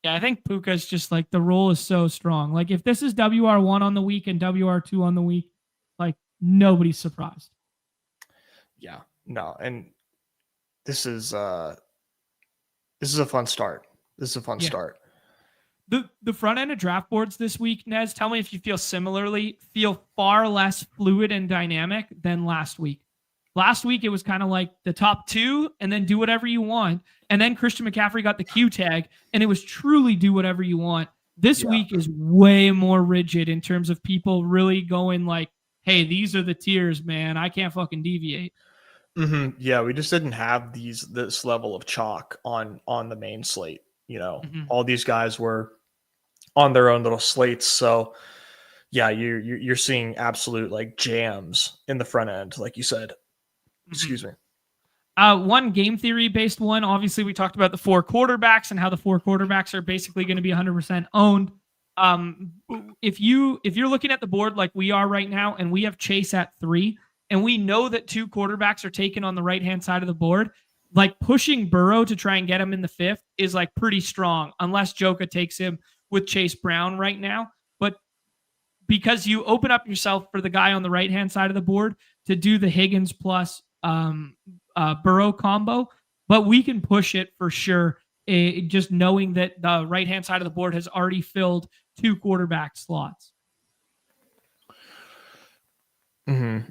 [SPEAKER 1] Yeah, I think Puka is just like the role is so strong. Like if this is WR1 on the week and WR2 on the week, like nobody's surprised.
[SPEAKER 2] Yeah, no, and this is a fun start. Start.
[SPEAKER 1] The front end of draft boards this week, Nez, tell me if you feel similarly, feel far less fluid and dynamic than last week. Last week, it was kind of like the top 2 and then do whatever you want. And then Christian McCaffrey got the Q tag, and it was truly do whatever you want. This week is way more rigid in terms of people really going like, hey, these are the tiers, man. I can't fucking deviate.
[SPEAKER 2] Mm-hmm. Yeah, we just didn't have this level of chalk on the main slate. All these guys were on their own little slates. So yeah, you're seeing absolute like jams in the front end, like you said. Excuse me.
[SPEAKER 1] One game theory based one. Obviously, we talked about the 4 quarterbacks and how the 4 quarterbacks are basically going to be 100% owned. If you're looking at the board like we are right now, and we have Chase at 3, and we know that 2 quarterbacks are taken on the right hand side of the board, like pushing Burrow to try and get him in the 5th is like pretty strong, unless Joka takes him with Chase Brown right now. But because you open up yourself for the guy on the right hand side of the board to do the Higgins plus Burrow combo, but we can push it for sure. Just knowing that the right hand side of the board has already filled 2 quarterback slots.
[SPEAKER 2] Okay,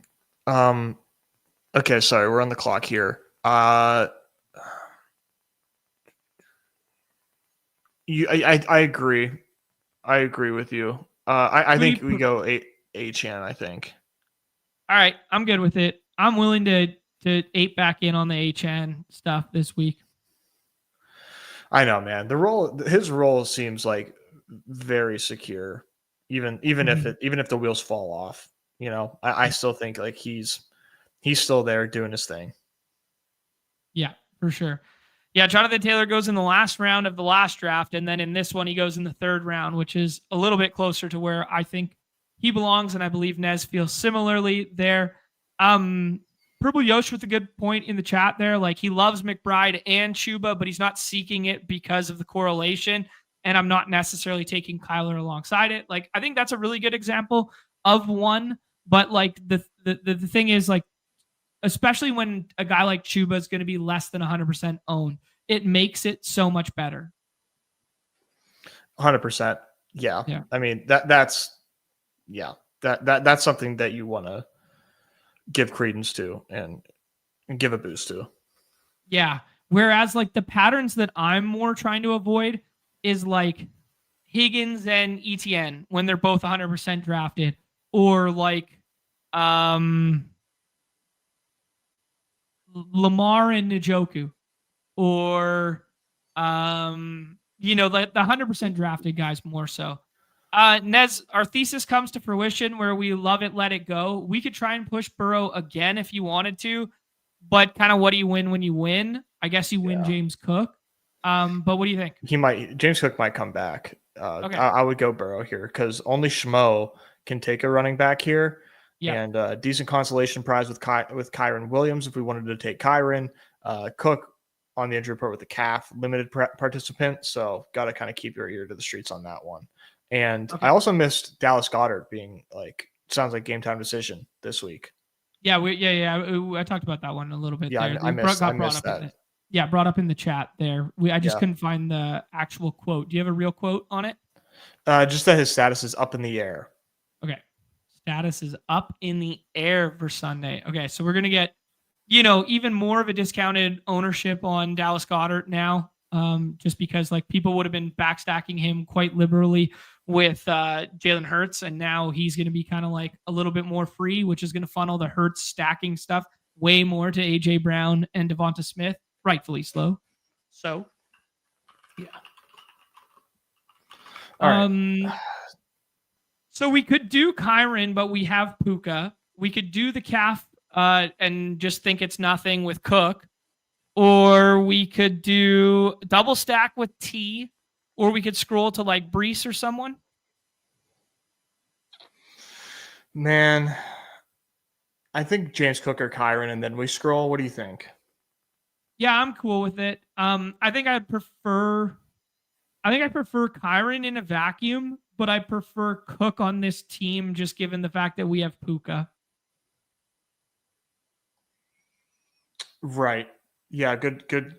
[SPEAKER 2] sorry, we're on the clock here. I agree. I agree with you. I think we go Achane, I think.
[SPEAKER 1] All right, I'm good with it. I'm willing to 8 back in on the Achane stuff this week.
[SPEAKER 2] I know, man. His role seems like very secure, even if the wheels fall off. I still think like he's still there doing his thing.
[SPEAKER 1] Yeah, for sure. Yeah, Jonathan Taylor goes in the last round of the last draft, and then in this one he goes in the 3rd round, which is a little bit closer to where I think he belongs, and I believe Nez feels similarly there. Purple Yosh with a good point in the chat there. Like, he loves McBride and Chuba, but he's not seeking it because of the correlation. And I'm not necessarily taking Kyler alongside it. Like, I think that's a really good example of one. But like the thing is, like, especially when a guy like Chuba is going to be less than 100% owned, it makes it so much better.
[SPEAKER 2] 100%. Yeah. I mean, that's something that you want to give credence to and give a boost to.
[SPEAKER 1] Yeah. Whereas like the patterns that I'm more trying to avoid is like Higgins and ETN when they're both 100% drafted, or like Lamar and Njoku, or the 100% drafted guys more so. Nez, our thesis comes to fruition where we love it, let it go. We could try and push Burrow again if you wanted to, but kind of what do you win when you win? I guess you win James Cook. But what do you think?
[SPEAKER 2] James Cook might come back.
[SPEAKER 1] Okay.
[SPEAKER 2] I would go Burrow here because only Schmo can take a running back here. Yeah. And decent consolation prize with Kyron Williams if we wanted to take Kyron. Cook on the injury report with the calf, limited participant. So got to kind of keep your ear to the streets on that one. And I also missed Dallas Goedert being sounds like game time decision this week.
[SPEAKER 1] Yeah, I talked about that one a little bit.
[SPEAKER 2] Yeah,
[SPEAKER 1] there.
[SPEAKER 2] I missed that.
[SPEAKER 1] Brought up in the chat there. I just couldn't find the actual quote. Do you have a real quote on it?
[SPEAKER 2] Just that his status is up in the air.
[SPEAKER 1] Okay. Status is up in the air for Sunday. Okay, so we're going to get, even more of a discounted ownership on Dallas Goedert now, just because like people would have been backstacking him quite liberally with Jalen Hurts, and now he's going to be kind of like a little bit more free, which is going to funnel the Hurts stacking stuff way more to AJ Brown and Devonta Smith, rightfully slow. So, yeah.
[SPEAKER 2] All right.
[SPEAKER 1] So we could do Kyron, but we have Puka. We could do the calf and just think it's nothing with Cook. Or we could do double stack with T. Or we could scroll to like Brees or someone.
[SPEAKER 2] Man, I think James Cook or Kyron, and then we scroll. What do you think?
[SPEAKER 1] Yeah, I'm cool with it. I think I prefer Kyron in a vacuum, but I prefer Cook on this team just given the fact that we have Puka.
[SPEAKER 2] Right. Yeah, good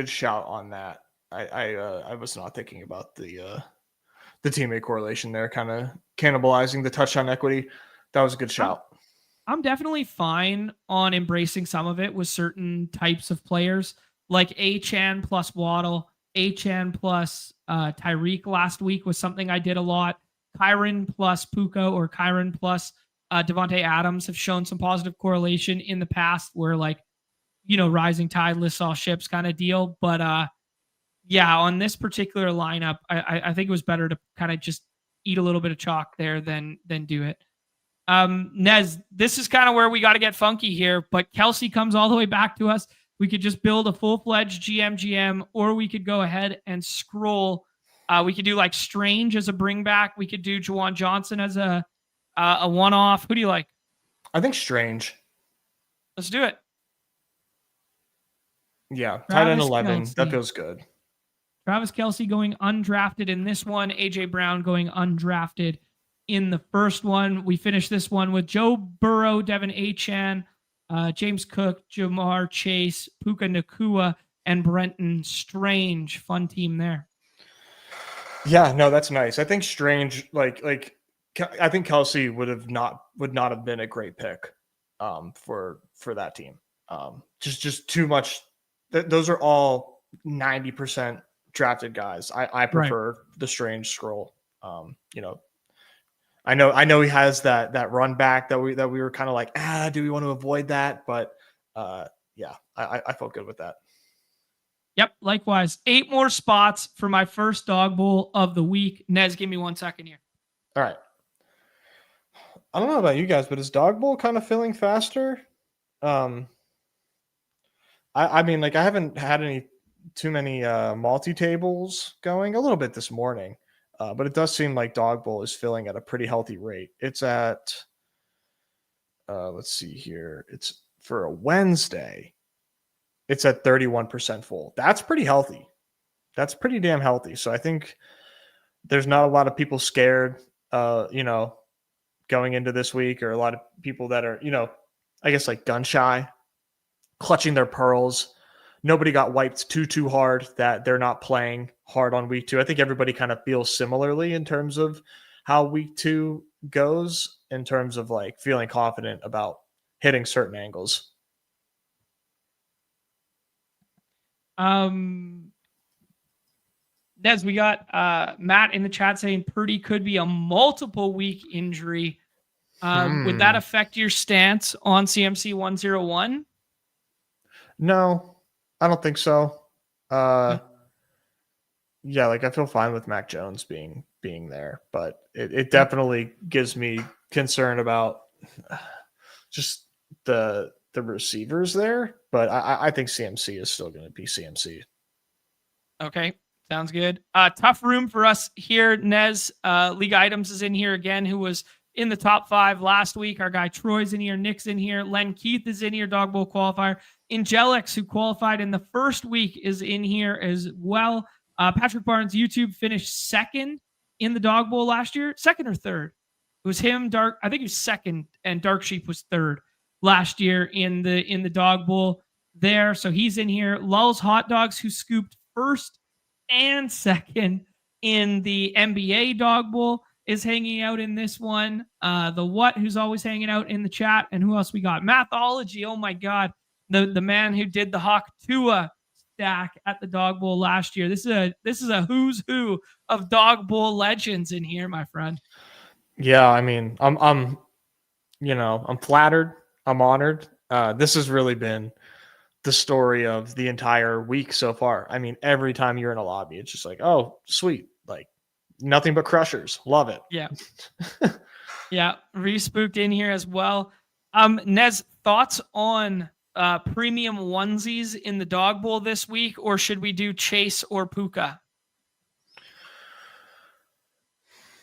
[SPEAKER 2] shout on that. I was not thinking about the the teammate correlation there, kind of cannibalizing the touchdown equity. That was a good shout.
[SPEAKER 1] I'm definitely fine on embracing some of it with certain types of players, like Achan plus Waddle, Achan plus Tyreek last week was something I did a lot. Kyron plus Puka or Kyron plus Devontae Adams have shown some positive correlation in the past where rising tide lifts all ships kind of deal. But yeah, on this particular lineup, I think it was better to kind of just eat a little bit of chalk there than do it. Nez, this is kind of where we got to get funky here, but Kelsey comes all the way back to us. We could just build a full-fledged GM, or we could go ahead and scroll. We could do like Strange as a bring back. We could do Juwan Johnson as a one-off. Who do you like?
[SPEAKER 2] I think Strange.
[SPEAKER 1] Let's do it.
[SPEAKER 2] Yeah, tight end 11.
[SPEAKER 1] Kelce.
[SPEAKER 2] That feels good.
[SPEAKER 1] Travis Kelce going undrafted in this one. AJ Brown going undrafted in the first one. We finished this one with Joe Burrow, Devin Achan, James Cook, Jamar Chase, Puka Nacua, and Brenton Strange. Fun team there.
[SPEAKER 2] Yeah, no, that's nice. I think Strange, I think Kelce would not have been a great pick for that team. Just too much. Those are all 90% drafted guys. I prefer the Strange scroll. I know he has that run back that we were kind of like, do we want to avoid that? But yeah, I felt good with that.
[SPEAKER 1] Yep, likewise. 8 more spots for my first dog bowl of the week. Nez, give me 1 second here.
[SPEAKER 2] All right. I don't know about you guys, but is dog bowl kind of filling faster? I mean, I haven't had too many multi-tables going. A little bit this morning. But it does seem like dog bowl is filling at a pretty healthy rate. It's at, let's see here. It's for a Wednesday. It's at 31% full. That's pretty healthy. That's pretty damn healthy. So I think there's not a lot of people scared, going into this week, or a lot of people that are, I guess gun shy, clutching their pearls. Nobody got wiped too hard that they're not playing hard on week 2. I think everybody kind of feels similarly in terms of how week 2 goes, in terms of feeling confident about hitting certain angles.
[SPEAKER 1] Nez, we got Matt in the chat saying Purdy could be a multiple week injury. Would that affect your stance on CMC 101?
[SPEAKER 2] No, I don't think so. Yeah, I feel fine with Mac Jones being there, but it definitely gives me concern about just the receivers there. But I think CMC is still going to be CMC. Okay,
[SPEAKER 1] sounds good. Tough room for us here. Nez, League Items is in here again, who was in the top 5 last week. Our guy Troy's in here. Nick's in here. Len Keith is in here. Dog Bowl qualifier. Angelix, who qualified in the first week, is in here as well. Patrick Barnes, YouTube, finished second in the Dog Bowl last year. Second or third? It was him. I think he was second, and Dark Sheep was third last year in the Dog Bowl there. So he's in here. Lulz Hot Dogs, who scooped first and second in the NBA Dog Bowl, is hanging out in this one. The What, who's always hanging out in the chat. And who else we got? Mathology. Oh my God. The man who did the Hawk Tua stack at the Dog Bowl last year. This is a who's who of Dog Bowl legends in here, my friend.
[SPEAKER 2] Yeah, I mean, I'm flattered. I'm honored. This has really been the story of the entire week so far. I mean, every time you're in a lobby, it's just oh, sweet. Nothing but crushers. Love it.
[SPEAKER 1] Yeah. Yeah. Respooked in here as well. Nez, thoughts on premium onesies in the Dog Bowl this week, or should we do Chase or Puka?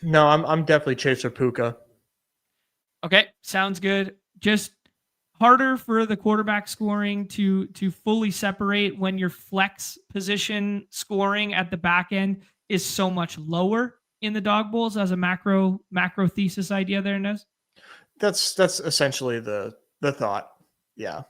[SPEAKER 2] No, I'm definitely Chase or Puka.
[SPEAKER 1] Okay, sounds good. Just harder for the quarterback scoring to fully separate when your flex position scoring at the back end is so much lower in the Dog Bowls, as a macro thesis idea there, Nez?
[SPEAKER 2] That's essentially the thought. Yeah.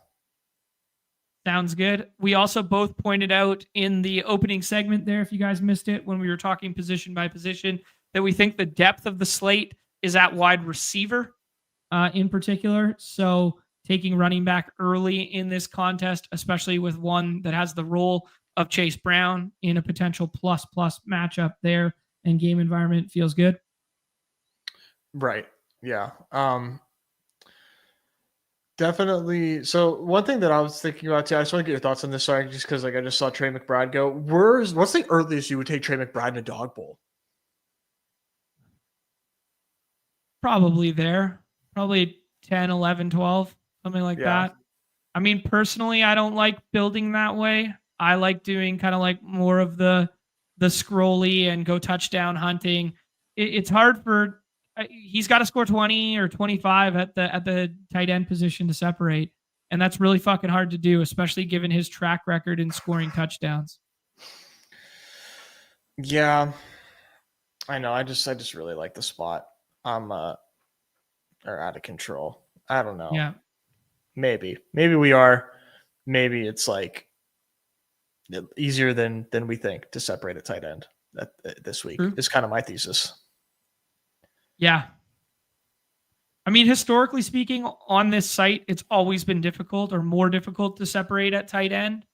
[SPEAKER 1] Sounds good. We also both pointed out in the opening segment there, if you guys missed it, when we were talking position by position, that we think the depth of the slate is at wide receiver in particular. So taking running back early in this contest, especially with one that has the role of Chase Brown in a potential plus matchup there and game environment, feels good.
[SPEAKER 2] Right. Yeah. Definitely. So one thing that I was thinking about too, I just want to get your thoughts on this. Sorry, just because like I just saw Trey McBride go. What's the earliest you would take Trey McBride in a dog bowl?
[SPEAKER 1] Probably there. Probably 10, 11, 12, something like
[SPEAKER 2] Yeah.
[SPEAKER 1] that. I mean, personally, I don't like building that way. I like doing kind of like more of the scrolly and go touchdown hunting. It's hard for he's got to score 20 or 25 at the tight end position to separate, and that's really fucking hard to do, especially given his track record in scoring touchdowns.
[SPEAKER 2] Yeah, I know. I just really like the spot. I'm or out of control. I don't know.
[SPEAKER 1] Yeah.
[SPEAKER 2] Maybe we are. Maybe it's like easier than we think to separate a tight end this week.
[SPEAKER 1] True.
[SPEAKER 2] Is kind of my thesis.
[SPEAKER 1] Yeah. I mean, historically speaking, on this site, it's always been difficult or more difficult to separate at tight end.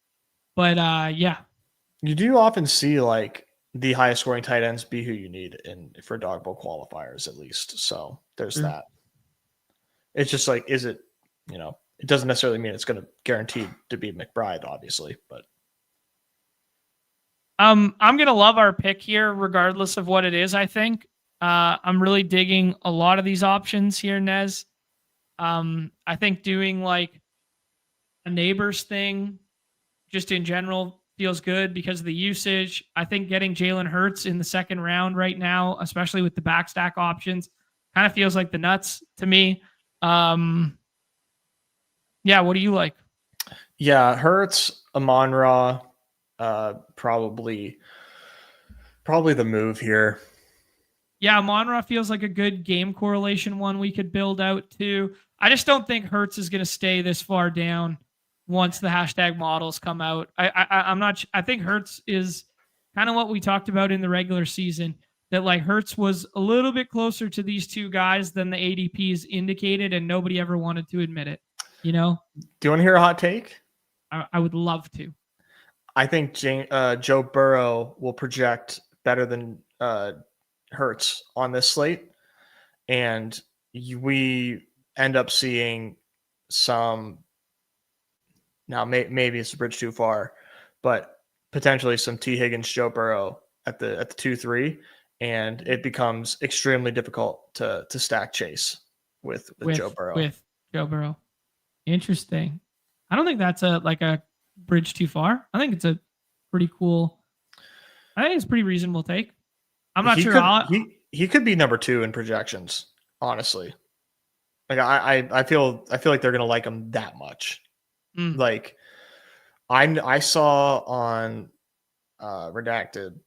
[SPEAKER 1] But yeah.
[SPEAKER 2] You do often see like the highest scoring tight ends be who you need for dog bowl qualifiers, at least. So there's that. It's just like, is it, it doesn't necessarily mean it's going to guarantee to be McBride, obviously, but.
[SPEAKER 1] I'm going to love our pick here, regardless of what it is, I think. I'm really digging a lot of these options here, Nez. I think doing like a neighbors thing just in general feels good because of the usage. I think getting Jalen Hurts in the second round right now, especially with the backstack options, kind of feels like the nuts to me. Yeah, what do you like?
[SPEAKER 2] Yeah, Hurts, Amon-Ra, probably the move here.
[SPEAKER 1] Yeah, Amon-Ra feels like a good game correlation one we could build out too. I just don't think Hurts is going to stay this far down once the hashtag models come out. I'm not. I think Hurts is kind of what we talked about in the regular season. That like Hurts was a little bit closer to these two guys than the ADPs indicated, and nobody ever wanted to admit it. Do you want
[SPEAKER 2] to hear a hot take?
[SPEAKER 1] I would love to.
[SPEAKER 2] I think Joe Burrow will project better than Hurts on this slate, and we end up seeing some. Now, maybe it's a bridge too far, but potentially some T. Higgins, Joe Burrow at the 2-3, and it becomes extremely difficult to stack Chase with Joe Burrow.
[SPEAKER 1] With Joe Burrow, interesting. I don't think that's a bridge too far. I think it's a pretty cool. I think it's a pretty reasonable take. I'm not sure.
[SPEAKER 2] He could be number 2 in projections. Honestly, like I feel like they're gonna like him that much. Like I saw on Redacted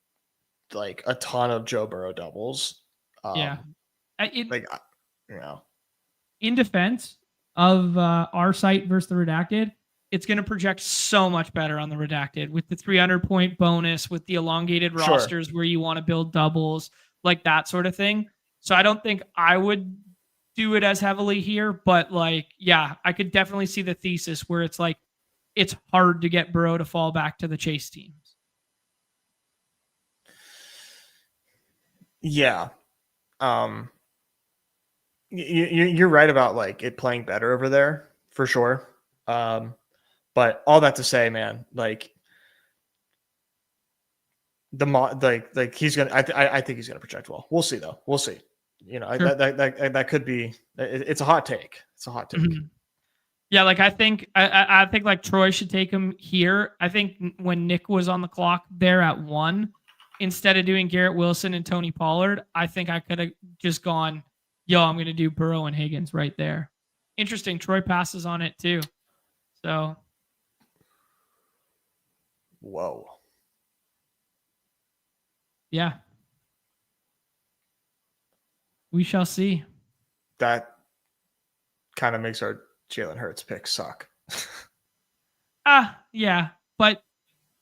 [SPEAKER 2] like a ton of Joe Burrow doubles.
[SPEAKER 1] In defense of our site versus the Redacted, it's going to project so much better on the Redacted with the 300-point bonus, with the elongated rosters where you want to build doubles, like that sort of thing. So I don't think I would do it as heavily here, but like, yeah, I could definitely see the thesis where it's like, it's hard to get Burrow to fall back to the Chase teams.
[SPEAKER 2] Yeah. You're right about like it playing better over there for sure. But all that to say, man, like he's gonna. I think he's gonna project well. We'll see though. We'll see. Sure. That could be. It's a hot take. It's a hot take.
[SPEAKER 1] Mm-hmm. Yeah, like I think like Troy should take him here. I think when Nick was on the clock there at 1, instead of doing Garrett Wilson and Tony Pollard, I think I could have just gone, I'm going to do Burrow and Higgins right there. Interesting. Troy passes on it too. So.
[SPEAKER 2] Whoa.
[SPEAKER 1] Yeah. We shall see.
[SPEAKER 2] That kind of makes our Jalen Hurts picks suck.
[SPEAKER 1] Yeah. But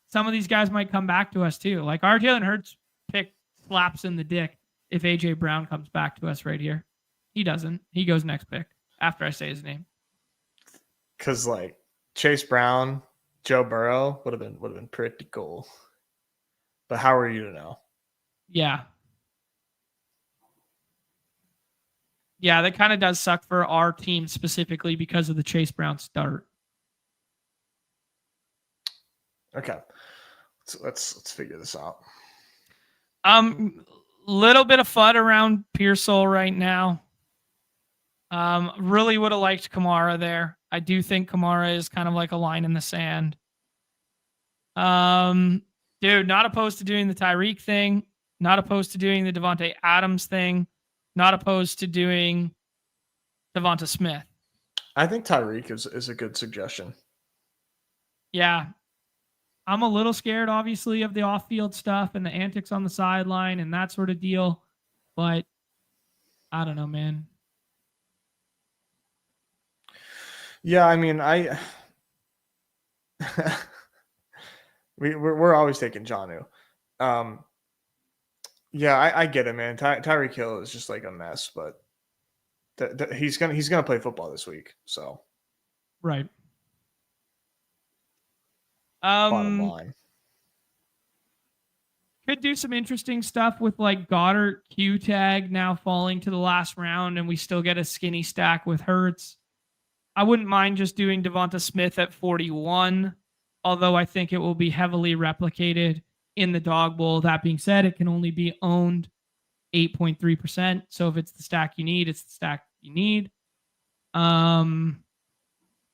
[SPEAKER 1] some of these guys might come back to us too. Like our Jalen Hurts pick slaps in the dick. if AJ Brown comes back to us right here. He doesn't. He goes next pick after I say his name.
[SPEAKER 2] Because like Chase Brown, Joe Burrow would have been pretty cool. But how are you to know?
[SPEAKER 1] Yeah. Yeah, that kind of does suck for our team specifically because of the Chase Brown start.
[SPEAKER 2] Okay. Let's figure this out.
[SPEAKER 1] Little bit of FUD around Pearsall right now. Really would have liked Kamara there. I do think Kamara is kind of like a line in the sand. Dude, not opposed to doing the Tyreek thing. Not opposed to doing the Devontae Adams thing. Not opposed to doing Devonta Smith.
[SPEAKER 2] I think Tyreek is a good suggestion.
[SPEAKER 1] Yeah. I'm a little scared, obviously, of the off-field stuff and the antics on the sideline and that sort of deal. But I don't know, man.
[SPEAKER 2] Yeah, I mean, we're always taking Jonnu. Yeah, I get it, man. Tyreek Hill is just like a mess, but he's gonna play football this week. So
[SPEAKER 1] right.
[SPEAKER 2] Bottom line,
[SPEAKER 1] could do some interesting stuff with like Goddard Q tag now falling to the last round, and we still get a skinny stack with Hurts. I wouldn't mind just doing Devonta Smith at 41, although I think it will be heavily replicated in the dog bowl. That being said, it can only be owned 8.3%. So if it's the stack you need, it's the stack you need.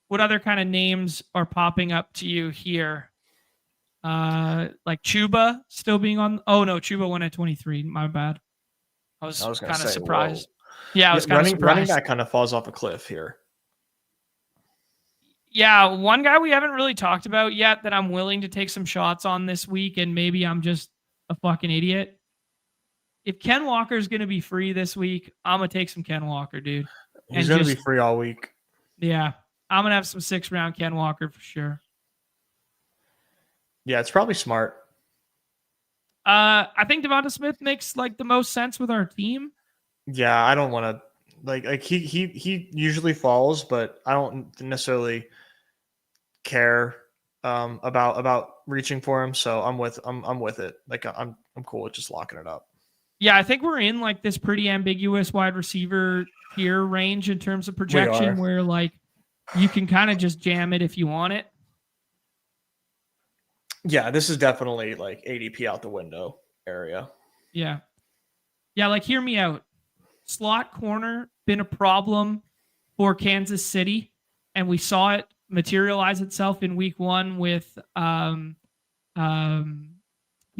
[SPEAKER 1] What other kind of names are popping up to you here? Like Chuba still being on. Oh no, Chuba went at 23. My bad. I was kind of surprised.
[SPEAKER 2] Whoa.
[SPEAKER 1] Yeah, I was kind of surprised.
[SPEAKER 2] Running back kind of falls off a cliff here.
[SPEAKER 1] Yeah, one guy we haven't really talked about yet that I'm willing to take some shots on this week, and maybe I'm just a fucking idiot. If Ken Walker's going to be free this week, I'm going to take some Ken Walker, dude.
[SPEAKER 2] He's going to be free all week.
[SPEAKER 1] Yeah, I'm going to have some 6th-round Ken Walker for sure.
[SPEAKER 2] Yeah, it's probably smart.
[SPEAKER 1] I think Devonta Smith makes like the most sense with our team.
[SPEAKER 2] Yeah, I don't want to like he usually falls, but I don't necessarily care about reaching for him. So I'm with it. Like I'm cool with just locking it up.
[SPEAKER 1] Yeah, I think we're in like this pretty ambiguous wide receiver tier range in terms of projection, where like you can kind of just jam it if you want it.
[SPEAKER 2] Yeah, this is definitely like ADP out the window area.
[SPEAKER 1] Yeah. Yeah, like hear me out. Slot corner been a problem for Kansas City, and we saw it materialize itself in week 1 with Keenan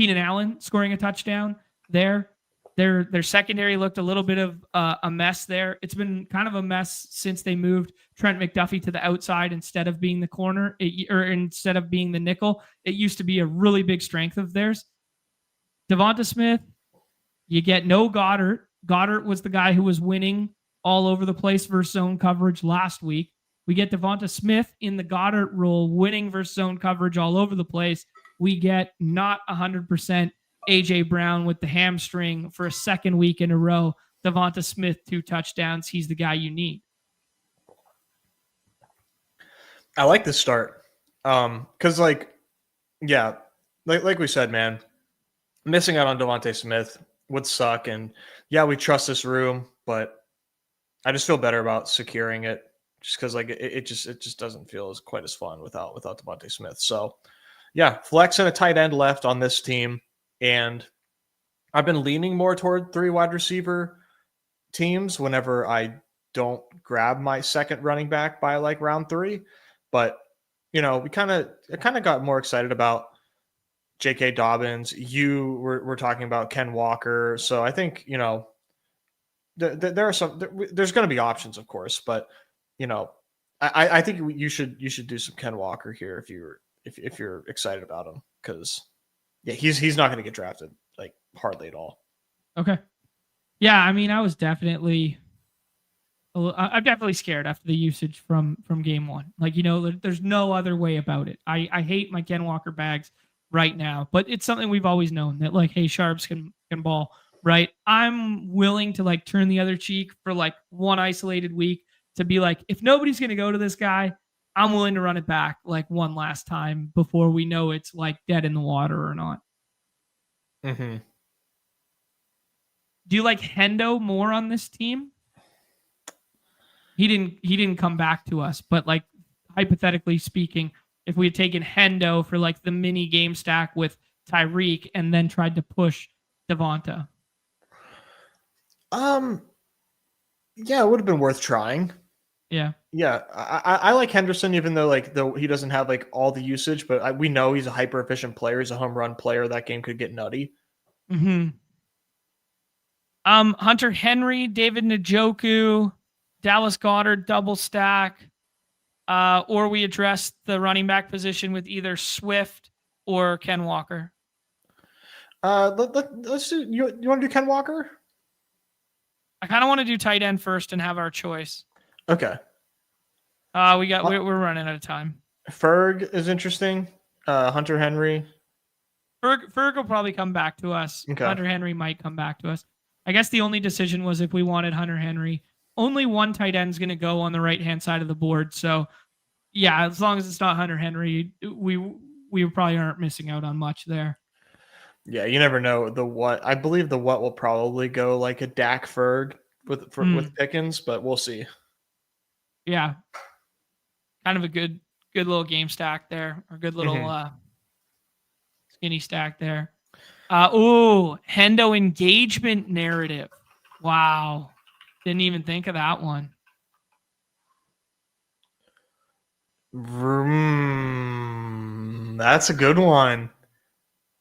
[SPEAKER 1] Allen scoring a touchdown there. Their secondary looked a little bit of a mess there. It's been kind of a mess since they moved Trent McDuffie to the outside instead of being the corner, or instead of being the nickel. It used to be a really big strength of theirs. Devonta Smith, you get no Goddard. Goddard was the guy who was winning all over the place versus zone coverage last week. We get Devonta Smith in the Goddard role, winning versus zone coverage all over the place. We get not 100% AJ Brown with the hamstring for a second week in a row. Devonta Smith, 2 touchdowns. He's the guy you need.
[SPEAKER 2] I like this start. Because like we said, man, missing out on Devonta Smith would suck. And yeah, we trust this room, but I just feel better about securing it just because like it just doesn't feel quite as fun without Devonta Smith. So yeah, flex and a tight end left on this team. And I've been leaning more toward 3 wide receiver teams whenever I don't grab my second running back by like round 3. But, you know, I kind of got more excited about J.K. Dobbins. You were talking about Ken Walker. So I think, you know, there are there's going to be options, of course. But, you know, I think you should do some Ken Walker here if you're excited about him, because yeah, he's not going to get drafted like hardly at all.
[SPEAKER 1] Okay. Yeah, I mean, I'm definitely scared after the usage from game 1. Like, you know, there's no other way about it. I hate my Ken Walker bags right now, but it's something we've always known that like, hey, sharps can ball right? I'm willing to like turn the other cheek for like one isolated week to be like, if nobody's going to go to this guy, I'm willing to run it back like one last time before we know it's like dead in the water or not.
[SPEAKER 2] Mm-hmm.
[SPEAKER 1] Do you like Hendo more on this team? He didn't come back to us, but like hypothetically speaking, if we had taken Hendo for like the mini game stack with Tyreek and then tried to push Devonta.
[SPEAKER 2] Yeah, it would have been worth trying.
[SPEAKER 1] Yeah.
[SPEAKER 2] Yeah, I like Henderson, even though he doesn't have like all the usage, but we know he's a hyper efficient player. He's a home run player. That game could get nutty.
[SPEAKER 1] Mm-hmm. Hunter Henry, David Njoku, Dallas Goedert double stack, or we address the running back position with either Swift or Ken Walker.
[SPEAKER 2] Let's do. You want to do Ken Walker?
[SPEAKER 1] I kind of want to do tight end first and have our choice.
[SPEAKER 2] Okay.
[SPEAKER 1] We're running out of time.
[SPEAKER 2] Ferg is interesting. Hunter Henry.
[SPEAKER 1] Ferg will probably come back to us.
[SPEAKER 2] Okay.
[SPEAKER 1] Hunter Henry might come back to us. I guess the only decision was if we wanted Hunter Henry. Only one tight end is going to go on the right-hand side of the board. So, yeah, as long as it's not Hunter Henry, we probably aren't missing out on much there.
[SPEAKER 2] Yeah, you never know. I believe the what will probably go like a Dak Ferg with Pickens, but we'll see.
[SPEAKER 1] Yeah. Kind of a good little game stack there, or good little skinny stack there. Hendo engagement narrative. Wow. Didn't even think of that one.
[SPEAKER 2] That's a good one.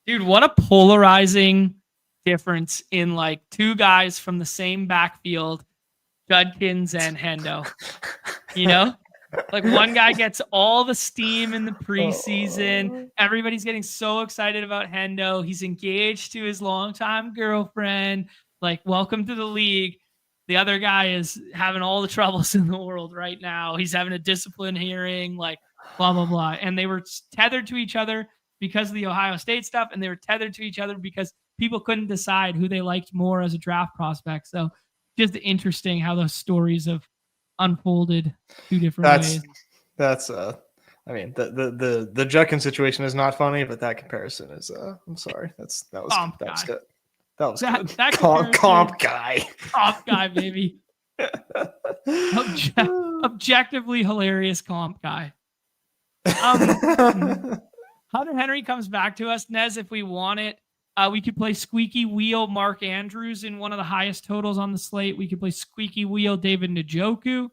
[SPEAKER 1] Dude, what a polarizing difference in like two guys from the same backfield, Judkins and Hendo. You know? Like one guy gets all the steam in the preseason. Everybody's getting so excited about Hendo. He's engaged to his longtime girlfriend. Like, welcome to the league. The other guy is having all the troubles in the world right now. He's having a discipline hearing, like blah, blah, blah. And they were tethered to each other because of the Ohio State stuff. And they were tethered to each other because people couldn't decide who they liked more as a draft prospect. So just interesting how those stories have unfolded two different ways.
[SPEAKER 2] I mean, the Judkins situation is not funny, but that comparison is I'm sorry. That was good. That was good.
[SPEAKER 1] That
[SPEAKER 2] comp guy.
[SPEAKER 1] Comp guy, baby. Objectively hilarious comp guy. Hunter Henry comes back to us, Nez, if we want it. We could play squeaky wheel Mark Andrews in one of the highest totals on the slate. We could play squeaky wheel David Njoku.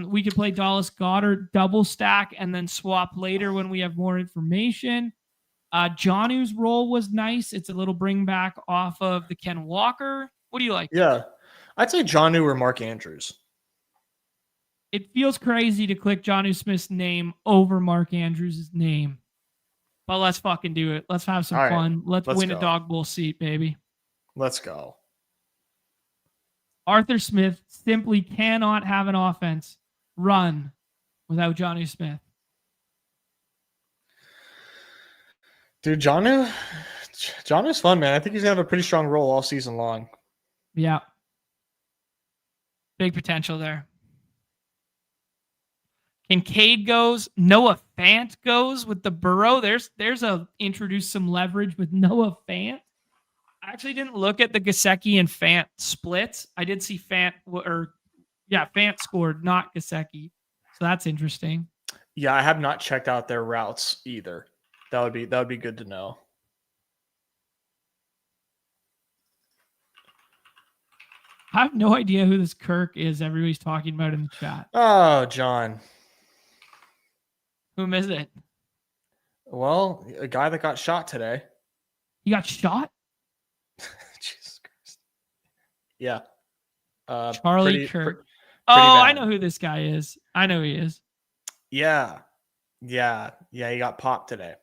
[SPEAKER 1] We could play Dallas Goedert double stack and then swap later when we have more information. Jonnu's role was nice. It's a little bring back off of the Ken Walker. What do you like?
[SPEAKER 2] Yeah, I'd say Jonnu or Mark Andrews.
[SPEAKER 1] It feels crazy to click Jonnu Smith's name over Mark Andrews' name. But let's fucking do it. Let's have some fun. Let's win
[SPEAKER 2] go.
[SPEAKER 1] A dog bowl seat, baby.
[SPEAKER 2] Let's go.
[SPEAKER 1] Arthur Smith simply cannot have an offense run without Smith.
[SPEAKER 2] Dude, Jonnu's fun, man. I think he's going to have a pretty strong role all season long.
[SPEAKER 1] Yeah. Big potential there. Kincaid goes. Noah Fant goes with the Burrow. There's introduce some leverage with Noah Fant. I actually didn't look at the Gesicki and Fant splits. I did see Fant scored, not Gesicki. So that's interesting.
[SPEAKER 2] Yeah, I have not checked out their routes either. That would be good to know.
[SPEAKER 1] I have no idea who this Kirk is everybody's talking about in the chat.
[SPEAKER 2] Oh, John.
[SPEAKER 1] Whom is it?
[SPEAKER 2] Well, a guy that got shot today.
[SPEAKER 1] He got shot?
[SPEAKER 2] Jesus Christ. Yeah.
[SPEAKER 1] Charlie Kirk.
[SPEAKER 2] Pretty
[SPEAKER 1] bad.
[SPEAKER 2] I
[SPEAKER 1] I know who this guy is. I know who he is.
[SPEAKER 2] Yeah. He got popped today.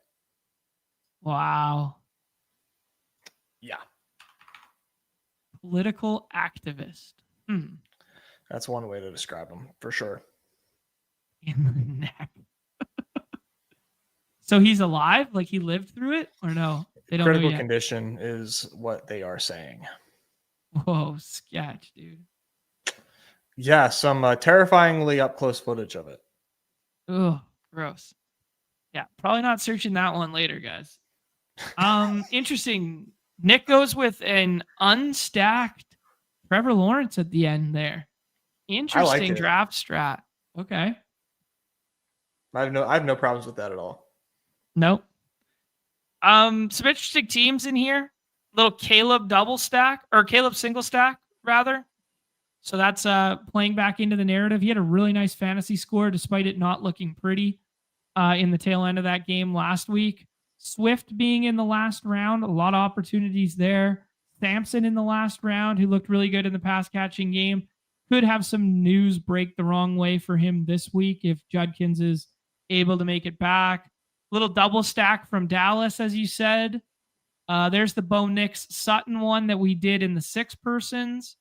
[SPEAKER 1] Wow.
[SPEAKER 2] Yeah.
[SPEAKER 1] Political activist.
[SPEAKER 2] That's one way to describe him, for sure.
[SPEAKER 1] In the neck. So he's alive? Like he lived through it or no? They don't know
[SPEAKER 2] Critical
[SPEAKER 1] yet.
[SPEAKER 2] condition is what they are saying.
[SPEAKER 1] Whoa, sketch, dude.
[SPEAKER 2] Yeah, some terrifyingly up close footage of it.
[SPEAKER 1] Ugh, gross. Yeah, probably not searching that one later, guys. Interesting. Nick goes with an unstacked Trevor Lawrence at the end there. Interesting
[SPEAKER 2] it.
[SPEAKER 1] draft strat. Okay.
[SPEAKER 2] I have no problems with that at all.
[SPEAKER 1] Nope. Some interesting teams in here. Little Caleb double stack or Caleb single stack rather. So that's playing back into the narrative. He had a really nice fantasy score despite it not looking pretty in the tail end of that game last week. Swift being in the last round, a lot of opportunities there. Sampson in the last round, who looked really good in the pass catching game. Could have some news break the wrong way for him this week if Judkins is able to make it back. Little double stack from Dallas, as you said. There's the Bo Nix Sutton one that we did in the 6 persons.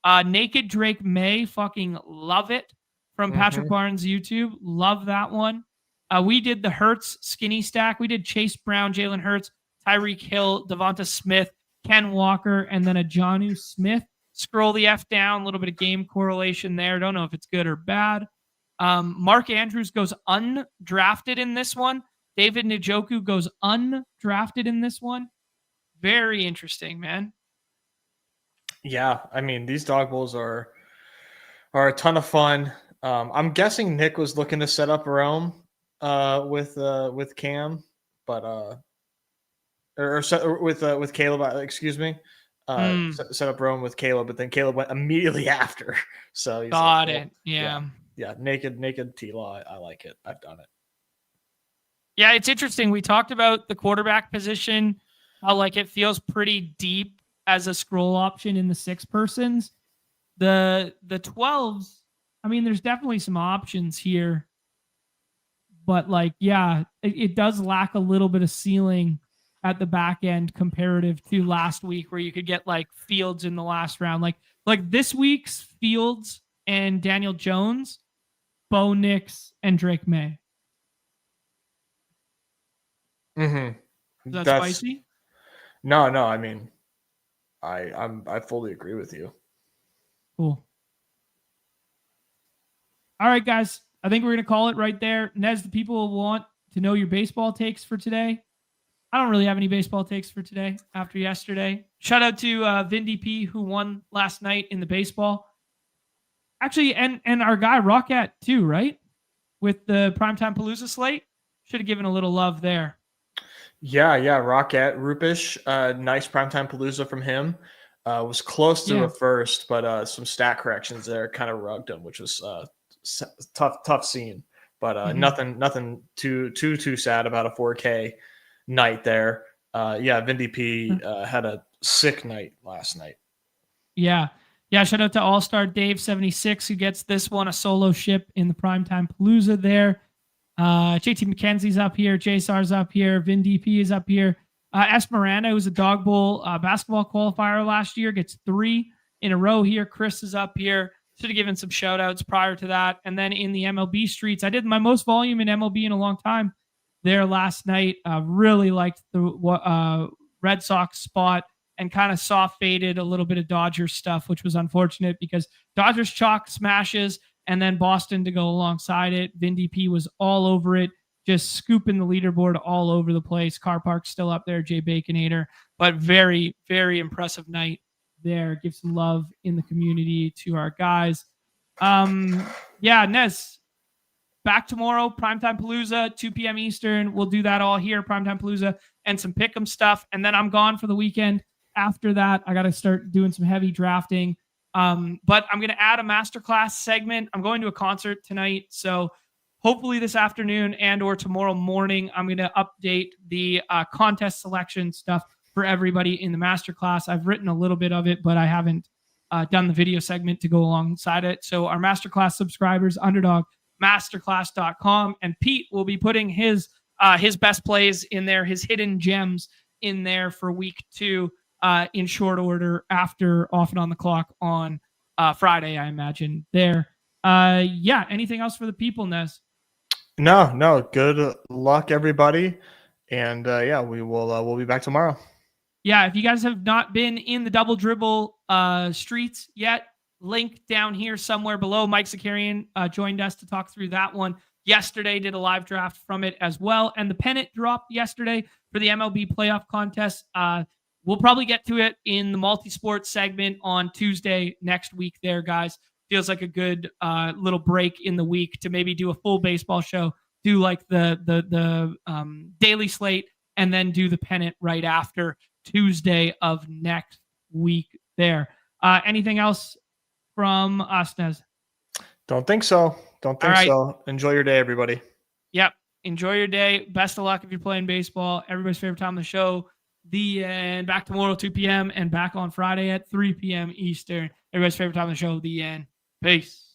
[SPEAKER 1] Naked Drake May, fucking love it from Patrick Barnes YouTube. Love that one. We did the Hurts skinny stack. We did Chase Brown, Jalen Hurts, Tyreek Hill, Devonta Smith, Ken Walker, and then a Jonnu Smith. Scroll the F down, a little bit of game correlation there. Don't know if it's good or bad. Mark Andrews goes undrafted in this one. David Njoku goes undrafted in this one. Very interesting, man.
[SPEAKER 2] Yeah, I mean, these dog bowls are a ton of fun. I'm guessing Nick was looking to set up Rome with Cam, but with Caleb, excuse me. Set up Rome with Caleb, but then Caleb went immediately after. So he's
[SPEAKER 1] got it. Yeah.
[SPEAKER 2] Naked T-Law. I like it. I've done it.
[SPEAKER 1] Yeah, it's interesting. We talked about the quarterback position, how like it feels pretty deep as a scroll option in the 6 persons. The 12s, I mean, there's definitely some options here, but like, yeah, it does lack a little bit of ceiling at the back end comparative to last week where you could get like Fields in the last round. Like this week's Fields and Daniel Jones, Bo Nix, and Drake May.
[SPEAKER 2] Mm-hmm.
[SPEAKER 1] Is that spicy?
[SPEAKER 2] No. I mean, I fully agree with you.
[SPEAKER 1] Cool. All right, guys. I think we're going to call it right there. Nez, the people will want to know your baseball takes for today. I don't really have any baseball takes for today after yesterday. Shout out to Vin DP, who won last night in the baseball. Actually, and our guy Rocket too, right? With the Primetime Palooza slate. Should have given a little love there.
[SPEAKER 2] Yeah. Rocket, Rupish, nice Primetime Palooza from him. Was close to a first, but some stat corrections there kind of rugged him, which was tough scene. But nothing too sad about a 4K night there. Vin DP had a sick night last night. Yeah.
[SPEAKER 1] Shout out to All-Star Dave 76 who gets this one, a solo ship in the Primetime Palooza there. JT McKenzie's up here, JSAR's up here, Vin DP is up here. Esmeralda, who's a dog bowl basketball qualifier last year, gets 3 in a row here. Chris is up here. Should have given some shout outs prior to that. And then in the MLB streets, I did my most volume in MLB in a long time there last night. Really liked the Red Sox spot and kind of soft faded a little bit of Dodgers stuff, which was unfortunate because Dodgers chalk smashes and then Boston to go alongside it. Vin DP was all over it, just scooping the leaderboard all over the place. Car Park's still up there, Jay Baconator, but very, very impressive night there. Give some love in the community to our guys. Nez, back tomorrow, Primetime Palooza, 2 p.m. Eastern. We'll do that all here, Primetime Palooza, and some pick'em stuff. And then I'm gone for the weekend. After that, I got to start doing some heavy drafting. But I'm going to add a masterclass segment. I'm going to a concert tonight. So hopefully this afternoon and or tomorrow morning, I'm going to update the contest selection stuff for everybody in the masterclass. I've written a little bit of it, but I haven't done the video segment to go alongside it. So our masterclass subscribers, Underdog, masterclass.com, and Pete will be putting his best plays in there, his hidden gems in there for week 2 in short order after Off and On the Clock on Friday, I imagine there. Anything else for the people, Nez?
[SPEAKER 2] No. Good luck, everybody. And we'll be back tomorrow.
[SPEAKER 1] Yeah, if you guys have not been in the Double Dribble streets yet, link down here somewhere below. Mike Zakarian joined us to talk through that one yesterday, did a live draft from it as well. And the pennant dropped yesterday for the MLB playoff contest. We'll probably get to it in the multi-sport segment on Tuesday next week there, guys. Feels like a good little break in the week to maybe do a full baseball show, do like the daily slate, and then do the pennant right after Tuesday of next week there. Anything else from us, Nez?
[SPEAKER 2] Don't think so. So. Enjoy your day, everybody.
[SPEAKER 1] Yep. Enjoy your day. Best of luck if you're playing baseball. Everybody's favorite time of the show. The end. Back tomorrow, 2 p.m. and back on Friday at 3 p.m. Eastern. Everybody's favorite time of the show. The end. Peace.